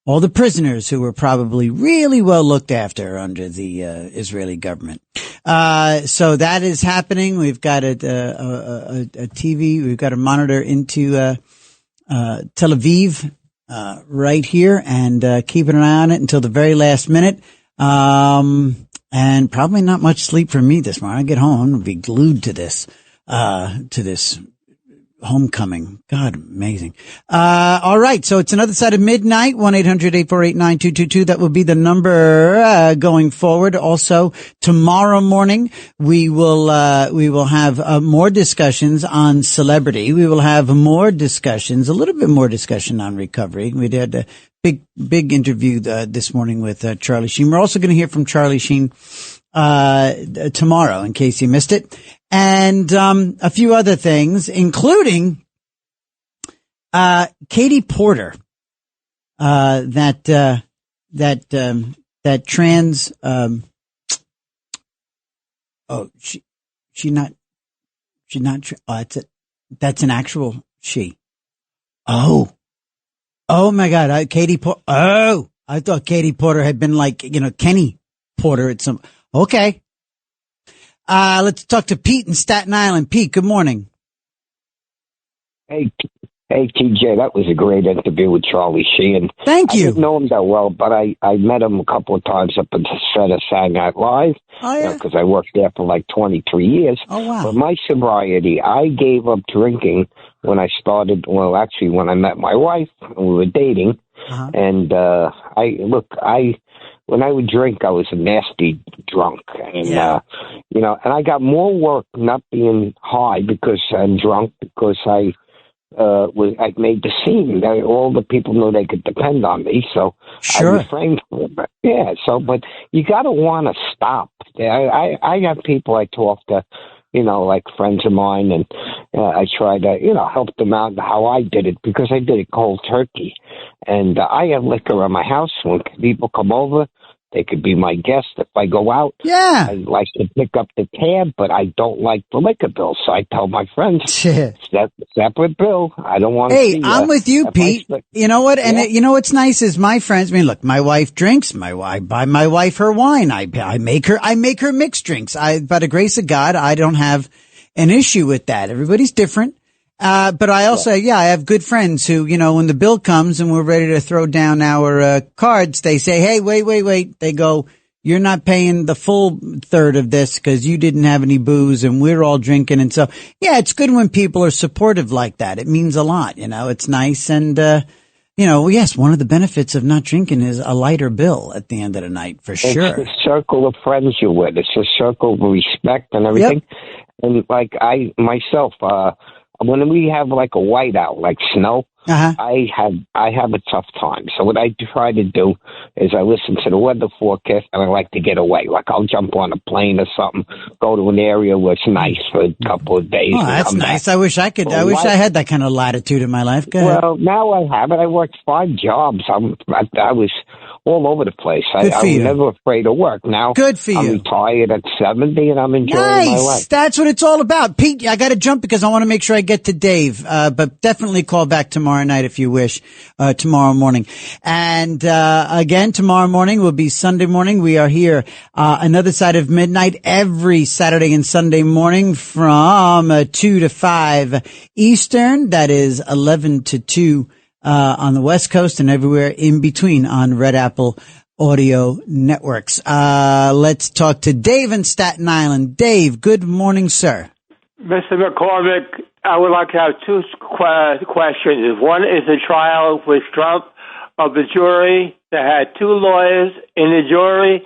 all the prisoners who were probably really well looked after under the Israeli government. So that is happening. We've got a TV. We've got a monitor into Tel Aviv right here, and keeping an eye on it until the very last minute. And probably not much sleep for me this morning. I get home, I'm gonna be glued to this homecoming. God, amazing. All right. So it's Another Side of Midnight, 1-800-848-9222. That will be the number, going forward. Also, tomorrow morning, we will have, more discussions on celebrity. We will have more discussions, a little bit more discussion on recovery. We did a big interview, this morning with, Charlie Sheen. We're also going to hear from Charlie Sheen, tomorrow, in case you missed it. And a few other things, including Katie Porter, that trans she's She's not. That's an actual she. Oh my God. Katie Porter. Oh, I thought Katie Porter had been like, Kenny Porter at some. Okay. Let's talk to Pete in Staten Island. Pete, good morning. Hey, TJ, that was a great interview with Charlie Sheen. Thank you. I didn't know him that well, but I met him a couple of times up at the set of Saturday Night Live. Oh, yeah? Because I worked there for like 23 years. Oh, wow. But my sobriety, I gave up drinking when I started, when I met my wife, and we were dating. Uh-huh. And when I would drink, I was a nasty drunk. And, and I got more work not being high because I'm drunk, because I made the scene. All the people knew they could depend on me, so sure. I refrained from it. But but you got to want to stop. I have people I talk to, like friends of mine, and I try to, help them out how I did it, because I did it cold turkey. And I have liquor in my house. When people come over, they could be my guest. If I go out, I like to pick up the tab, but I don't like the liquor bill. So I tell my friends, separate bill. I don't want to see I'm with you, Pete. You know what? And what's nice is my friends, look, my wife drinks. I buy my wife her wine. I make her mixed drinks. By the grace of God, I don't have an issue with that. Everybody's different. But I also, I have good friends who, when the bill comes and we're ready to throw down our cards, they say, hey, wait. They go, you're not paying the full third of this because you didn't have any booze and we're all drinking. And so, it's good when people are supportive like that. It means a lot, it's nice. And, yes, one of the benefits of not drinking is a lighter bill at the end of the night, for sure. It's the circle of friends you're with. It's a circle of respect and everything. Yep. And like myself, when we have like a whiteout, like snow, I have a tough time. So what I try to do is I listen to the weather forecast, and I like to get away. Like I'll jump on a plane or something, go to an area where it's nice for a couple of days. Oh, that's nice. Back. I wish I could. I wish I had that kind of latitude in my life. Go ahead. Well, now I have it. I worked 5 jobs. I was all over the place. I was never afraid of work. Now good for you. I'm retired at 70, and I'm enjoying my life. That's what it's all about. Pete, I got to jump because I want to make sure I get to Dave. But definitely call back tomorrow night if you wish, tomorrow morning. And again, tomorrow morning will be Sunday morning. We are here another side of midnight every Saturday and Sunday morning from 2 to 5 Eastern. That is 11 to 2 on the West Coast and everywhere in between on Red Apple Audio Networks. Let's talk to Dave in Staten Island. Dave, good morning, sir. Mr. McCormick, I would like to have 2 questions. One is the trial with Trump of the jury that had 2 lawyers in the jury,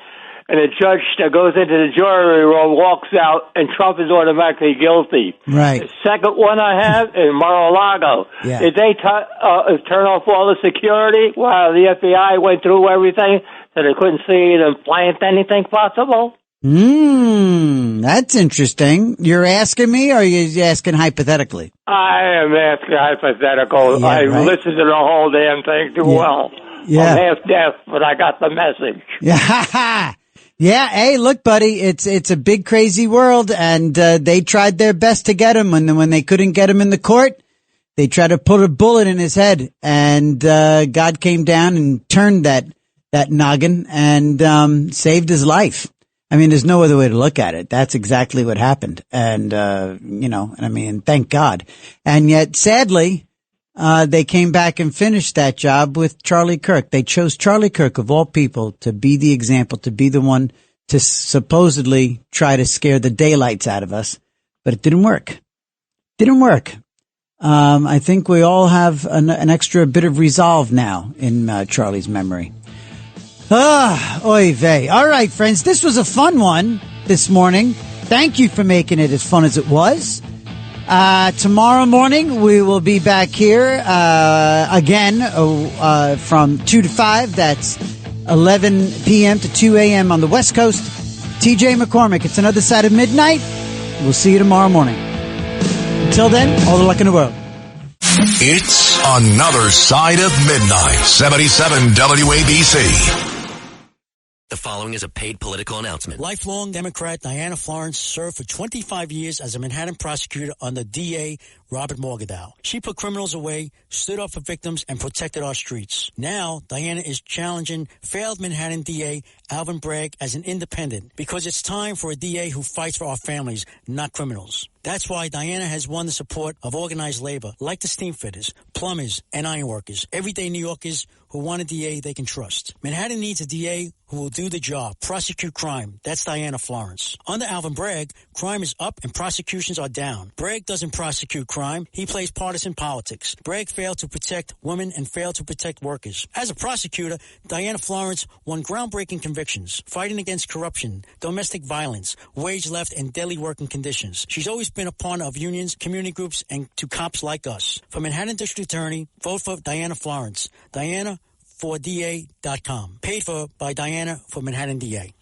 and a judge that goes into the jury room walks out, and Trump is automatically guilty. Right. The second one I have is Mar-a-Lago. Yeah. Did they turn off all the security while the FBI went through everything so they couldn't see and plant anything possible? That's interesting. You're asking me, or are you asking hypothetically? I am asking hypothetical. Yeah, I right. listened to the whole damn thing too well. Yeah. I'm half deaf, but I got the message. Yeah. Yeah. Hey, look, buddy, it's a big, crazy world, and they tried their best to get him. When they couldn't get him in the court, they tried to put a bullet in his head, and God came down and turned that noggin and saved his life. I mean, there's no other way to look at it. That's exactly what happened. And, thank God. And yet, sadly, they came back and finished that job with Charlie Kirk. They chose Charlie Kirk, of all people, to be the example, to be the one to supposedly try to scare the daylights out of us. But it didn't work. I think we all have an extra bit of resolve now in Charlie's memory. Oy vey. All right, friends, this was a fun one this morning. Thank you for making it as fun as it was. Tomorrow morning, we will be back here again from 2 to 5. That's 11 p.m. to 2 a.m. on the West Coast. TJ McCormick, it's another side of midnight. We'll see you tomorrow morning. Until then, all the luck in the world. It's another side of midnight. 77 WABC. The following is a paid political announcement. Lifelong Democrat Diana Florence served for 25 years as a Manhattan prosecutor under DA Robert Morgenthau. She put criminals away, stood up for victims, and protected our streets. Now, Diana is challenging failed Manhattan DA Alvin Bragg as an independent because it's time for a DA who fights for our families, not criminals. That's why Diana has won the support of organized labor like the steamfitters, plumbers, and ironworkers, everyday New Yorkers who want a DA they can trust. Manhattan needs a DA who will do the job, prosecute crime. That's Diana Florence. Under Alvin Bragg, crime is up and prosecutions are down. Bragg doesn't prosecute crime. He plays partisan politics. Bragg failed to protect women and failed to protect workers. As a prosecutor, Diana Florence won groundbreaking convictions, fighting against corruption, domestic violence, wage theft, and daily working conditions. She's always been a partner of unions, community groups, and to cops like us. For Manhattan District Attorney, vote for Diana Florence. Diana4DA.com. Paid for by Diana for Manhattan DA.